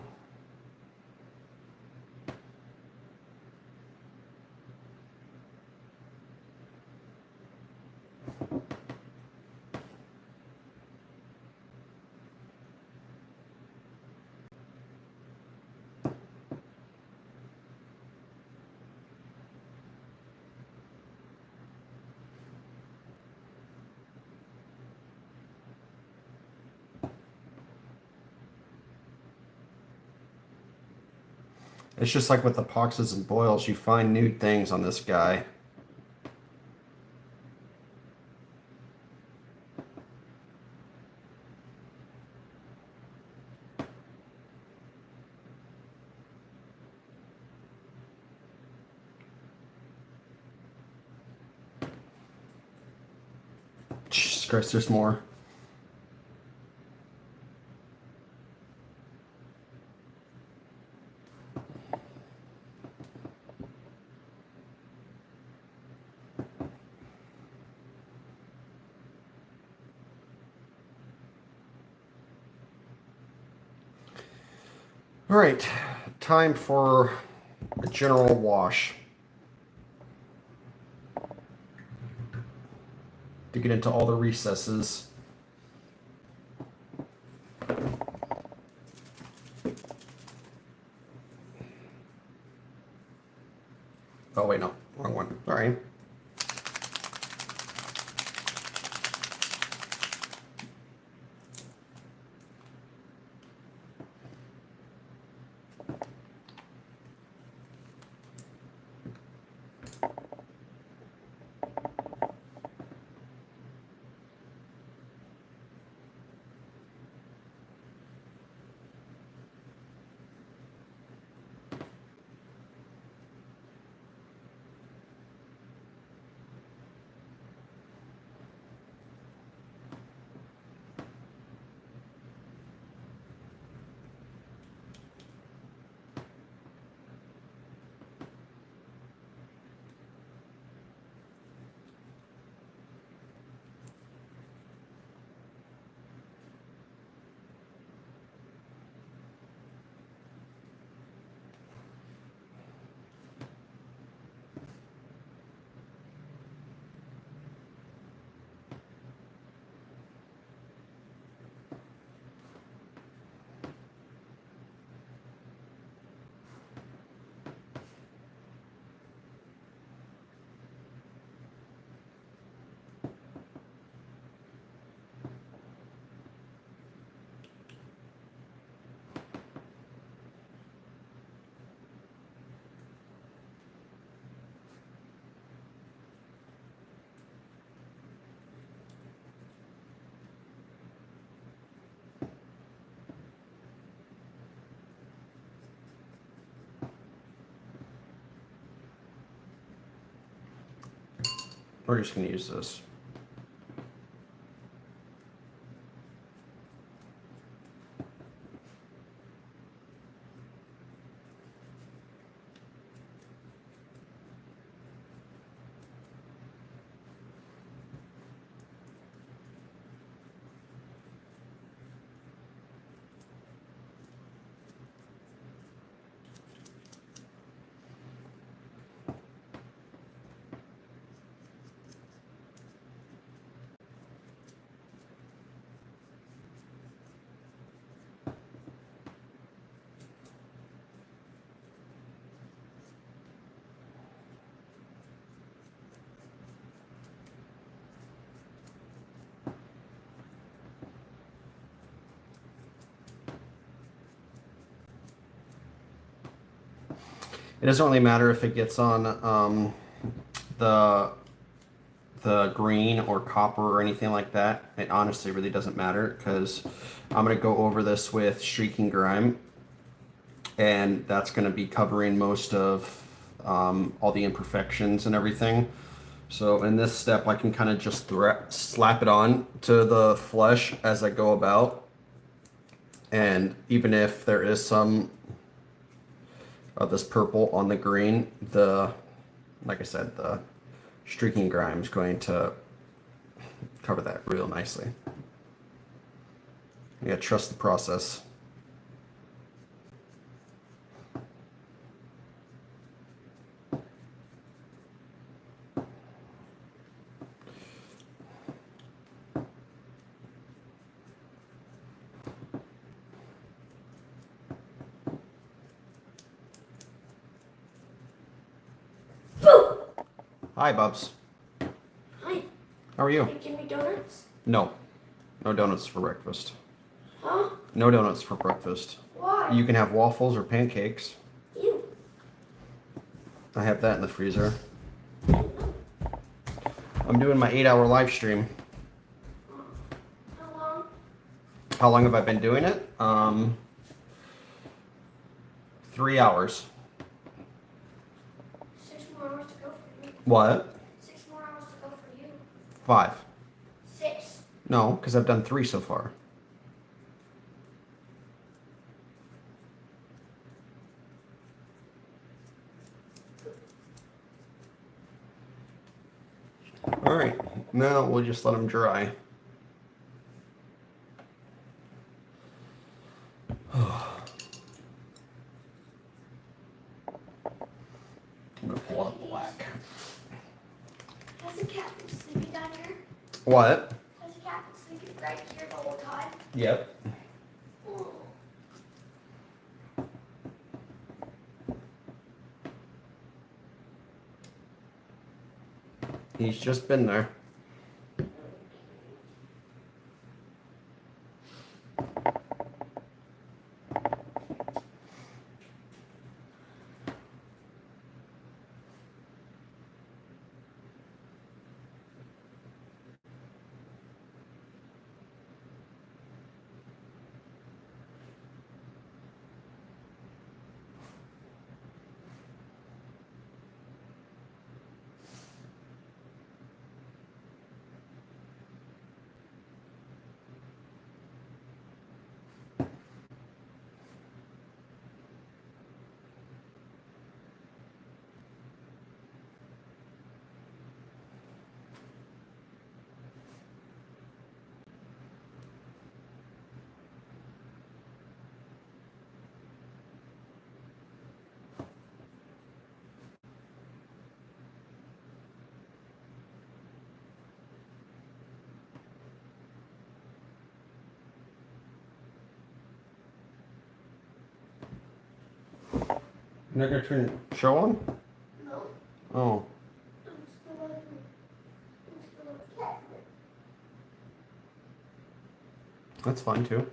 It's just like with the poxes and boils, you find new things on this guy. Jesus Christ, there's more. All right, time for a general wash. To get into all the recesses. Oh wait, no, wrong one. Sorry. We're just going to use this. It doesn't really matter if it gets on the green or copper or anything like that. It honestly really doesn't matter because I'm going to go over this with streaking grime, and that's going to be covering most of all the imperfections and everything. So in this step, I can kind of just slap it on to the flesh as I go about. And even if there is some of this purple on the green, like I said, the streaking grime is going to cover that real nicely. You gotta trust the process. Hi, Bubs. Hi. How are you? Can you give me donuts? No. No donuts for breakfast. Huh? No donuts for breakfast. Why? You can have waffles or pancakes. Ew. I have that in the freezer. I'm doing my 8-hour live stream. How long? How long have I been doing it? 3 hours. 6 more hours to go for you. What? 6 more hours to go for you. 5. 6. No, because I've done 3 so far. All right, now we'll just let them dry. I'm gonna pull out black. Has the cat been sleeping down here? What? Has the cat been sleeping right here the whole time? Yep. Oh. He's just been there. You're not gonna turn the show on? No. Oh. I'm still on the cat. That's fine too.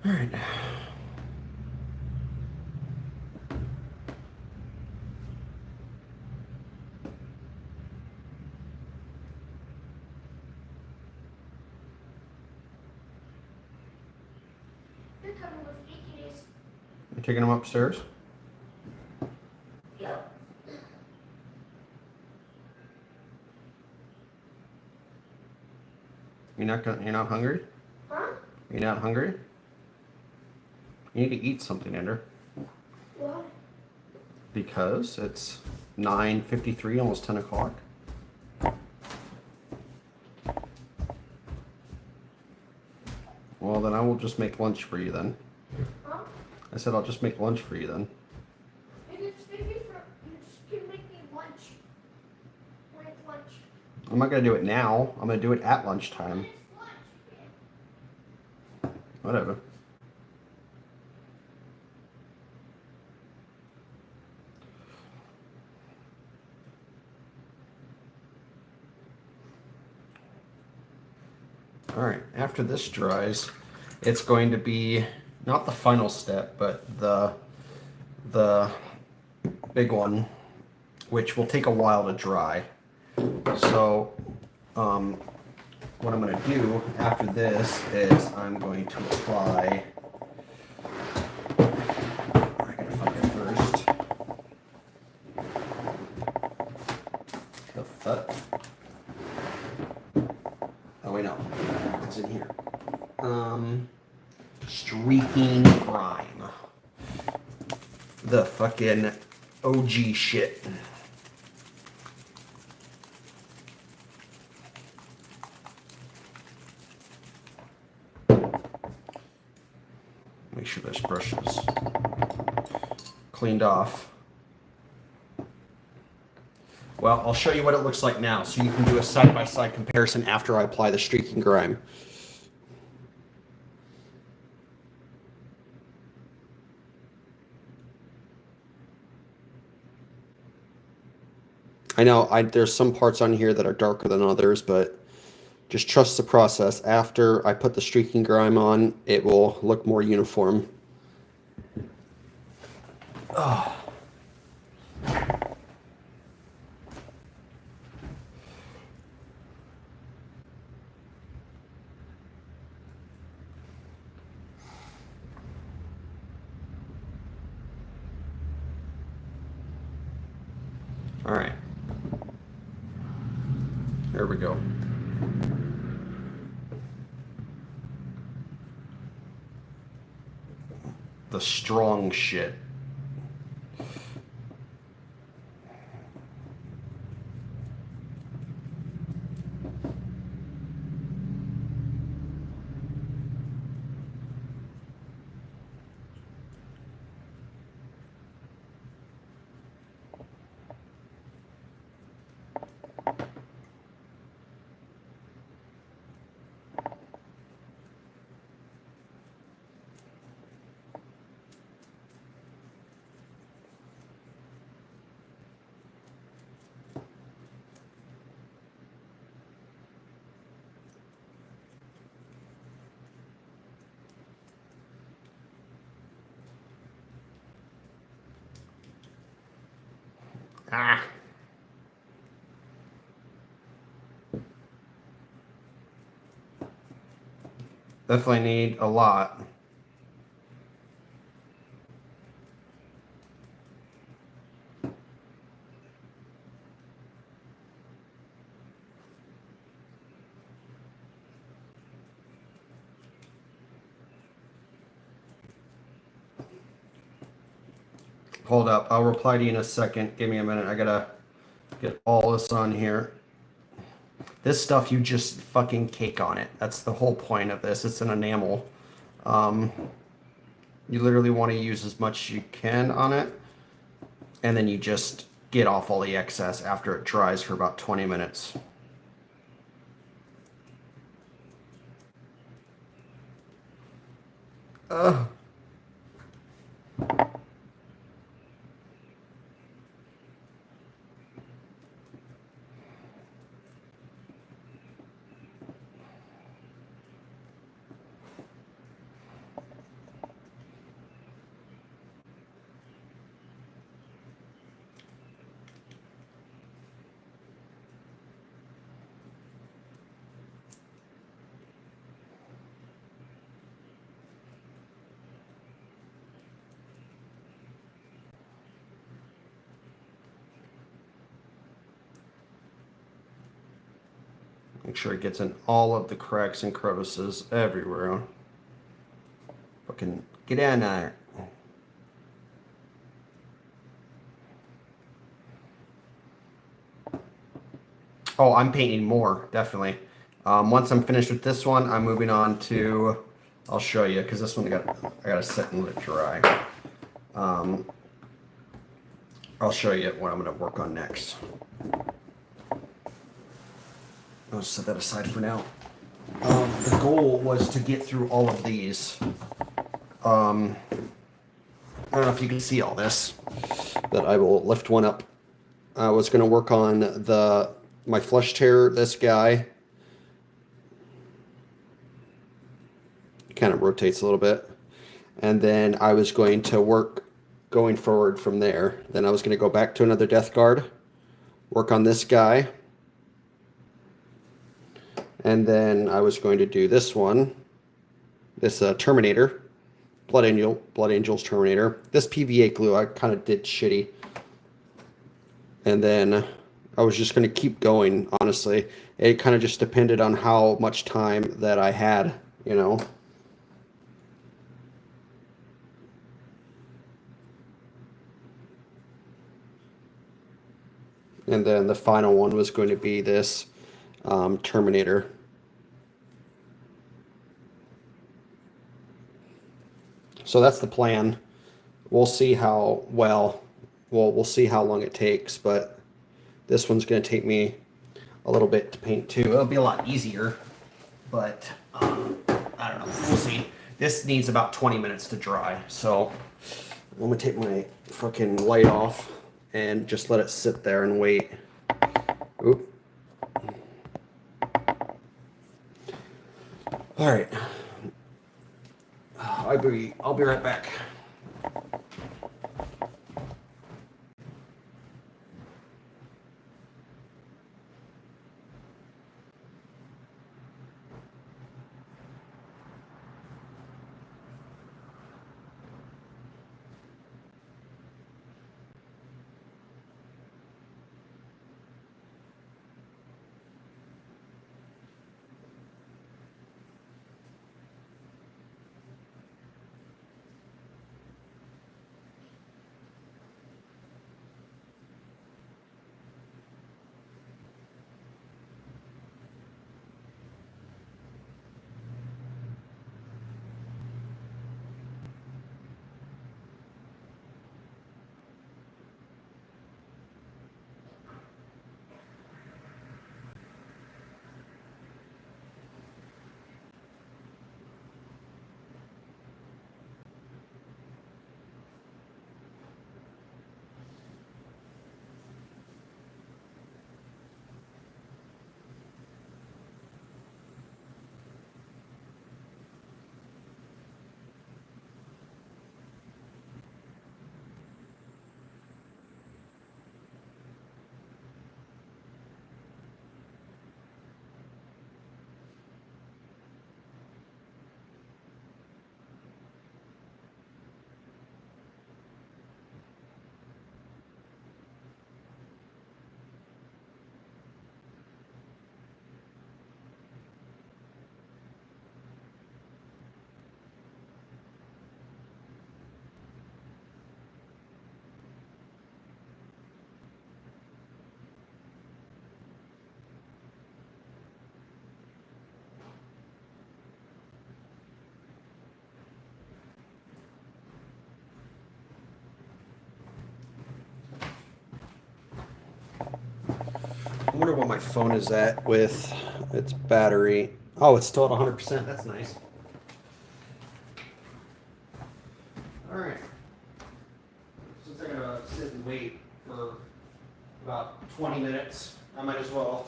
All right. You're coming with me, kitties. You're taking them upstairs? Yep. You're not hungry? Huh? You're not hungry? You need to eat something, Ender. Why? Because it's 9:53, almost 10 o'clock. Well, then I will just make lunch for you then. Huh? I said I'll just make lunch for you then. You just can make me lunch. When it's lunch. I'm not going to do it now. I'm going to do it at lunchtime. When it's lunch. Whatever. All right, after this dries, it's going to be not the final step, but the big one, which will take a while to dry. So, what I'm going to do after this is I'm going to apply. I gotta find it first. The fuck? Oh wait, no, it's in here. Streaking grime. The fucking OG shit. Make sure this brush is cleaned off. Well, I'll show you what it looks like now, so you can do a side-by-side comparison after I apply the streaking grime. I know there's some parts on here that are darker than others, but just trust the process. After I put the streaking grime on, it will look more uniform. Oh. All right. There we go. The strong shit. Ah. Definitely need a lot. Hold up. I'll reply to you in a second. Give me a minute. I gotta get all this on here. This stuff, you just fucking cake on it. That's the whole point of this. It's an enamel. You literally want to use as much as you can on it. And then you just get off all the excess after it dries for about 20 minutes. Ugh. Make sure it gets in all of the cracks and crevices everywhere. Fucking get in there. Oh, I'm painting more, definitely. Once I'm finished with this one, I'm moving on to, I'll show you, because this one I gotta sit and let it dry. I'll show you what I'm gonna work on next. I'll set that aside for now. The goal was to get through all of these. I don't know if you can see all this, but I will lift one up. I was gonna work on my flesh tear, this guy. Kind of rotates a little bit. And then I was going to work going forward from there. Then I was going to go back to another Death Guard, work on this guy. And then I was going to do this one, this Terminator, Blood Angel's Terminator. This PVA glue I kind of did shitty. And then I was just going to keep going, honestly. It kind of just depended on how much time that I had, you know. And then the final one was going to be this Terminator. So that's the plan. We'll see how we'll see how long it takes, but this one's going to take me a little bit to paint too. It'll be a lot easier, but I don't know. We'll see. This needs about 20 minutes to dry, so I'm going to take my fucking light off and just let it sit there and wait. Oop. All right. I'll be right back. I wonder what my phone is at with its battery. Oh, it's still at 100%. That's nice. All right. Since I gotta sit and wait for about 20 minutes, I might as well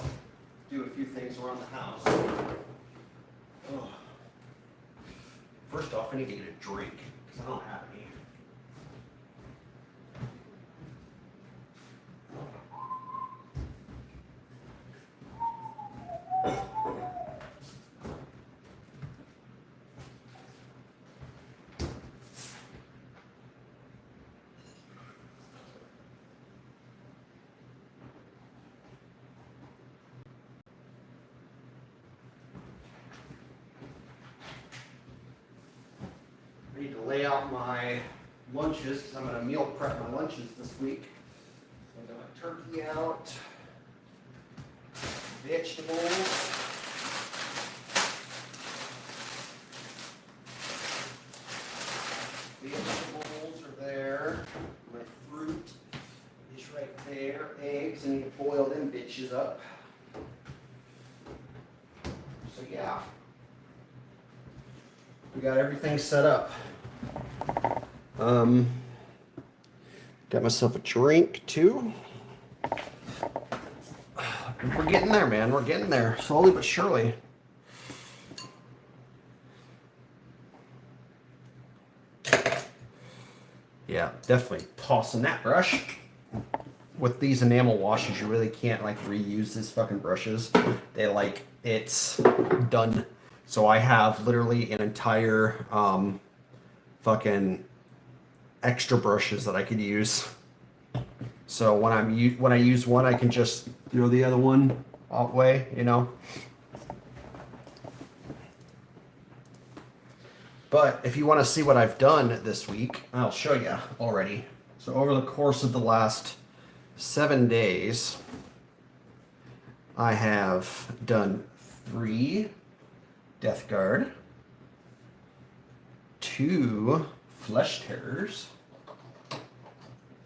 do a few things around the house. Oh. First off, I need to get a drink because I don't have any. lay out my lunches because I'm going to meal prep my lunches this week. So I got my turkey out, vegetables. Vegetables are there. My fruit is right there. Eggs, I need to boil them bitches up. So yeah, we got everything set up. Got myself a drink too. We're getting there, man. We're getting there, slowly but surely. Yeah, definitely tossing that brush. With these enamel washes, you really can't like reuse these fucking brushes. They like, it's done. So I have literally an entire fucking extra brushes that I could use. So when I use one, I can just throw the other one away, you know. But if you want to see what I've done this week, I'll show you already. So over the course of the last 7 days, I have done 3 Death Guard, 2 Flesh Terrors,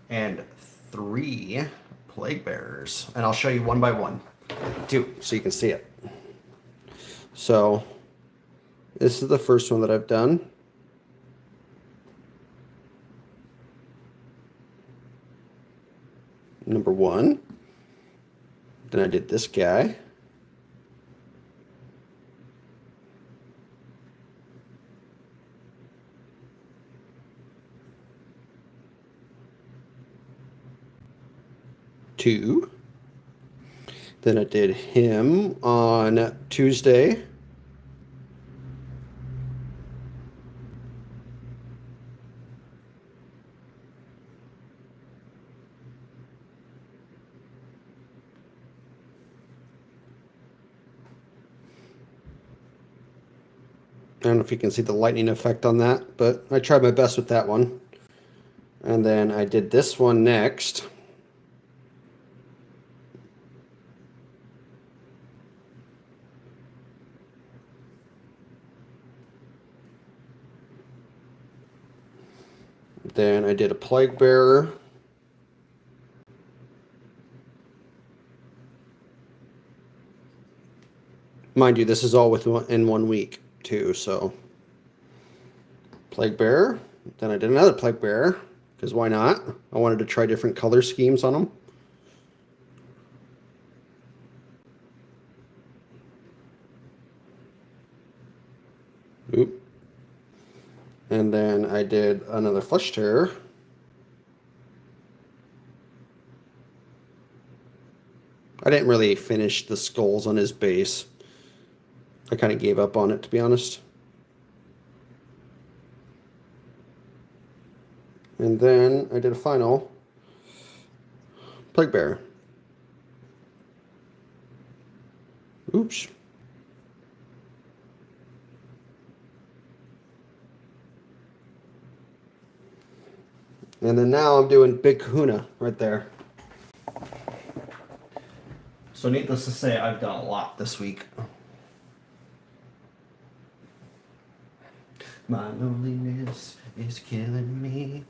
and 3 Plague Bearers. And I'll show you one by one, too, so you can see it. So this is the first one that I've done. Number 1. Then I did this guy. Two. Then I did him on Tuesday. I don't know if you can see the lightning effect on that, but I tried my best with that one. And then I did this one next. Then I did a Plague Bearer. Mind you, this is all in 1 week too, so Plague Bearer. Then I did another Plague Bearer, because why not? I wanted to try different color schemes on them. Oop. And then I did another Flesh Terror. I didn't really finish the skulls on his base. I kind of gave up on it, to be honest. And then I did a final Plague Bearer. Oops. And then now I'm doing Big Kahuna right there. So needless to say, I've done a lot this week. My loneliness is killing me.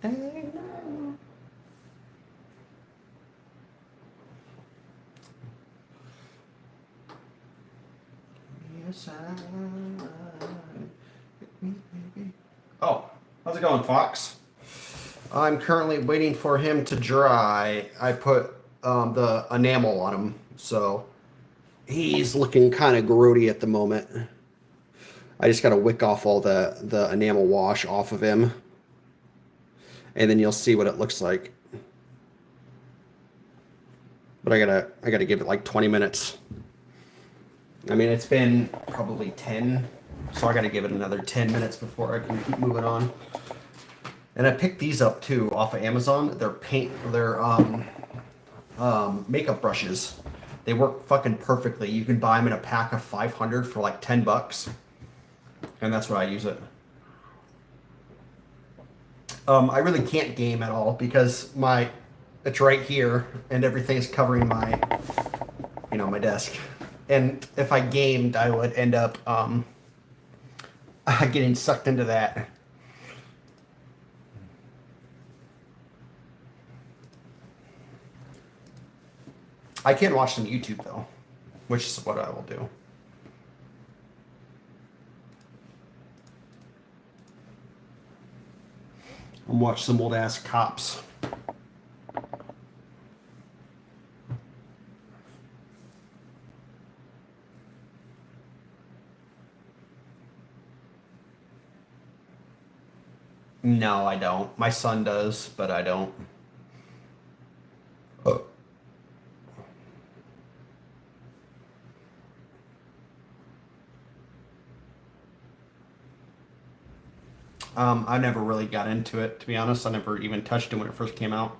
Yes, oh, how's it going, Fox? I'm currently waiting for him to dry. I put the enamel on him, so he's looking kind of grody at the moment. I just got to wick off all the enamel wash off of him, and then you'll see what it looks like. But I gotta give it like 20 minutes. I mean, it's been probably 10, so I gotta give it another 10 minutes before I can keep moving on. And I picked these up too off of Amazon. They're makeup brushes. They work fucking perfectly. You can buy them in a pack of 500 for like $10. And that's what I use it. I really can't game at all because it's right here and everything's covering my desk. And if I gamed, I would end up getting sucked into that. I can watch some YouTube though, which is what I will do. And watch some old ass cops. No, I don't. My son does, but I don't. I never really got into it, to be honest. I never even touched it when it first came out.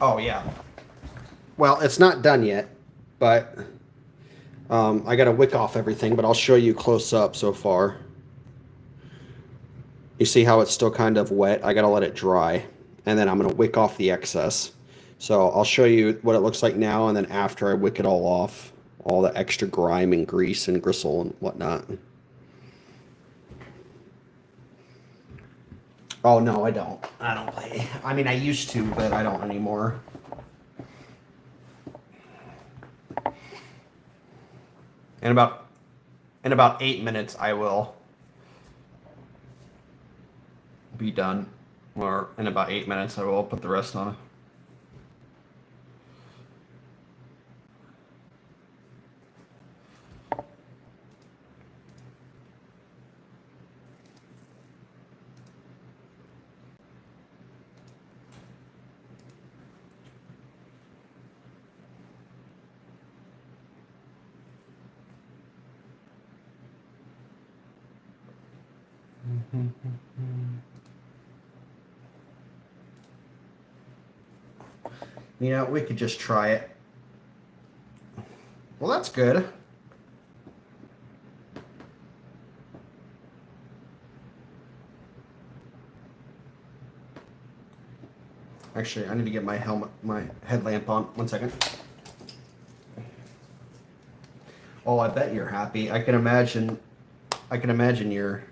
Oh, yeah. Well, it's not done yet, but I got to wick off everything, but I'll show you close up so far. You see how it's still kind of wet? I got to let it dry, and then I'm going to wick off the excess. So I'll show you what it looks like now, and then after I wick it all off, all the extra grime and grease and gristle and whatnot. Oh, no, I don't. I don't play. I mean, I used to, but I don't anymore. In about 8 minutes, I will be done. Or in about 8 minutes, I will put the rest on. You know, we could just try it. Well, that's good. Actually, I need to get my headlamp on. 1 second. Oh, I bet you're happy. I can imagine you're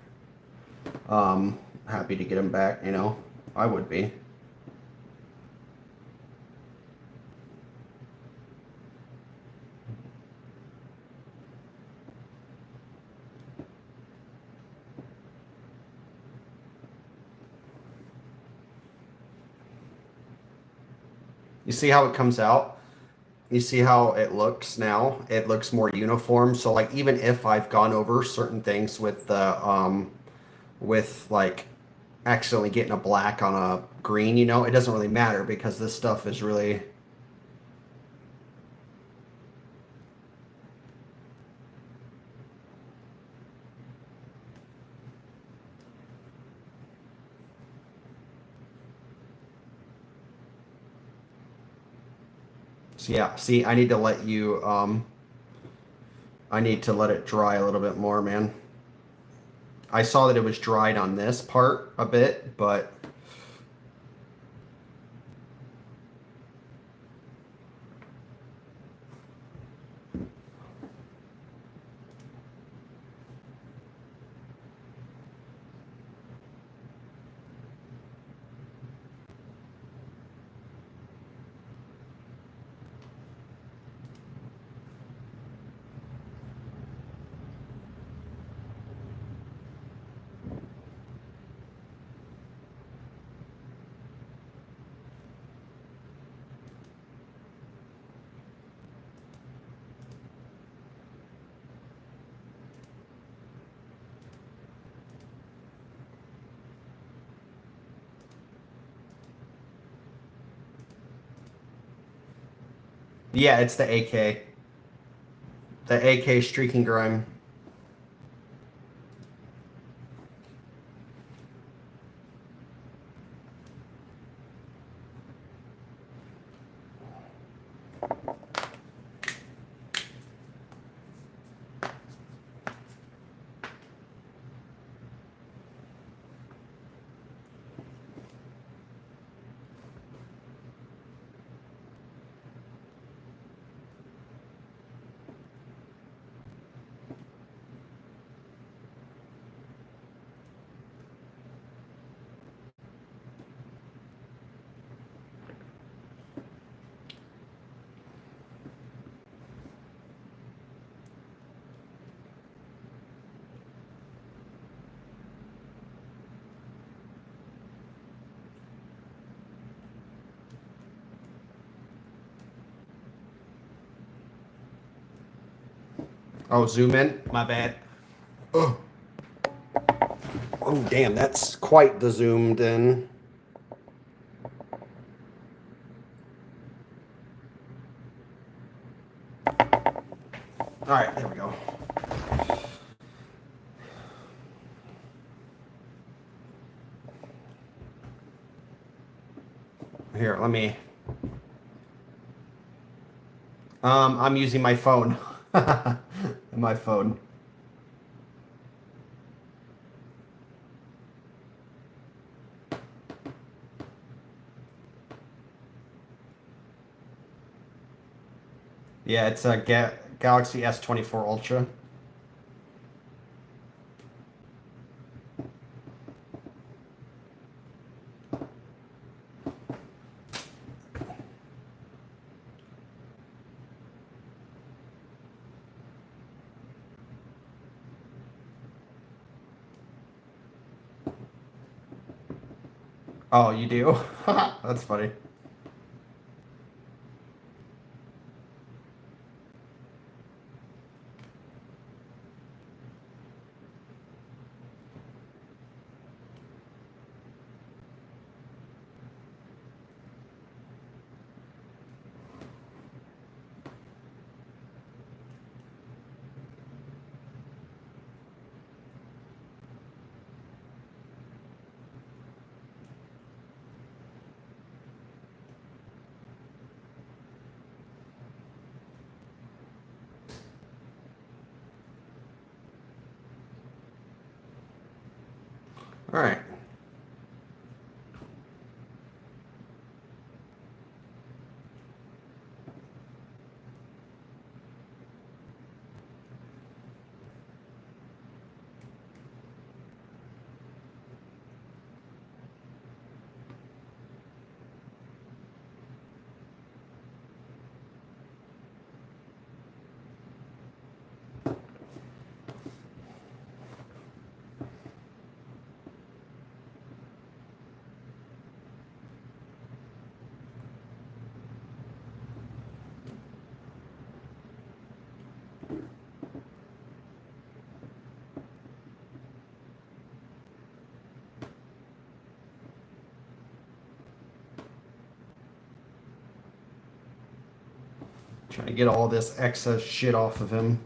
happy to get him back, you know. I would be. You see how it comes out? You see how it looks now? It looks more uniform. So like even if I've gone over certain things with the with like accidentally getting a black on a green, you know, it doesn't really matter because this stuff is really so yeah, see, I need to let you I need to let it dry a little bit more, man. I saw that it was dried on this part a bit, but yeah, it's the AK. The AK Streaking Grime. Oh, zoom in. My bad. Oh, damn, that's quite the zoomed in. All right, there we go. Here, let me. I'm using my phone. My phone. Yeah, it's a Galaxy S24 Ultra. Oh, you do? That's funny. All right. Trying to get all this excess shit off of him.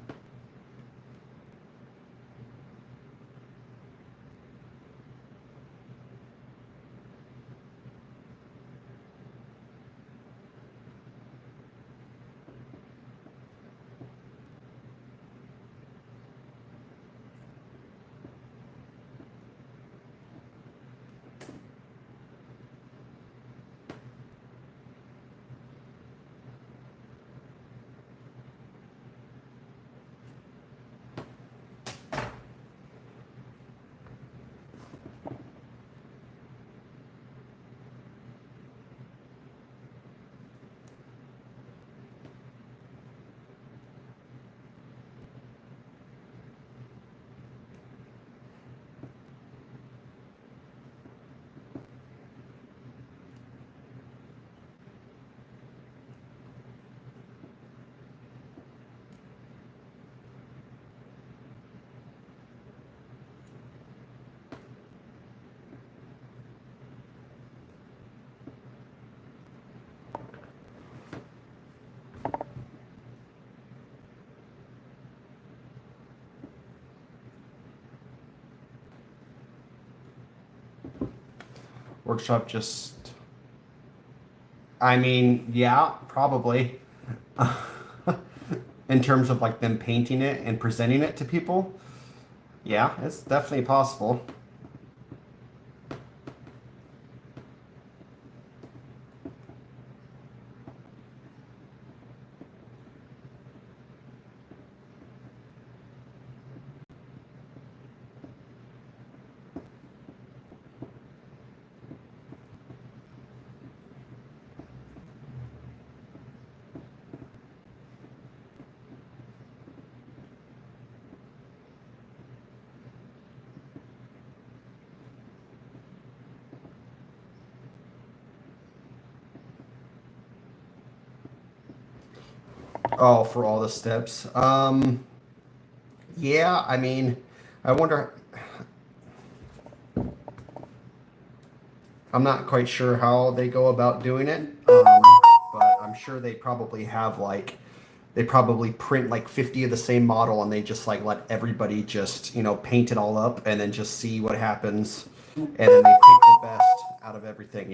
Workshop just, I mean, yeah, probably. In terms of like them painting it and presenting it to people, yeah, it's definitely possible. Oh, for all the steps. Yeah, I mean, I wonder. I'm not quite sure how they go about doing it, but I'm sure they probably have like they probably print like 50 of the same model and they just like let everybody just paint it all up and then just see what happens, and then they pick the best out of everything.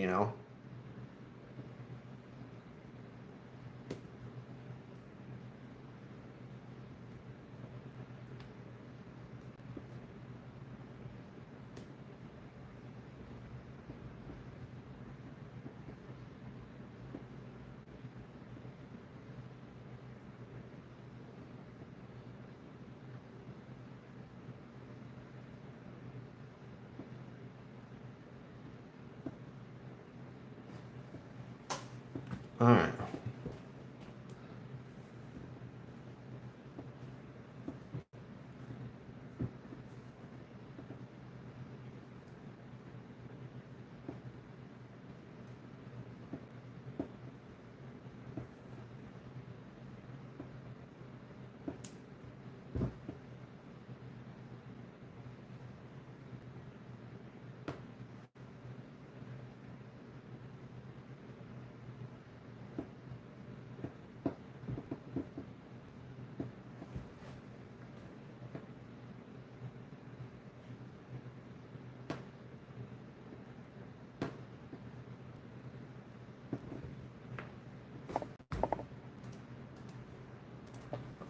All right.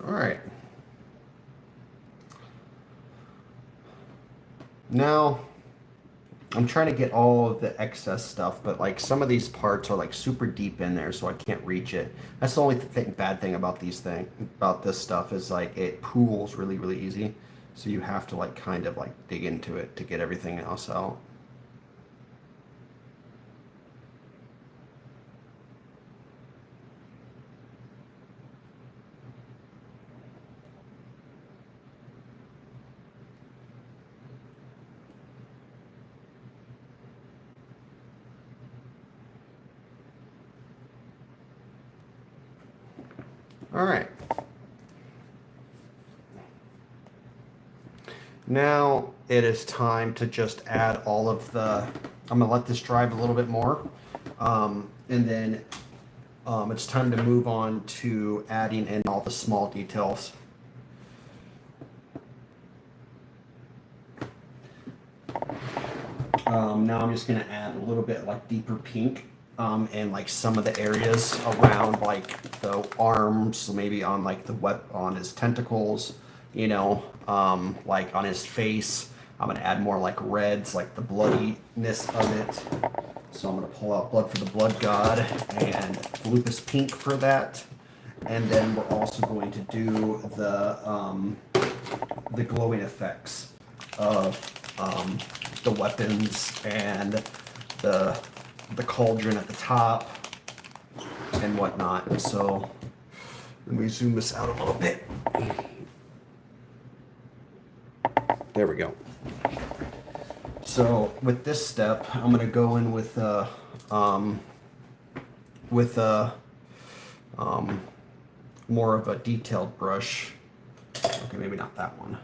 All right. Now, I'm trying to get all of the excess stuff, but like some of these parts are like super deep in there, so I can't reach it. That's the only bad thing about about this stuff is like it pools really, really easy. So you have to like kind of like dig into it to get everything else out. All right. Now it is time to just add all of the. I'm gonna let this drive a little bit more, and then it's time to move on to adding in all the small details. Now I'm just gonna add a little bit like deeper pink, and like some of the areas around like the arms, so maybe on like on his tentacles, like on his face. I'm gonna add more like reds, like the bloodiness of it. So I'm gonna pull out blood for the blood god and lupus pink for that, and then we're also going to do the glowing effects of the weapons and the cauldron at the top and whatnot. So let me zoom this out a little bit. There we go. So with this step, I'm gonna go in with more of a detailed brush. Okay, maybe not that one.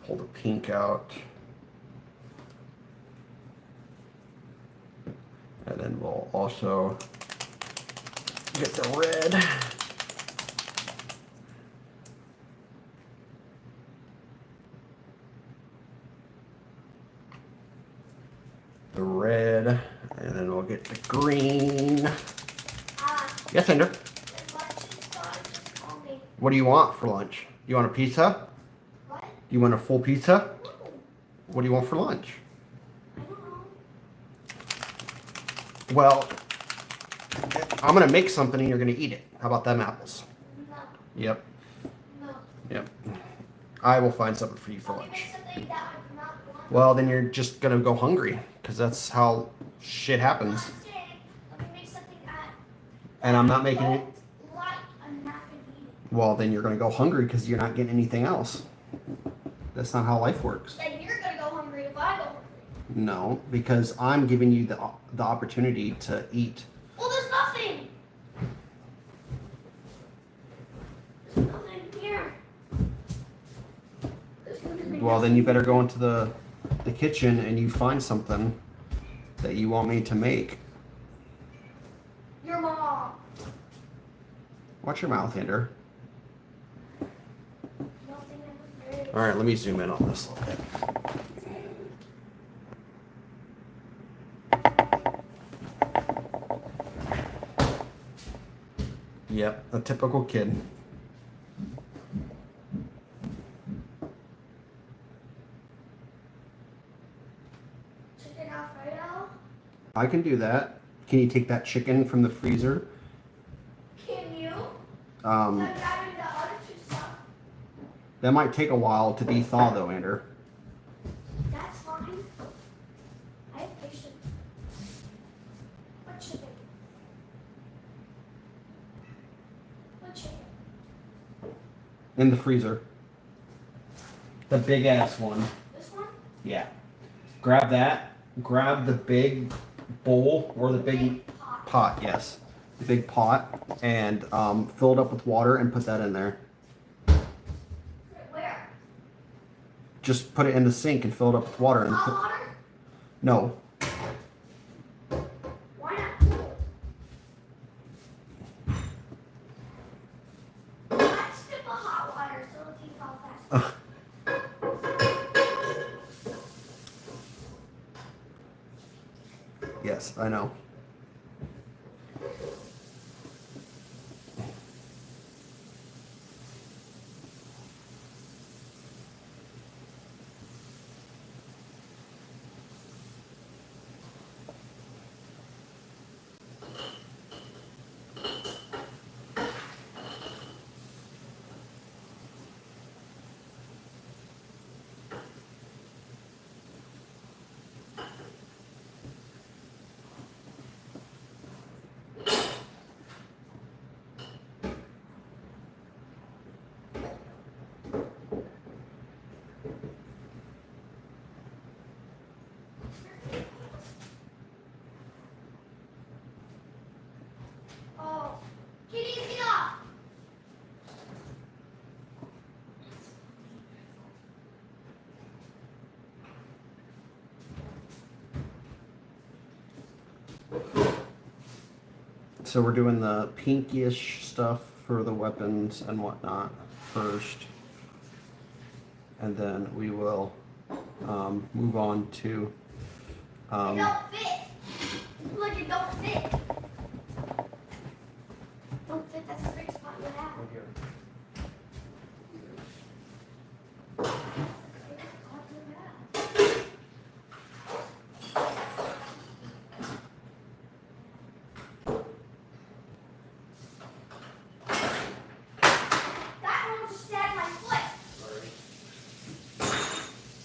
Pull the pink out. also get the red. The red, and then we'll get the green. Yes, Ender. What do you want for lunch? You want a pizza? What? You want a full pizza? No. What do you want for lunch? I don't know. Well, I'm gonna make something and you're gonna eat it. How about them apples? No. Yep, No. yep. I will find something for you for Let me lunch. make something that I do not want. Well, then you're just gonna go hungry, because that's how shit happens. Let me make something that And I'm not making it. don't like. I'm not gonna eat it. Well, then you're gonna go hungry because you're not getting anything else. That's not how life works. Then you're gonna go hungry if I go hungry. No, because I'm giving you the opportunity to eat. Well, there's nothing. There's nothing here. There's literally Well, then nothing. you better go into the kitchen and you find something that you want me to make. Your mom. Watch your mouth, Ender. Nothing in the fridge. All right, let me zoom in on this a little bit. Yep, a typical kid. Chicken Alfredo. I can do that. Can you take that chicken from the freezer? Can you? Um, I'm grabbing the other two stuff. that might take a while to de-thaw though, Ender. That's fine. I have patience. What chicken? What chicken? In the freezer. The big ass one. This one? Yeah. Grab that. Grab the big bowl or the big pot. pot, yes. The big pot, and fill it up with water and put that in there. Where? Just put it in the sink and fill it up with water. And Hot put, water? no, Why not? Let's dip a hot water so it'll keep out fast. yes, I know. Oh, kitties, get off! So we're doing the pinkish stuff for the weapons and whatnot first. And then we will move on to It don't fit. Look, it don't fit. Don't fit. That's a big spot you have. That one just stabbed my foot.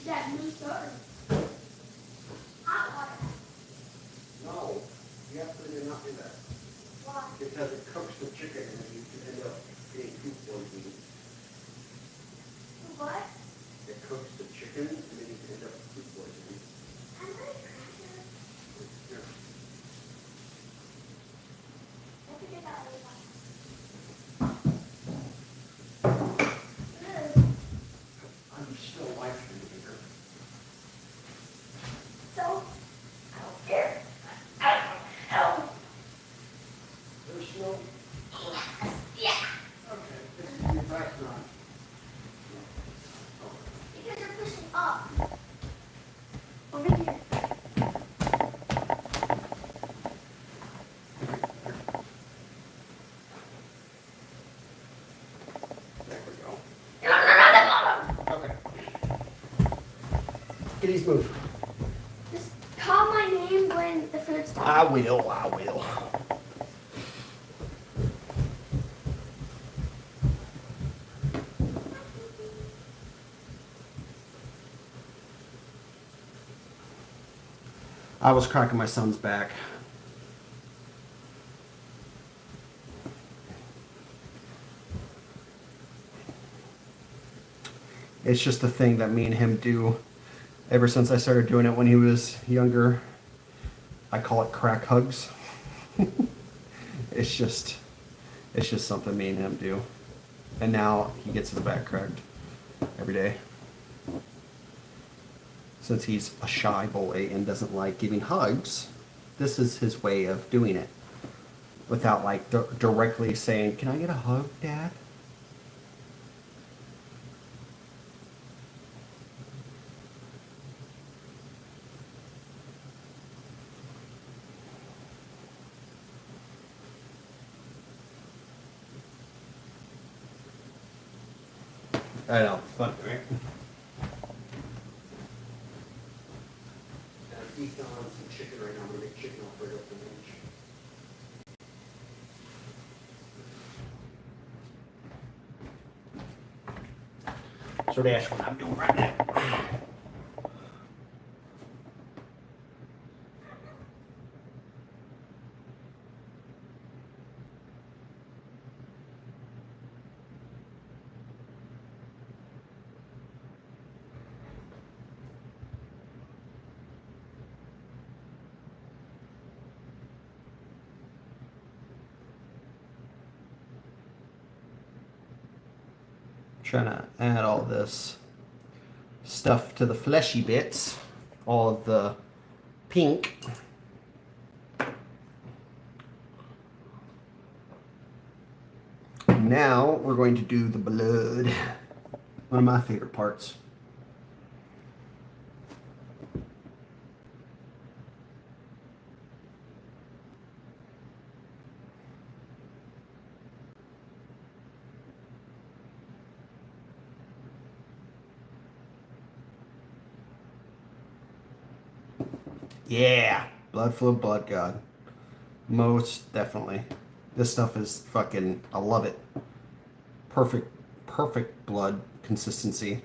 That new sword. Hot water. No, you absolutely not do that. Why? Because it cooks the chicken and you can end up getting food poisoning. What? It cooks the chicken and then you can end up with food poisoning. I'm really crackers. Here. I think I got it. I'm still live streaming here. So, I don't care. I don't know. kitties move. Just call my name when the food's done. I will. I was cracking my son's back. It's just a thing that me and him do ever since I started doing it when he was younger. I call it crack hugs. It's just something me and him do. And now he gets his back cracked every day. Since he's a shy boy and doesn't like giving hugs, this is his way of doing it. Without like directly saying, "Can I get a hug, Dad?" I know, funny, right? He's on some chicken right now. I'm gonna make chicken Alfredo for lunch. So that's what I'm doing right now. Trying to add all this stuff to the fleshy bits, all of the pink. Now we're going to do the blood, one of my favorite parts. Yeah, blood flow, blood god. Most definitely. This stuff is fucking, I love it. Perfect blood consistency.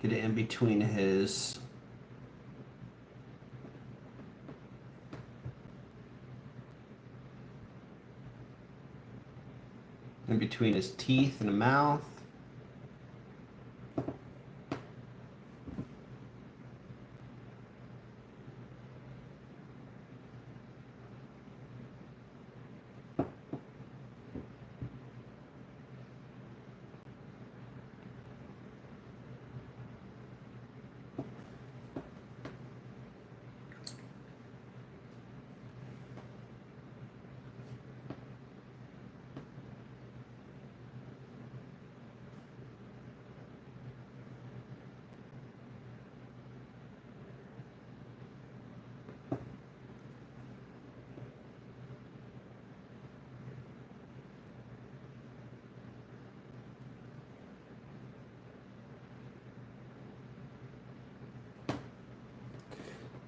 Get it in between his teeth and the mouth.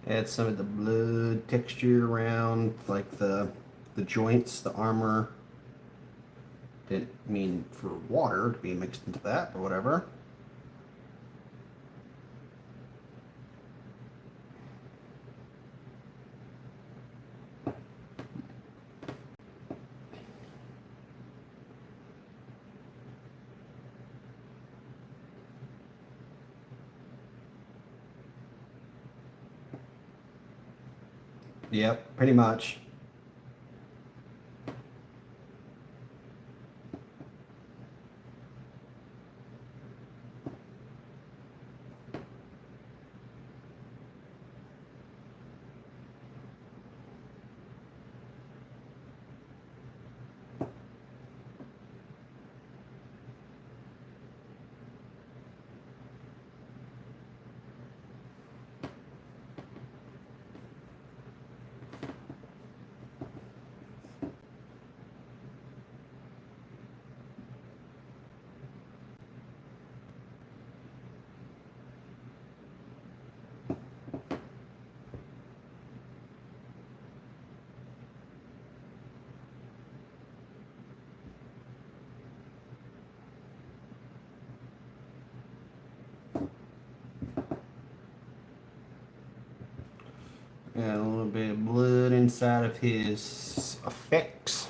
Add some of the blood texture around, like the joints, the armor. Didn't mean for water to be mixed into that, but whatever. Yep, pretty much. And a little bit of blood inside of his effects.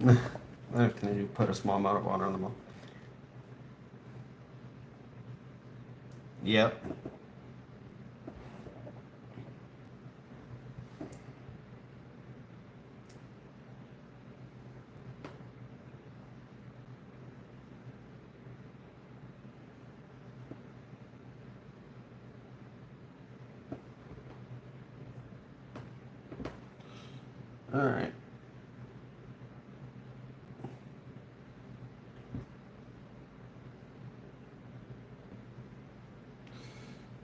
I'm going to put a small amount of water on the ball. Yep. All right.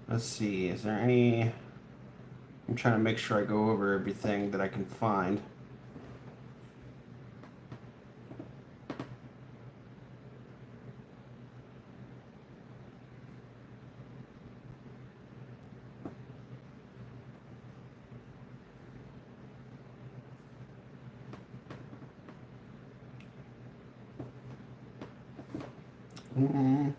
Let's see. Is there any... I'm trying to make sure I go over everything that I can find. Mm-mm.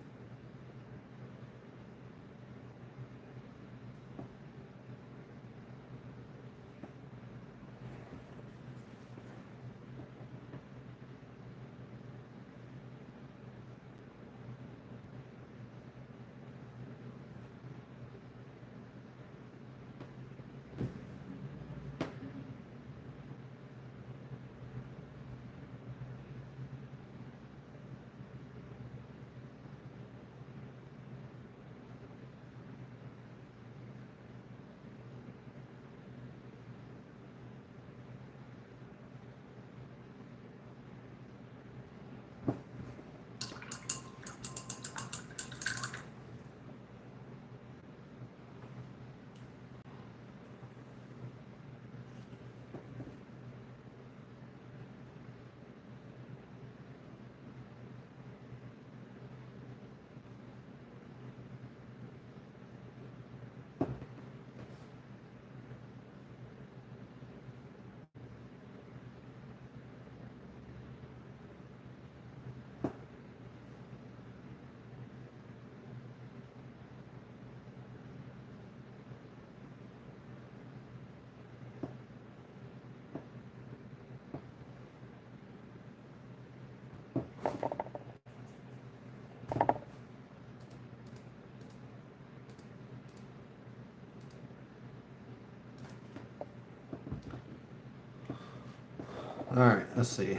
All right, let's see.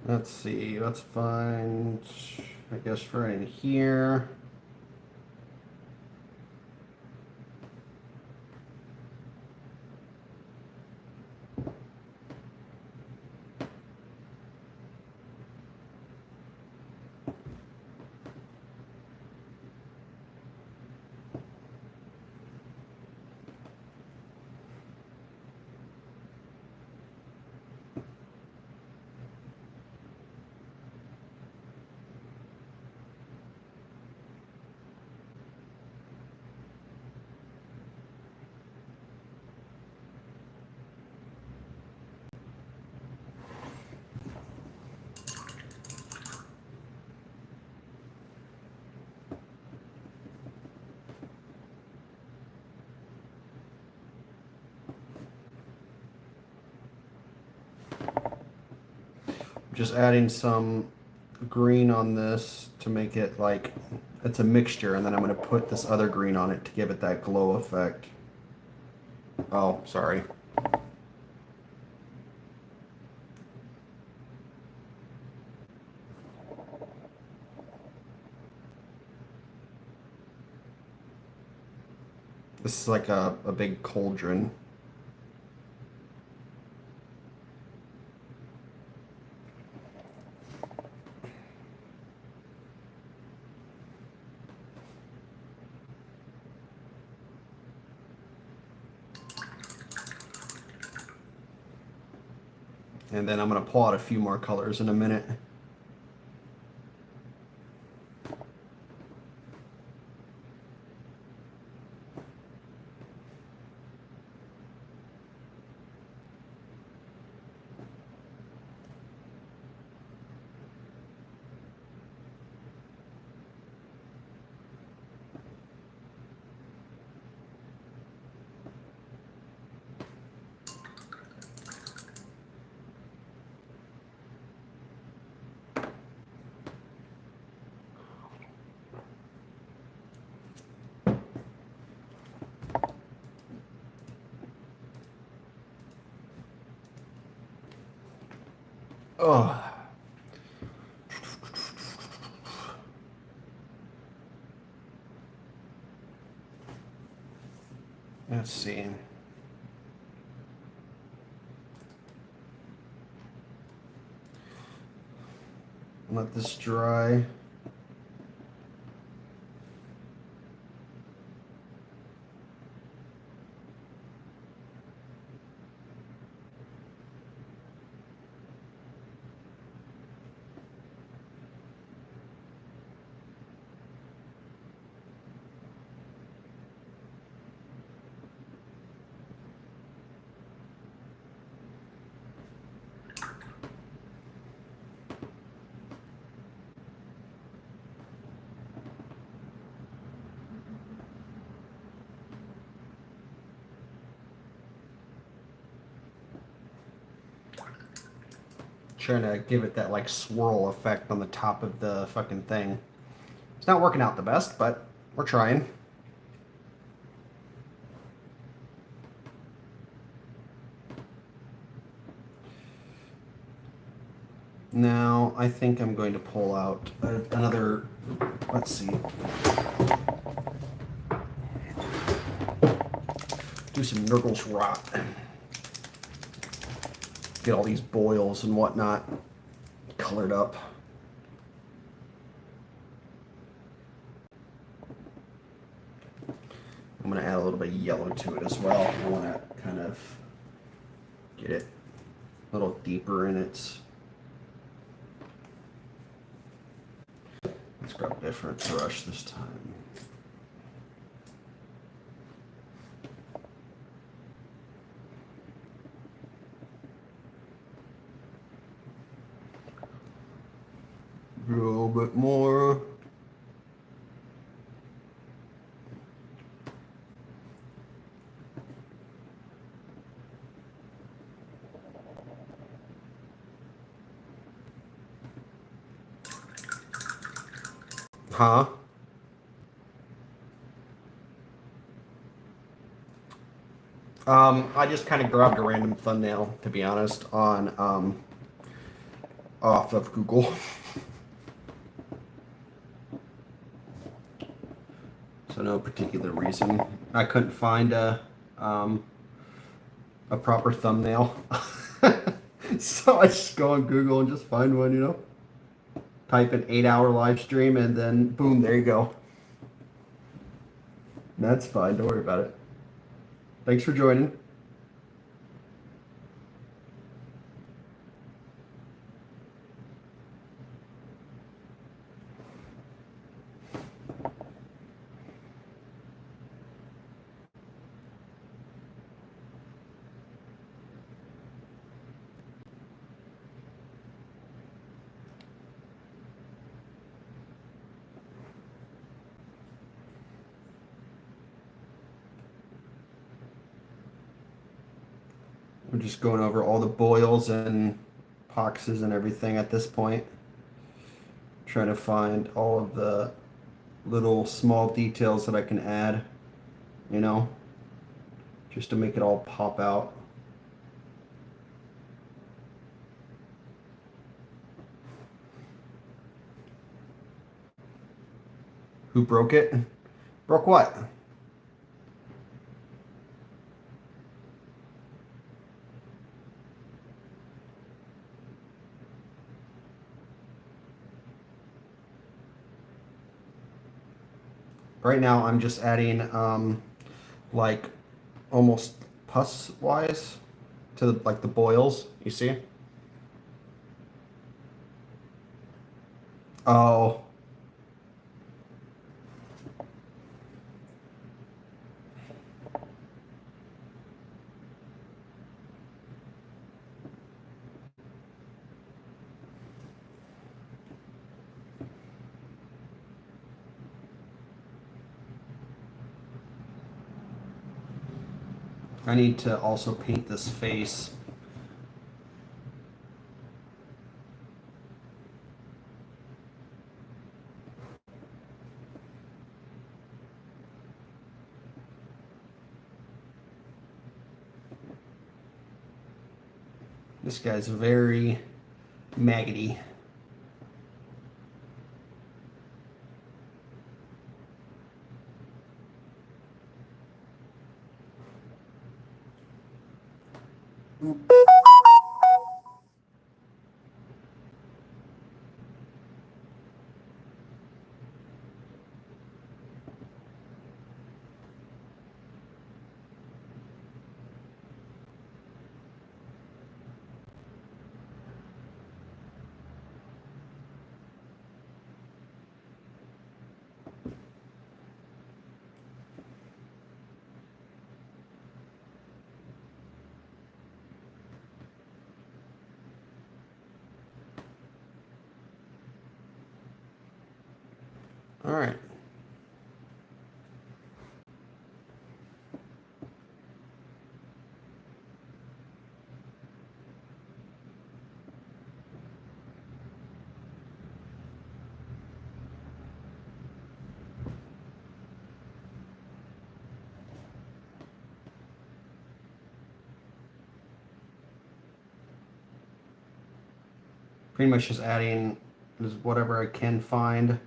Let's see. Let's find, I guess, right in here. Just adding some green on this to make it like it's a mixture, and then I'm going to put this other green on it to give it that glow effect. Oh, sorry. This is like a big cauldron. And then I'm going to pull out a few more colors in a minute. Oh. Let's see. Let this dry. Trying to give it that like swirl effect on the top of the fucking thing. It's not working out the best, but we're trying. Now I think I'm going to pull out another, let's see. Do some Nurgle's Rot. Get all these boils and whatnot colored up. I'm going to add a little bit of yellow to it as well. I want to kind of get it a little deeper in its. Let's grab a different brush this time. A little bit more. Huh? I just kind of grabbed a random thumbnail, to be honest, on off of Google. So no particular reason. I couldn't find a proper thumbnail. So I just go on Google and just find one, you know. Type an 8-hour live stream and then boom, there you go. That's fine, don't worry about it. Thanks for joining. We're just going over all the boils and poxes and everything at this point. Trying to find all of the little small details that I can add, you know, just to make it all pop out. Who broke it? Broke what? Right now I'm just adding like almost pus wise to the, like the boils, you see? Oh. I need to also paint this face. This guy's very maggoty. All right. Pretty much just adding just whatever I can find.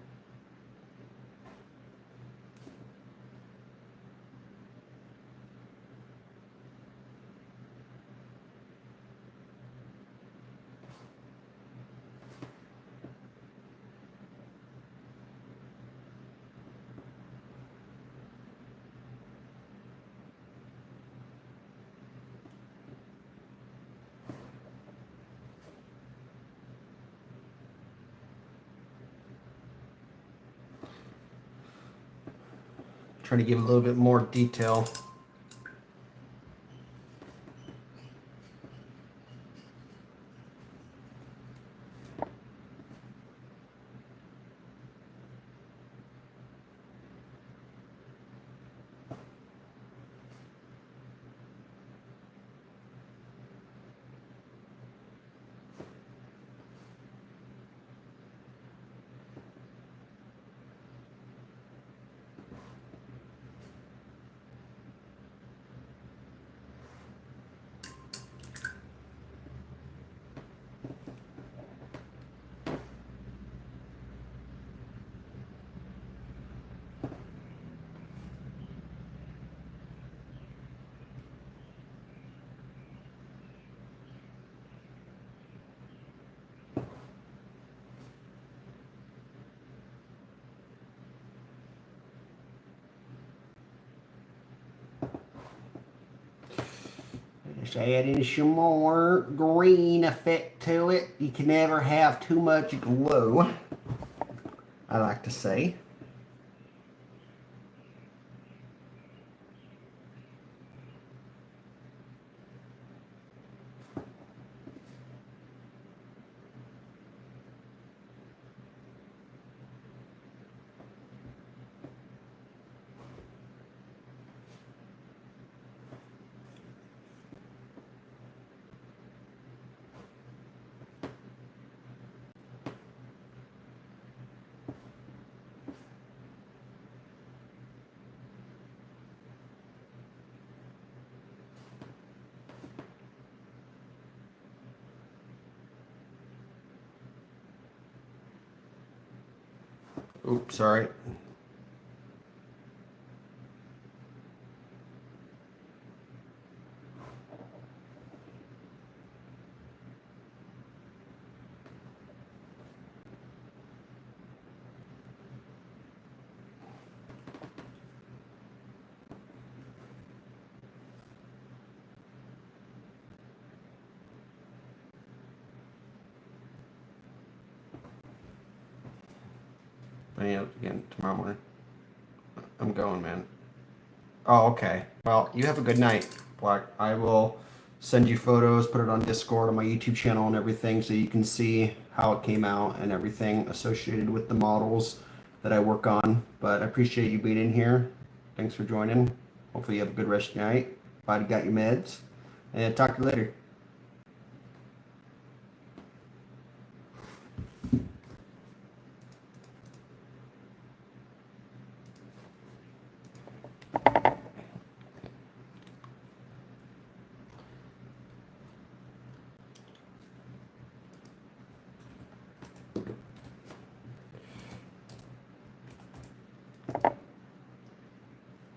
Trying to give a little bit more detail. Just adding some more green effect to it. You can never have too much glow, I like to say. Oops, sorry. opening it again tomorrow morning. I'm going, man. Oh, okay. Well, you have a good night, Black. I will send you photos, put it on Discord on my YouTube channel and everything so you can see how it came out and everything associated with the models that I work on. But I appreciate you being in here. Thanks for joining. Hopefully you have a good rest of your night. Glad you got your meds. And talk to you later.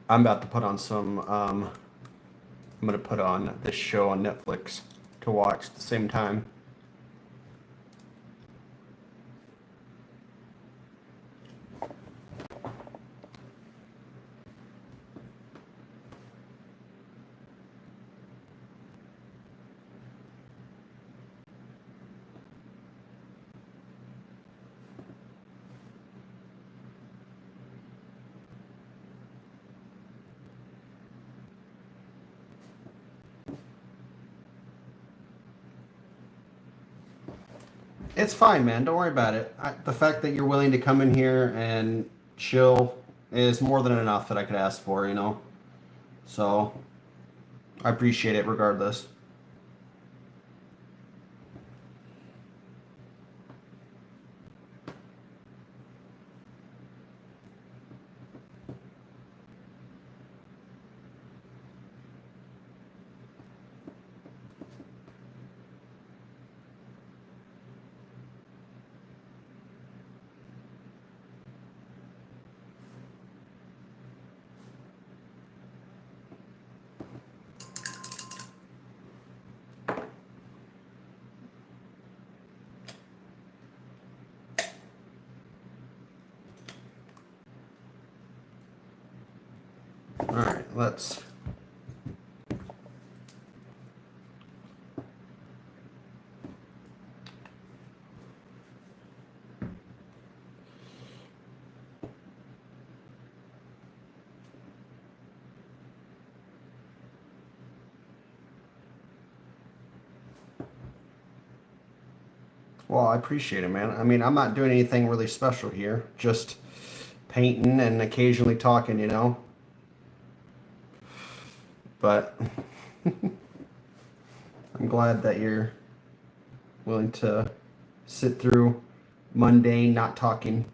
I'm about to put on some, I'm going to put on this show on Netflix to watch at the same time. It's fine, man. Don't worry about it. The fact that you're willing to come in here and chill is more than enough that I could ask for, you know? So, I appreciate it regardless. All right, let's. Well, I appreciate it, man. I mean, I'm not doing anything really special here, just painting and occasionally talking, you know? But I'm glad that you're willing to sit through mundane, not talking.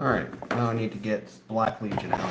All right, now I need to get Black Legion out.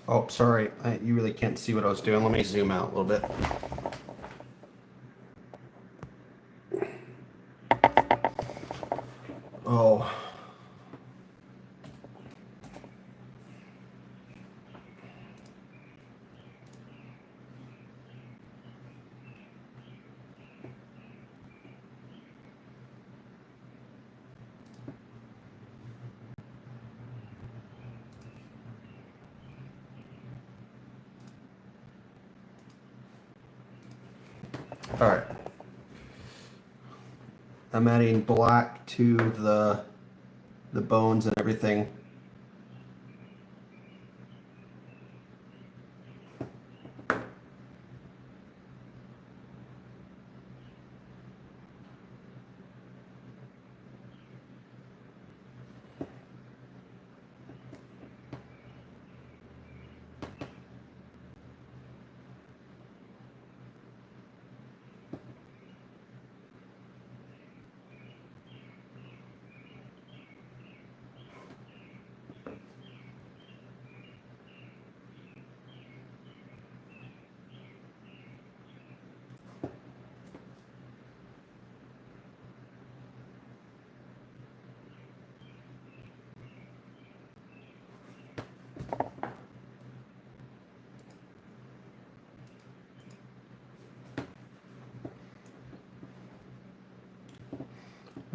Oh, sorry, you really can't see what I was doing. Let me zoom out a little bit. Oh. All right. I'm adding black to the bones and everything.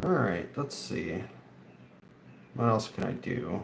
All right, let's see. What else can I do?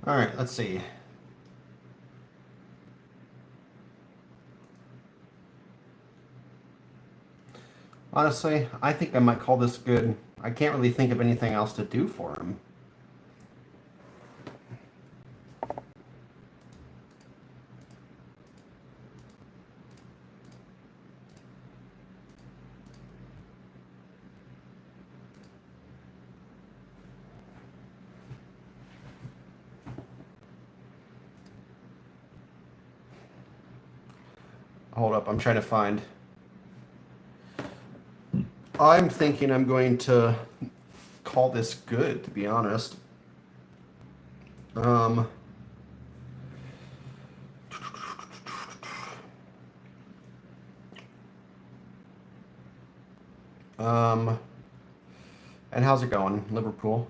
All right, let's see. Honestly, I think I might call this good. I can't really think of anything else to do for him. Hold up, I'm trying to find. I'm thinking I'm going to call this good, to be honest. Um, and how's it going, Liverpool?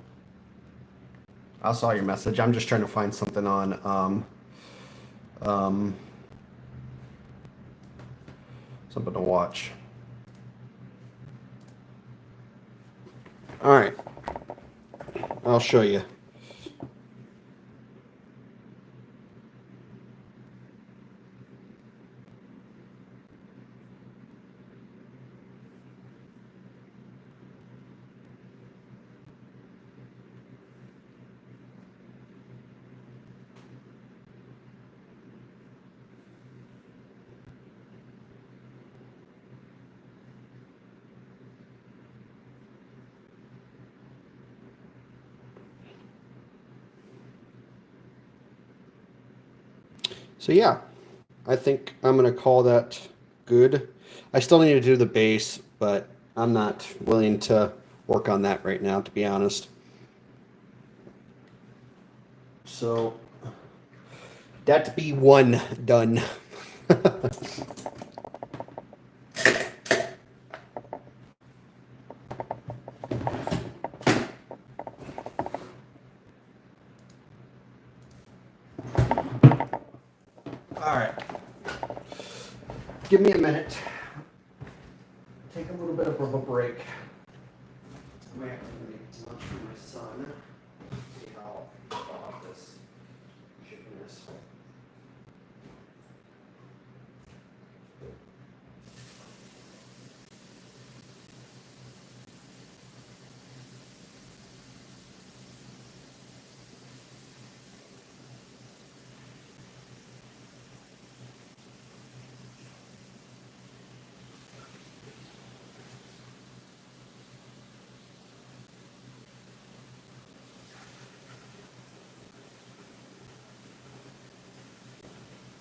I saw your message. I'm just trying to find something on, something to watch. All right. I'll show you. So yeah, I think I'm gonna call that good. I still need to do the base, but I'm not willing to work on that right now, to be honest. So that be one done. All right. Give me a minute. Take a little bit of a break. I might have to make lunch for my son. See how hot this chicken is.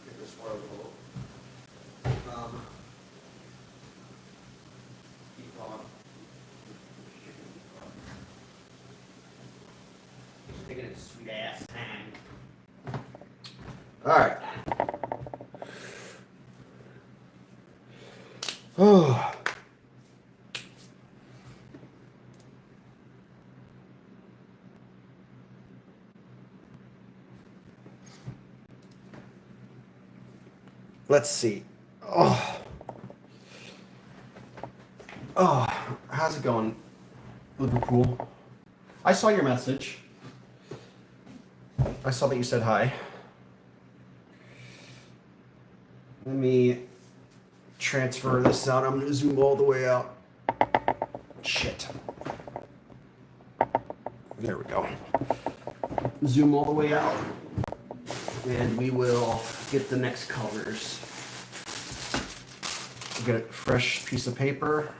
Get this water a little. Keep on. Just taking its sweet ass time. All right. Oh. Let's see. Oh. Oh, how's it going, Liverpool? I saw your message. I saw that you said hi. Let me transfer this out. I'm going to zoom all the way out. Shit. There we go. Zoom all the way out. And we will get the next colors. Get a fresh piece of paper.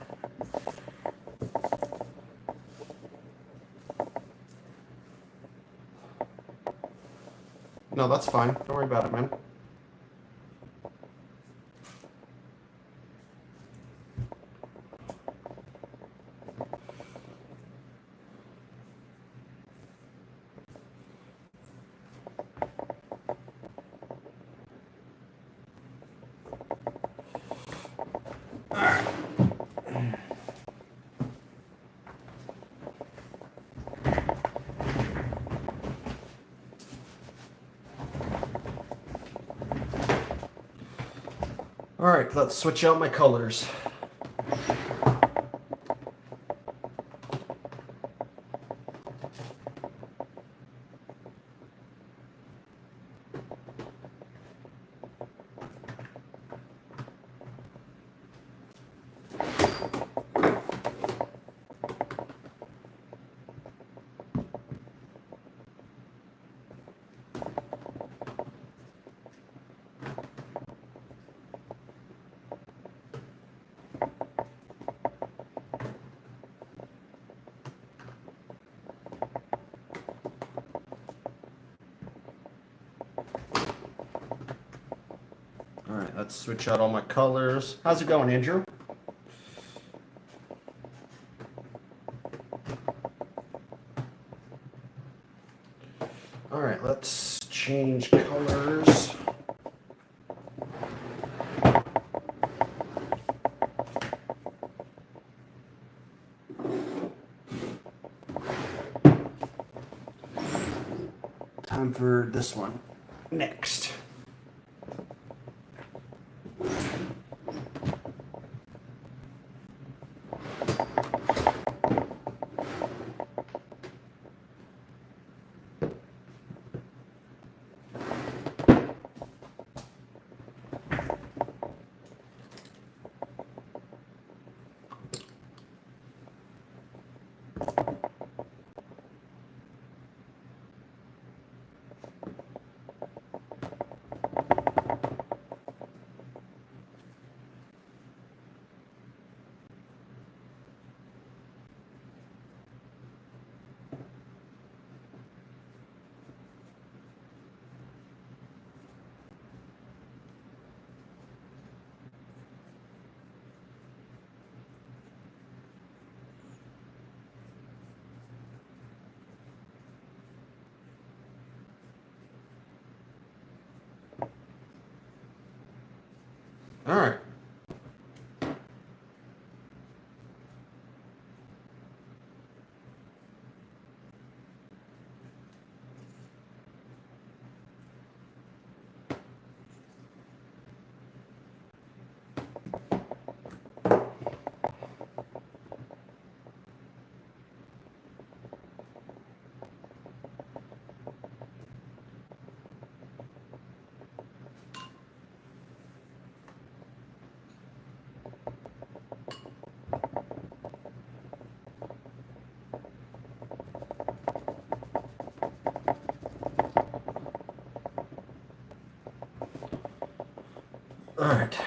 No, that's fine. Don't worry about it, man. All right, let's switch out my colors. All right, let's switch out all my colors. How's it going, Andrew? All right, let's change colors. Time for this one. Next. All right. All right.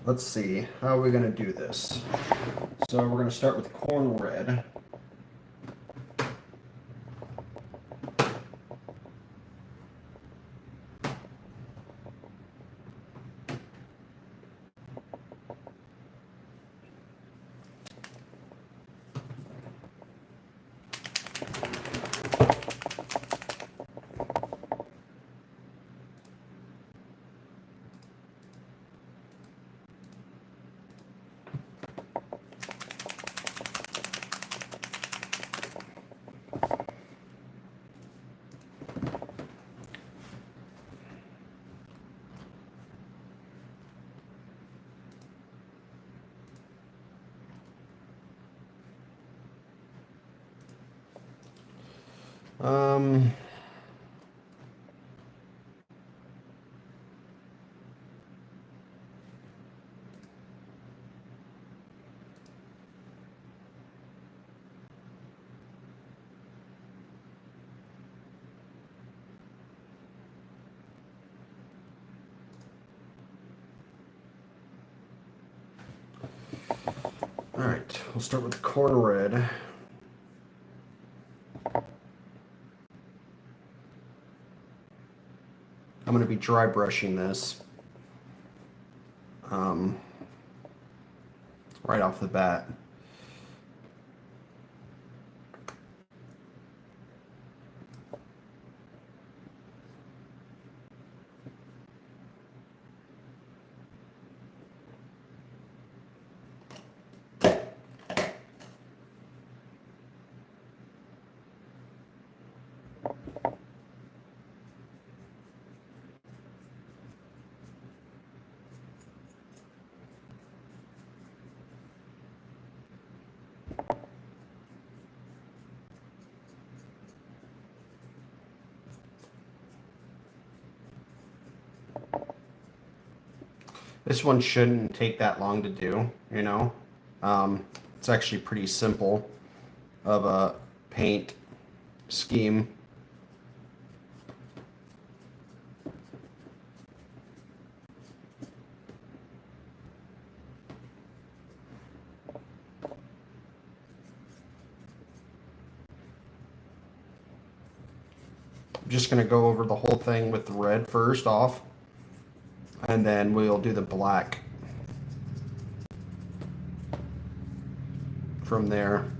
Let's see. How are we going to do this? So we're going to start with corn red. Um, all right. We'll start with corn red. I'm going to be dry brushing this right off the bat. This one shouldn't take that long to do, you know. It's actually pretty simple of a paint scheme. I'm just going to go over the whole thing with the red first off, and then we'll do the black from there.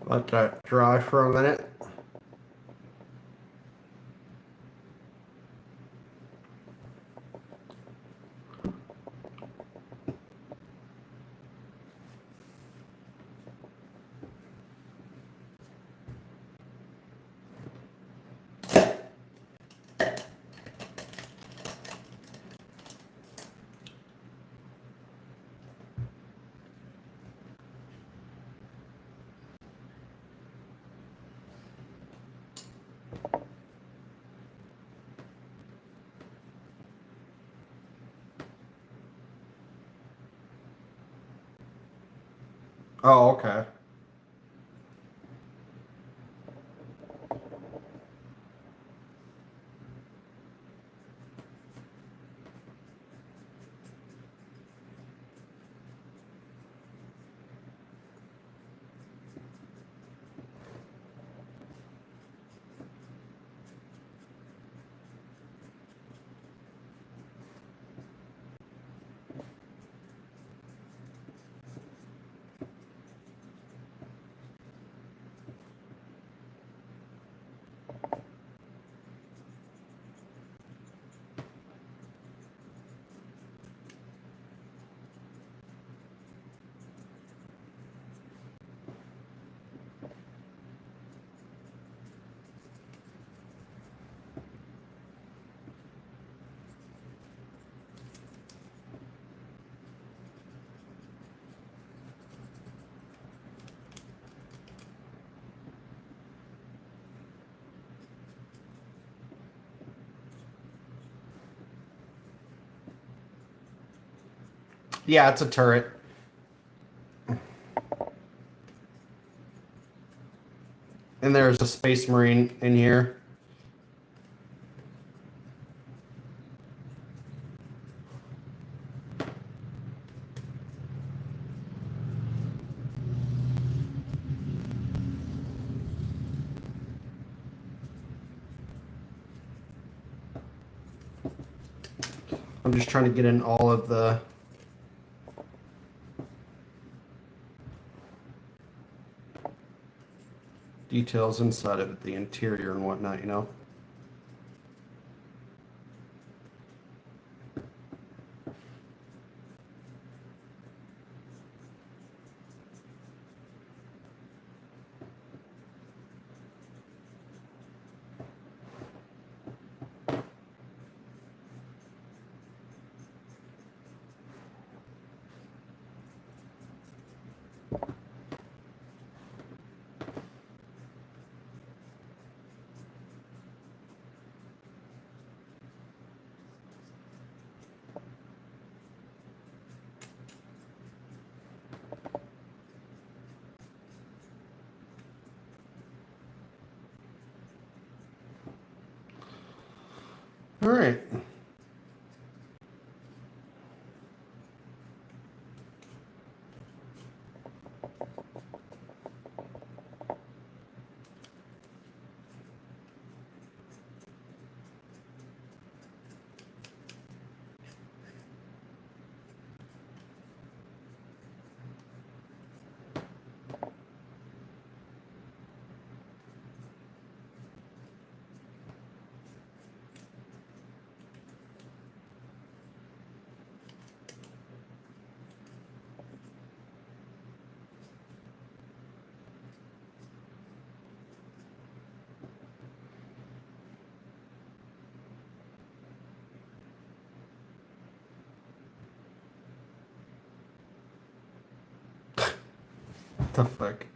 Let that dry for a minute. Oh, okay. Yeah, it's a turret. And there's a Space Marine in here. I'm just trying to get in all of the details inside of it, the interior and whatnot, you know? All right. What the fuck?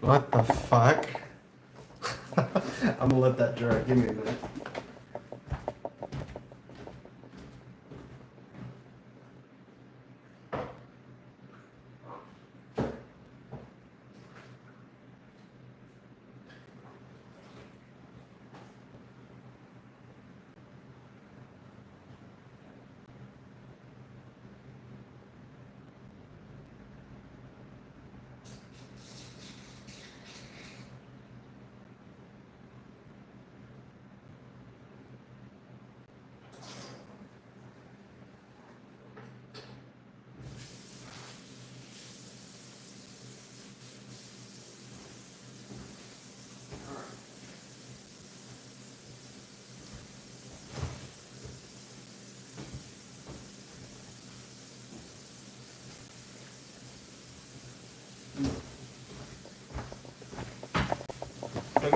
What the fuck? I'm gonna let that dry. Give me a minute.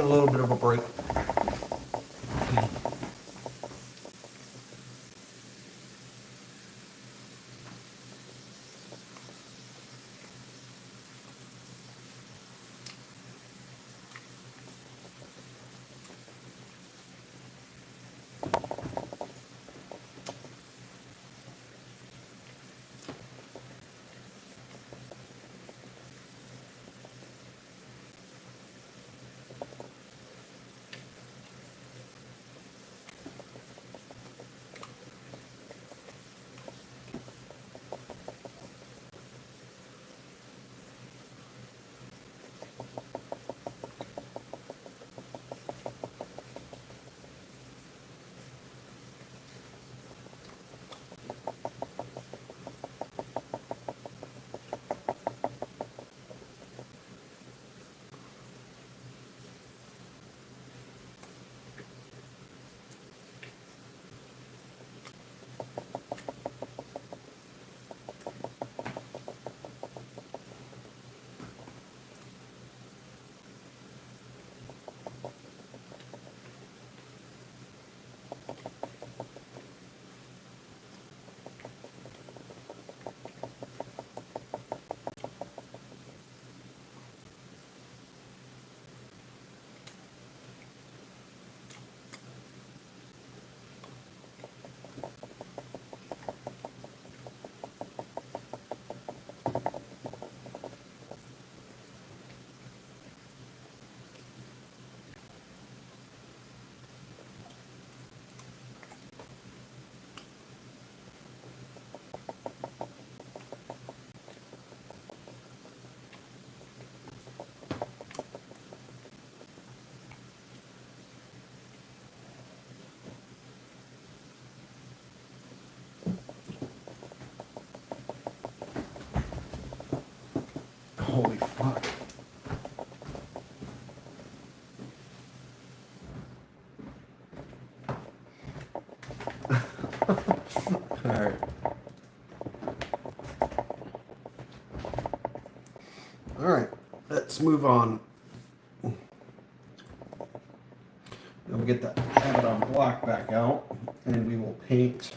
taking a little bit of a break. Holy fuck. Alright. Alright, let's move on. We'll get that Abaddon block back out, and we will paint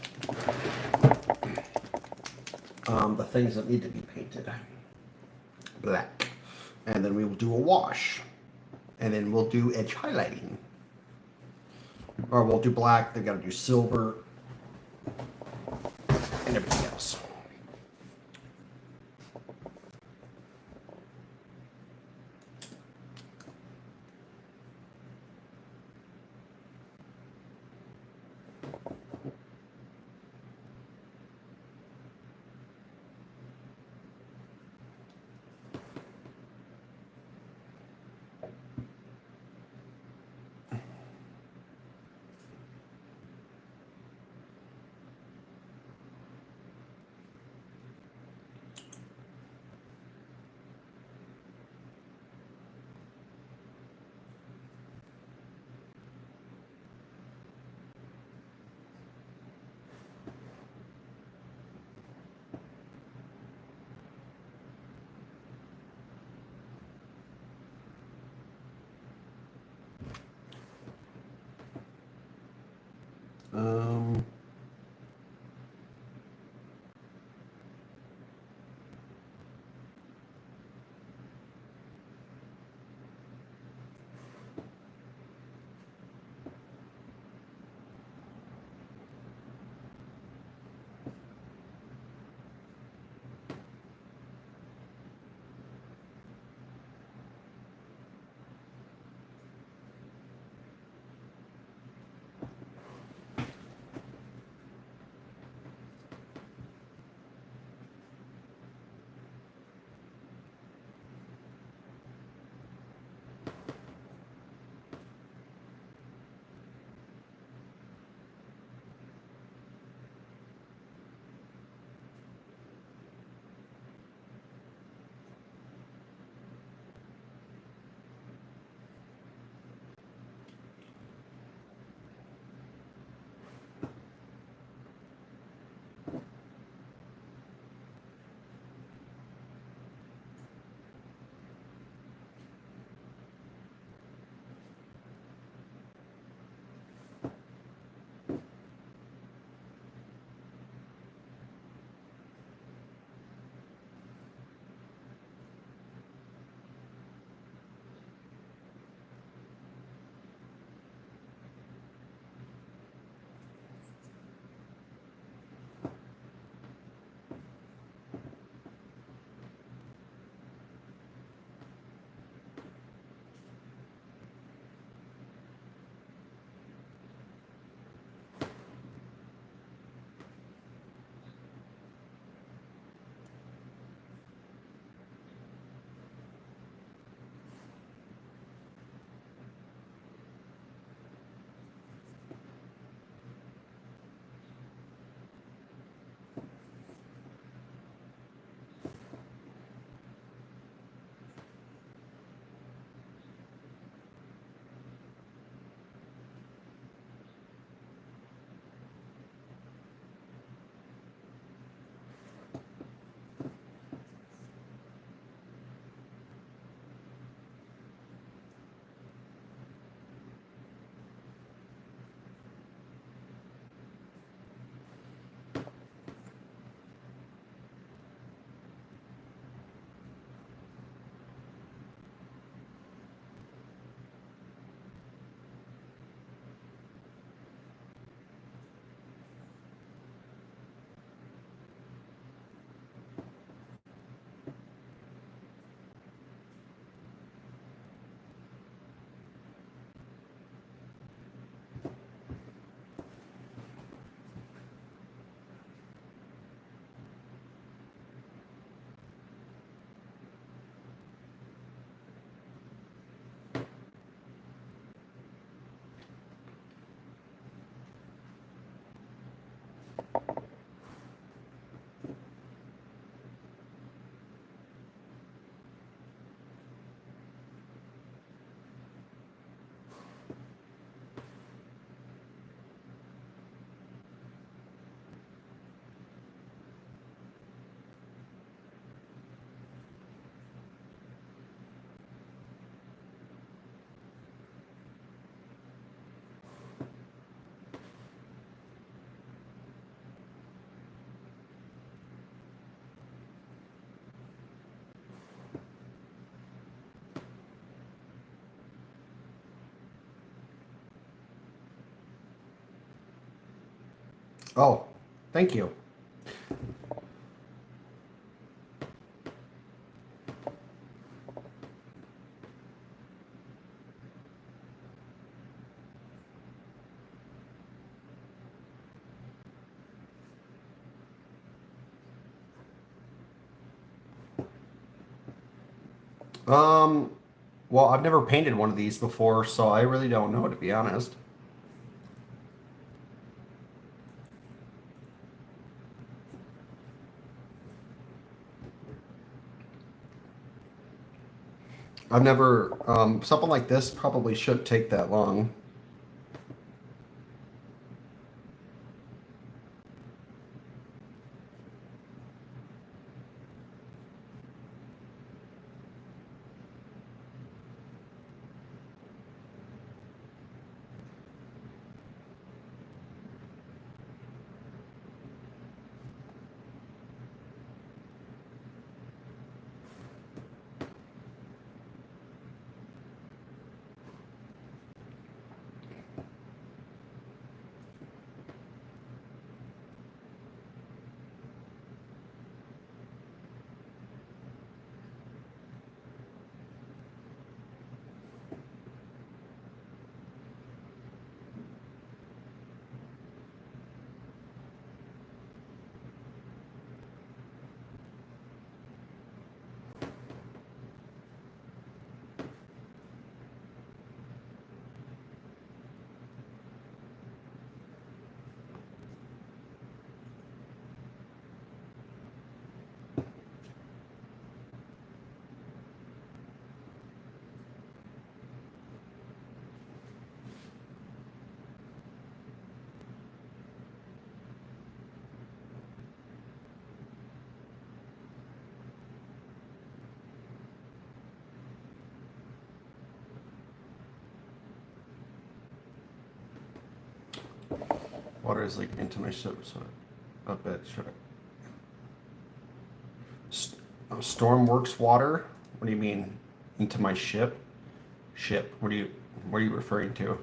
the things that need to be painted black. And then we will do a wash. And then we'll do edge highlighting. Or we'll do black, they've got to do silver, and everything else. Oh, thank you. Um, well, I've never painted one of these before, so I really don't know, to be honest. I've never, something like this probably shouldn't take that long. Water is leaking into my ship, so a bit. Should I? Stormworks water? What do you mean? Into my ship? Ship. What are you referring to?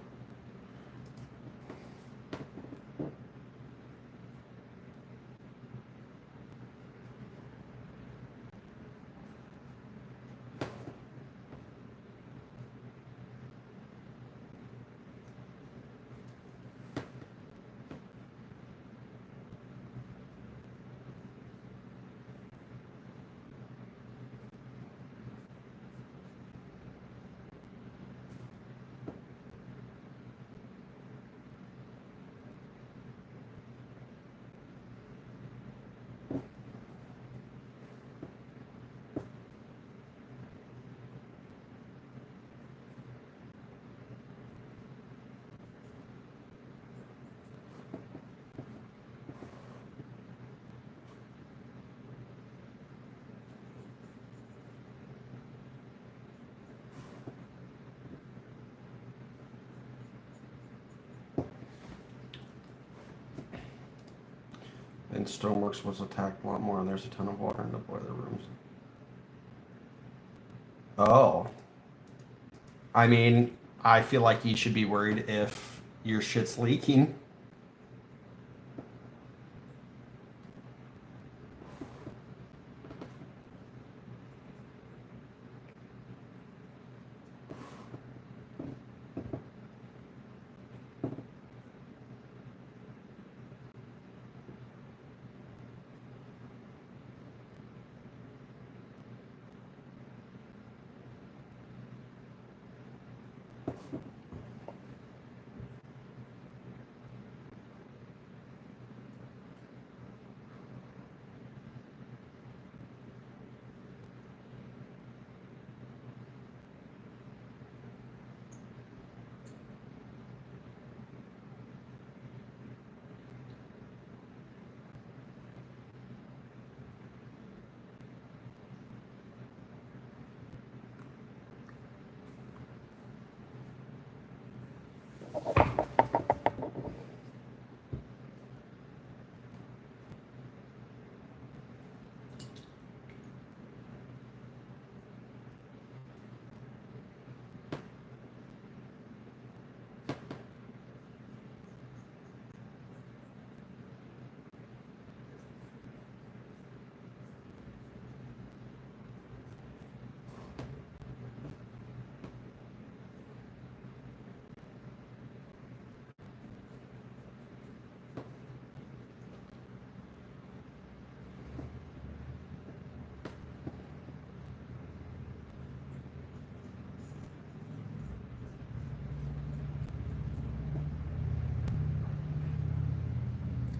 And Stoneworks was attacked a lot more, and there's a ton of water in the boiler rooms. Oh. I mean, I feel like you should be worried if your shit's leaking.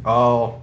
Oh,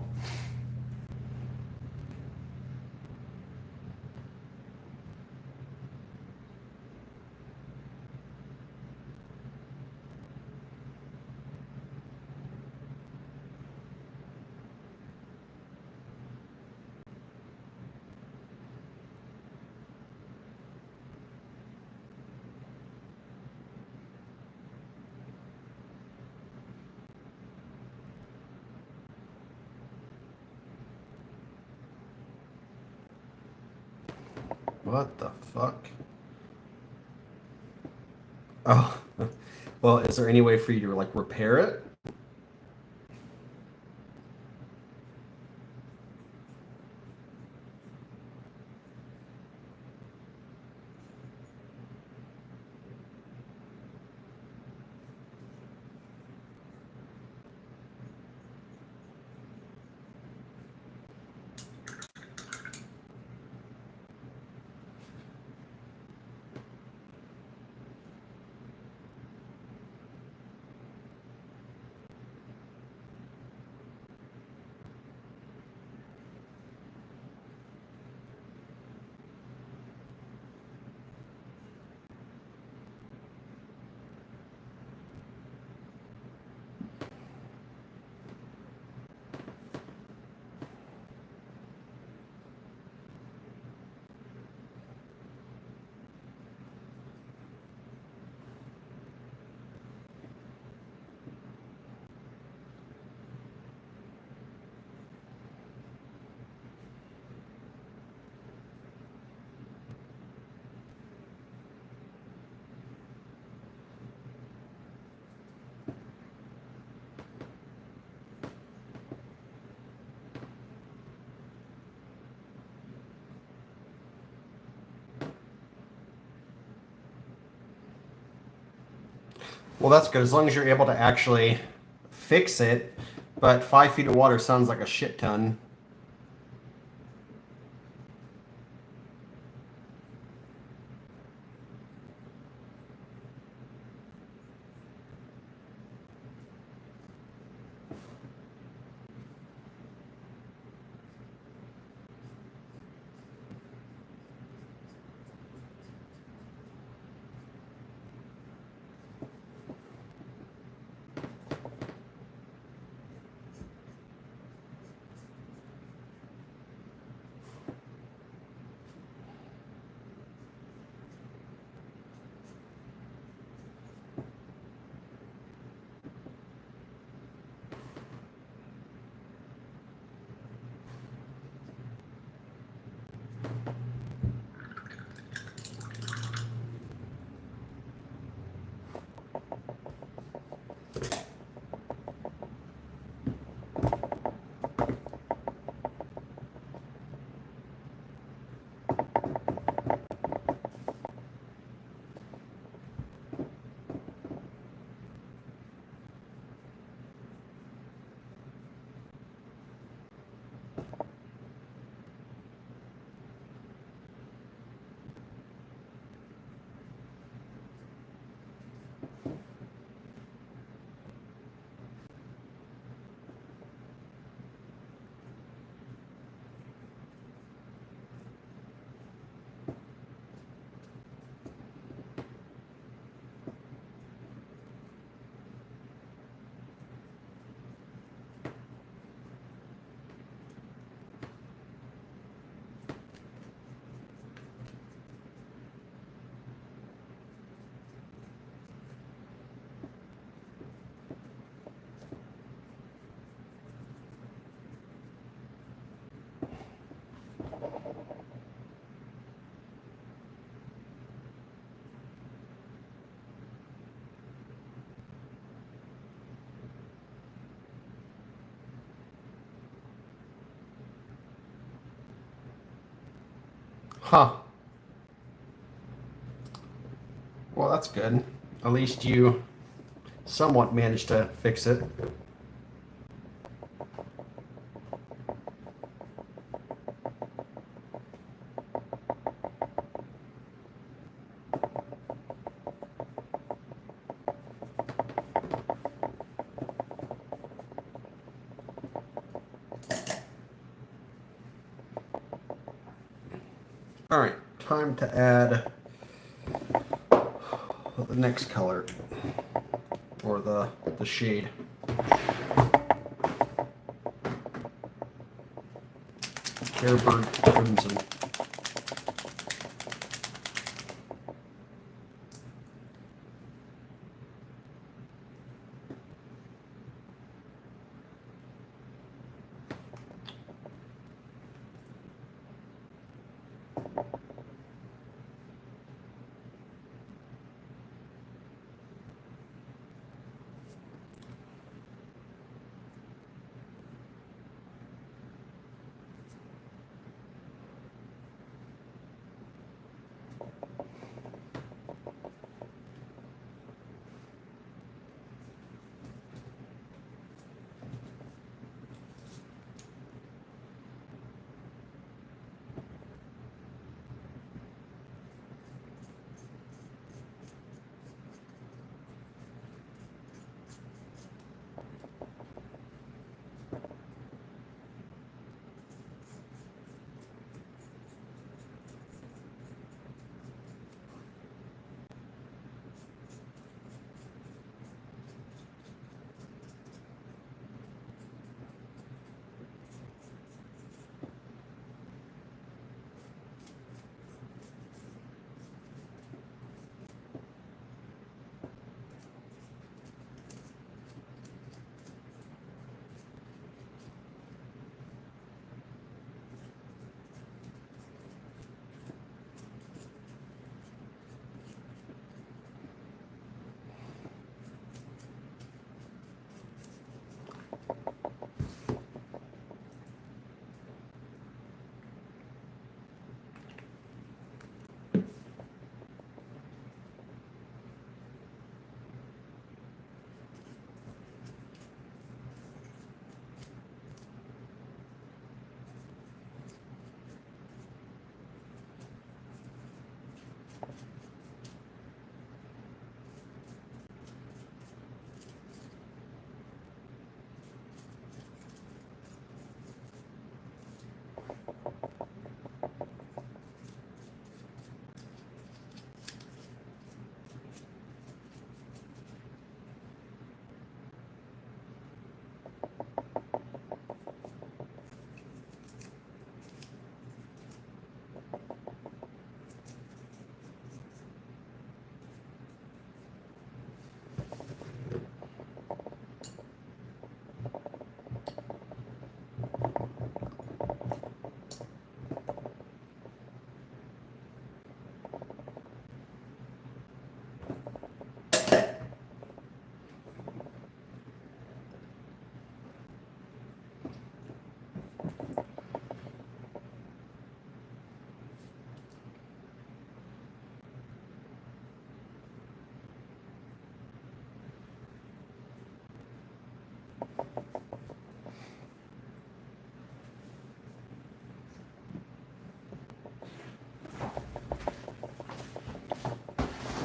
what the fuck? Oh, well, is there any way for you to like repair it? Well, that's good as long as you're able to actually fix it. But 5 feet of water sounds like a shit ton. Huh. Well, that's good. At least you somewhat managed to fix it. All right, time to add the next color, or the shade. Airbird Crimson.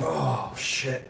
Oh, shit.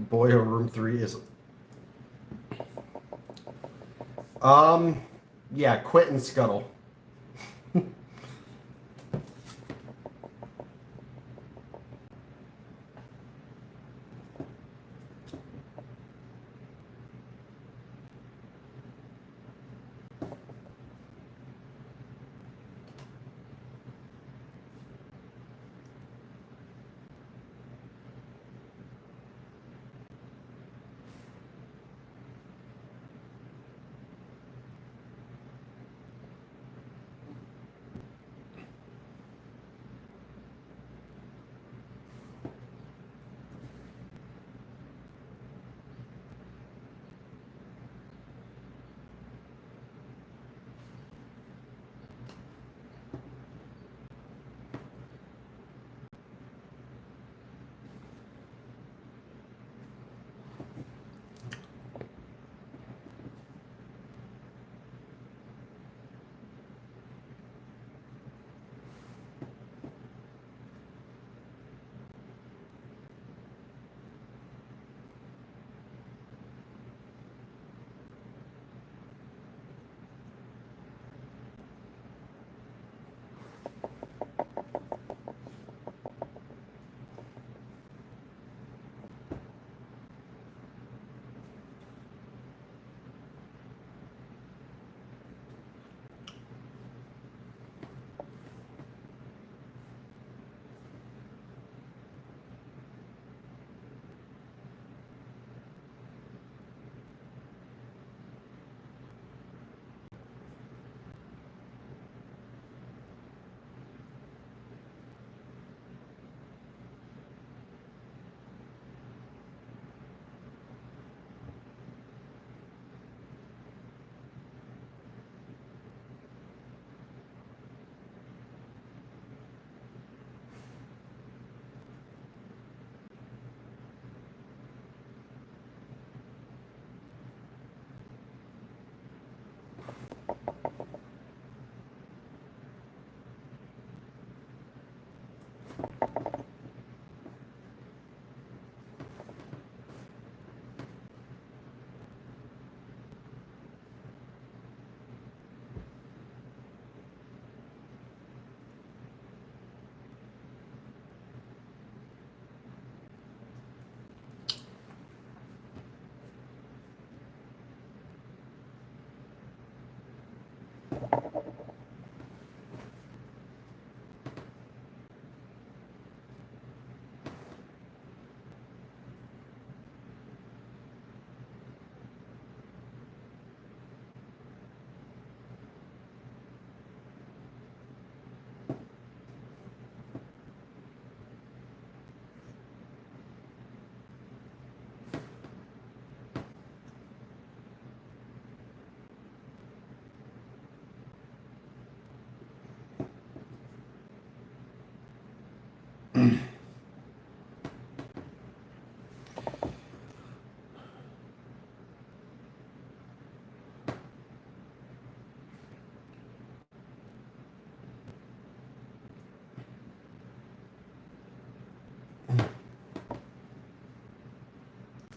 Boy, room 3 is. Yeah, quit and scuttle.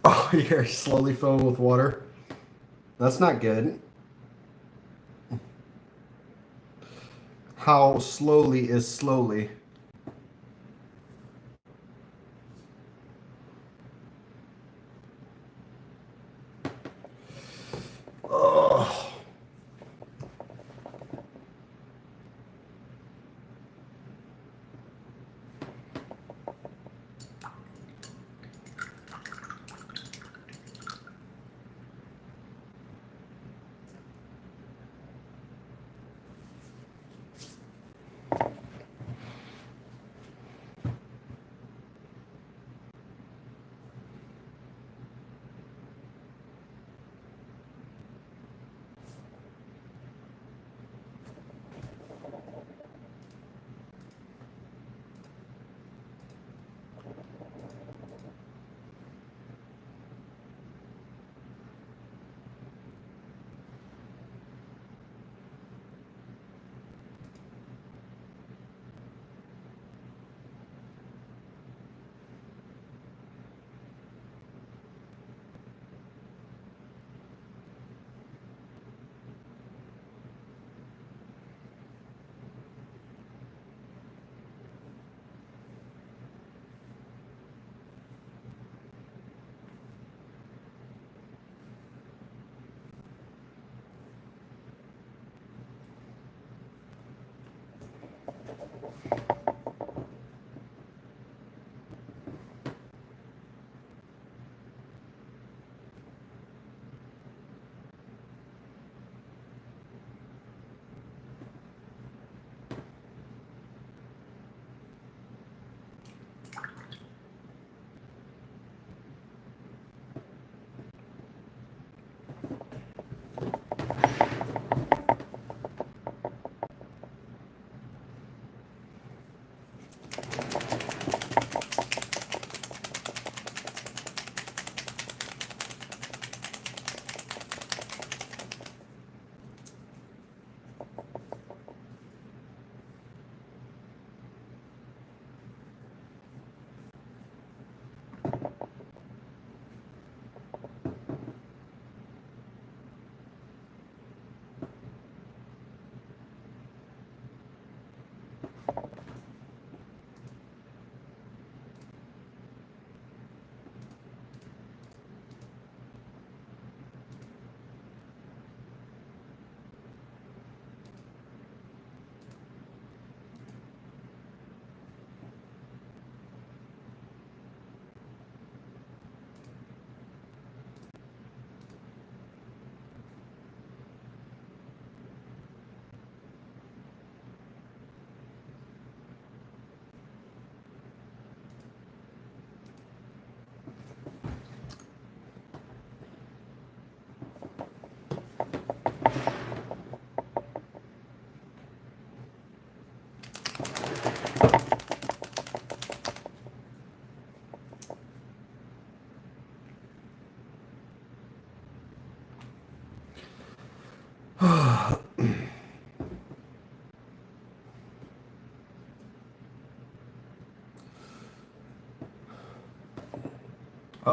Oh, you're slowly filling with water. That's not good. How slowly is slowly? Oh.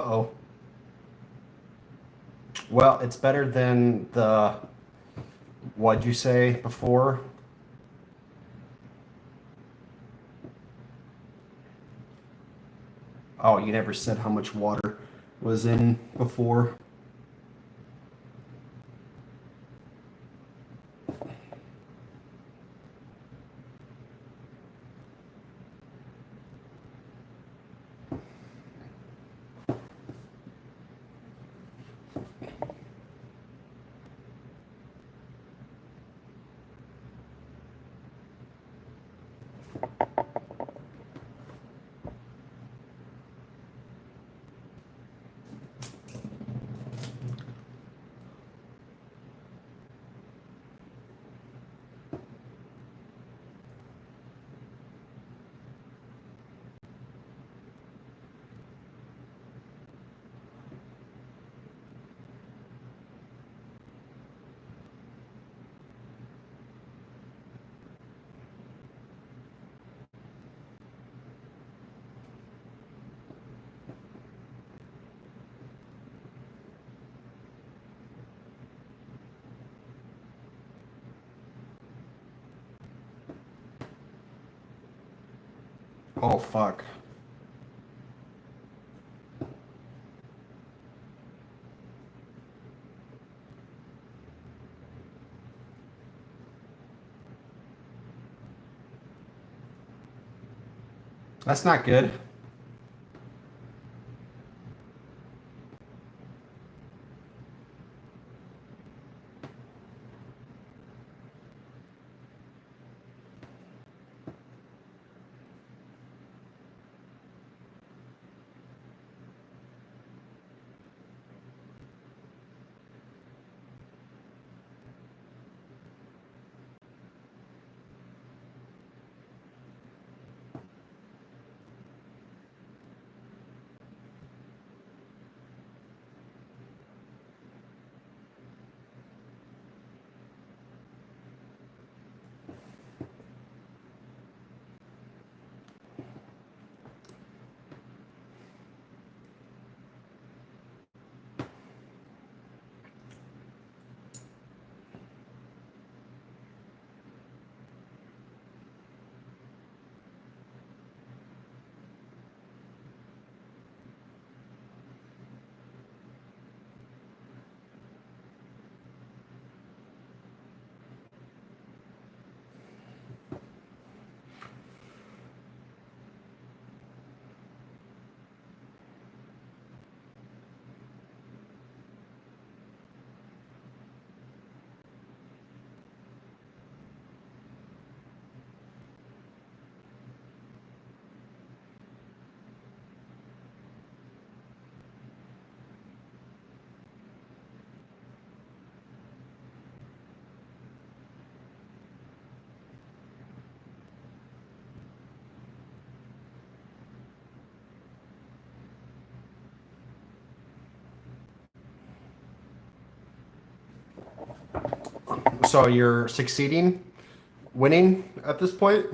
Uh-oh. Well, it's better than the, what'd you say before? Oh, you never said how much water was in before. Oh, fuck. That's not good. So you're succeeding, winning at this point?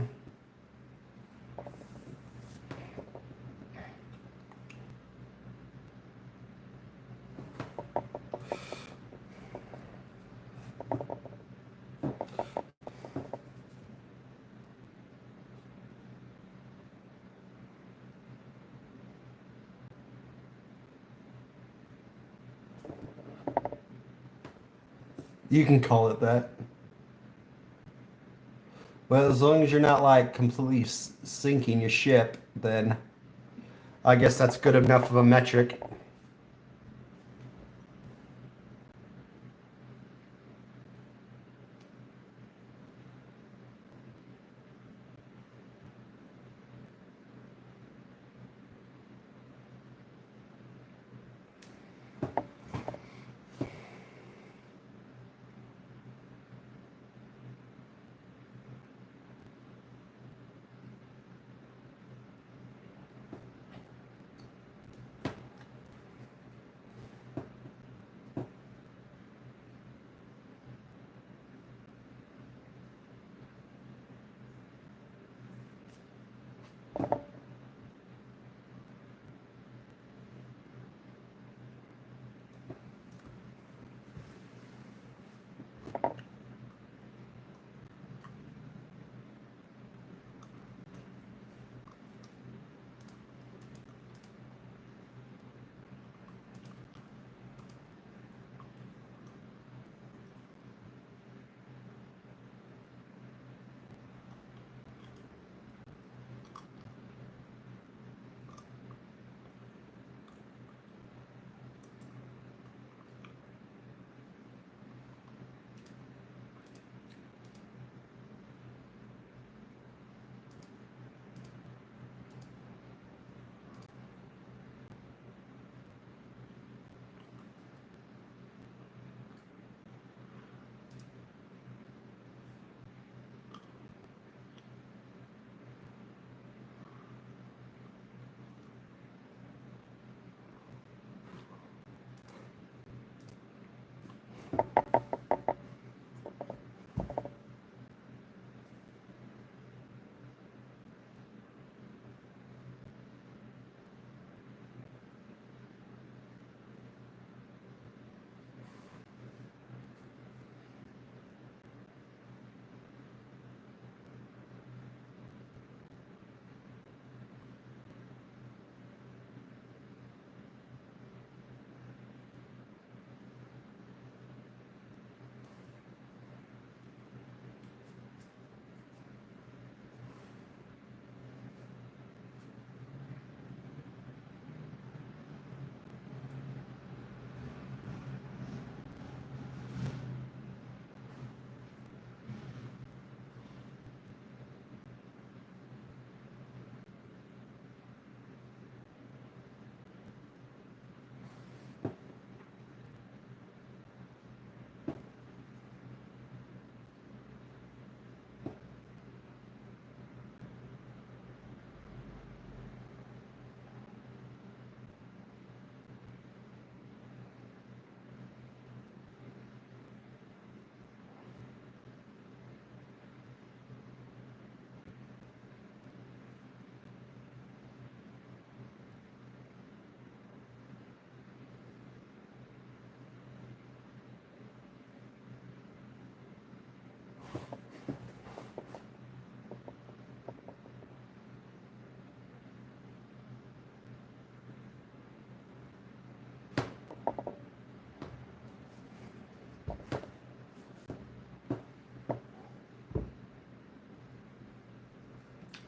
You can call it that. But as long as you're not like completely sinking your ship, then I guess that's good enough of a metric.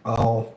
Oh,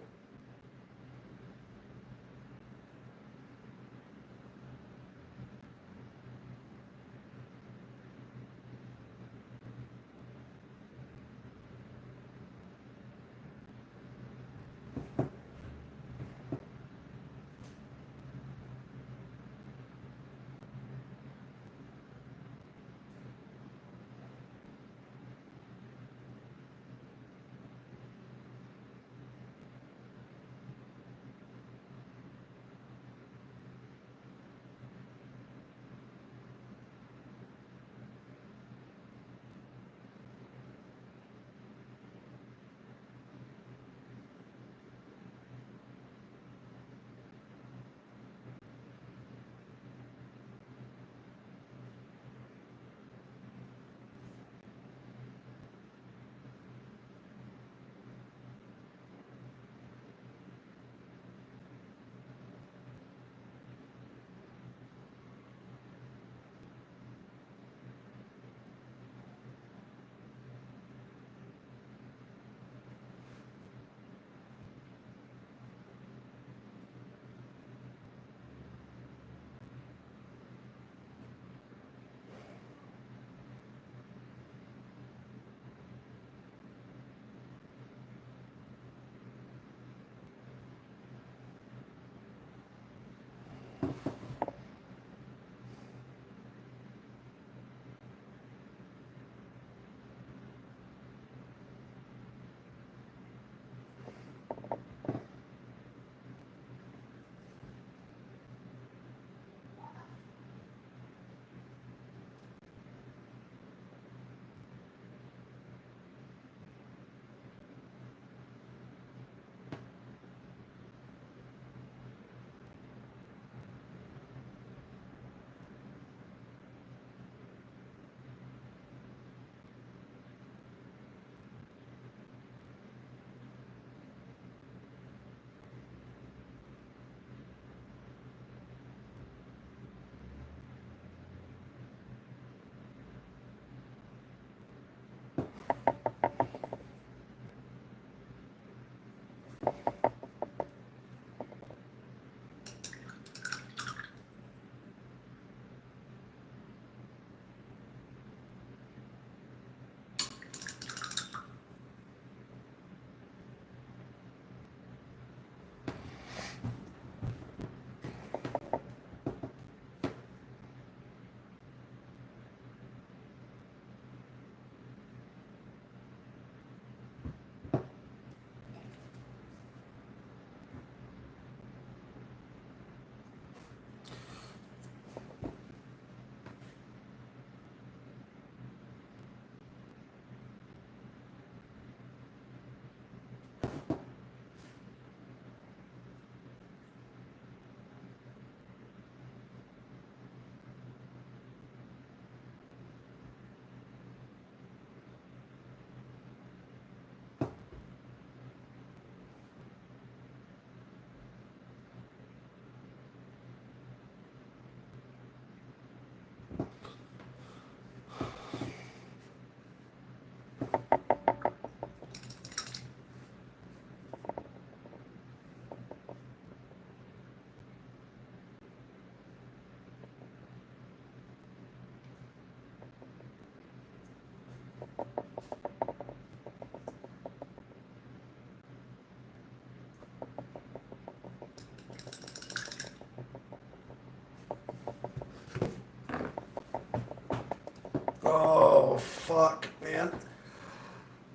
oh, fuck, man.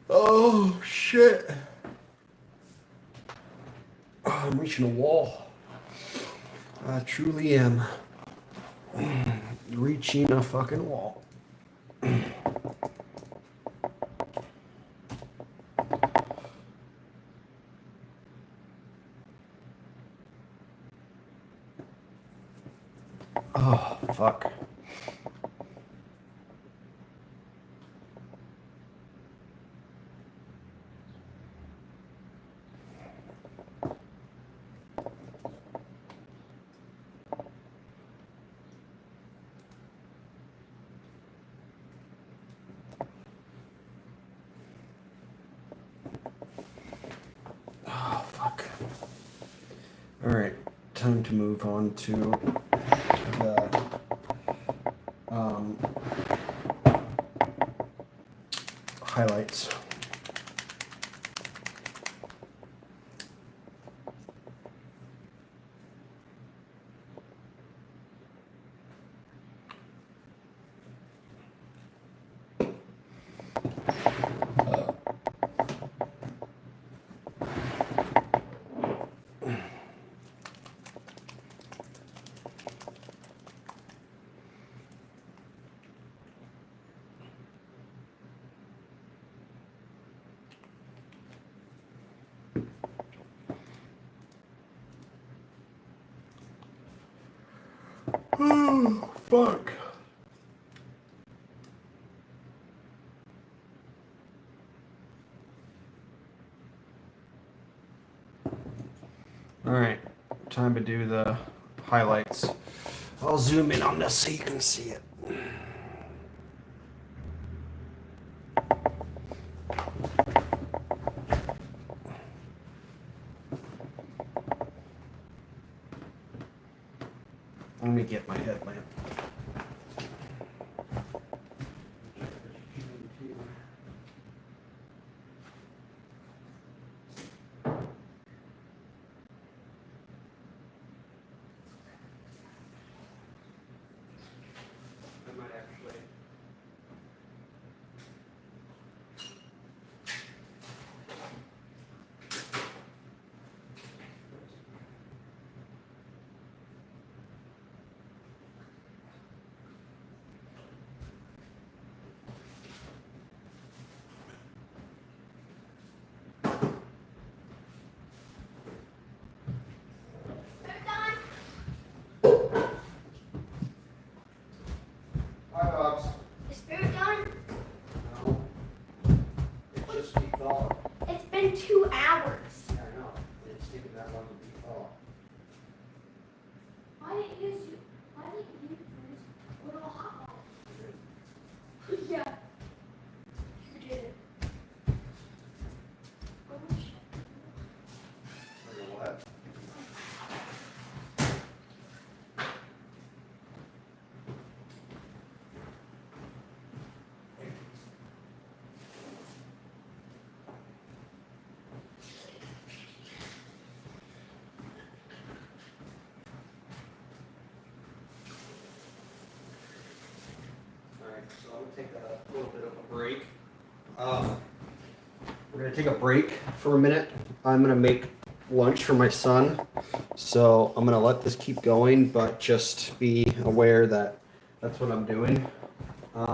Oh, shit. Oh, I'm reaching a wall. I truly am. Reaching a fucking wall. Oh, fuck. to move on to the highlights. Oh, fuck. All right, time to do the highlights. I'll zoom in on this so you can see it. Let me get my headlamp. I might actually. Hi, Bobs. Is food done? No. It's just be thawed. It's been 2 hours. Yeah, I know. It's taking that long to be thawed. Why didn't you use a little hot water? Yeah. You did it. Oh, shit. For your what? Alright, so I'm gonna take a little bit of a break. We're gonna take a break for a minute. I'm gonna make lunch for my son. So I'm gonna let this keep going, but just be aware that that's what I'm doing. I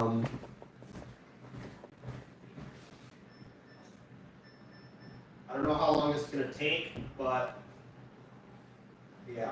don't know how long it's gonna take, but yeah.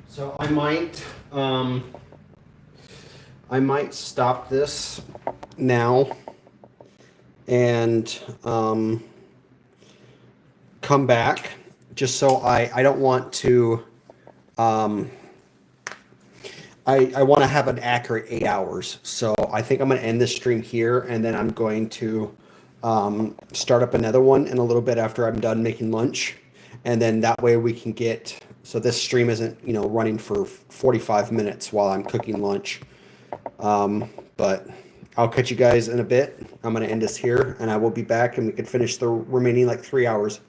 So I might stop this now and come back just so I don't want to I want to have an accurate 8 hours. So I think I'm going to end this stream here and then I'm going to start up another one in a little bit after I'm done making lunch. And then that way we can get, so this stream isn't, running for 45 minutes while I'm cooking lunch. But I'll catch you guys in a bit. I'm going to end this here and I will be back and we can finish the remaining 3 hours.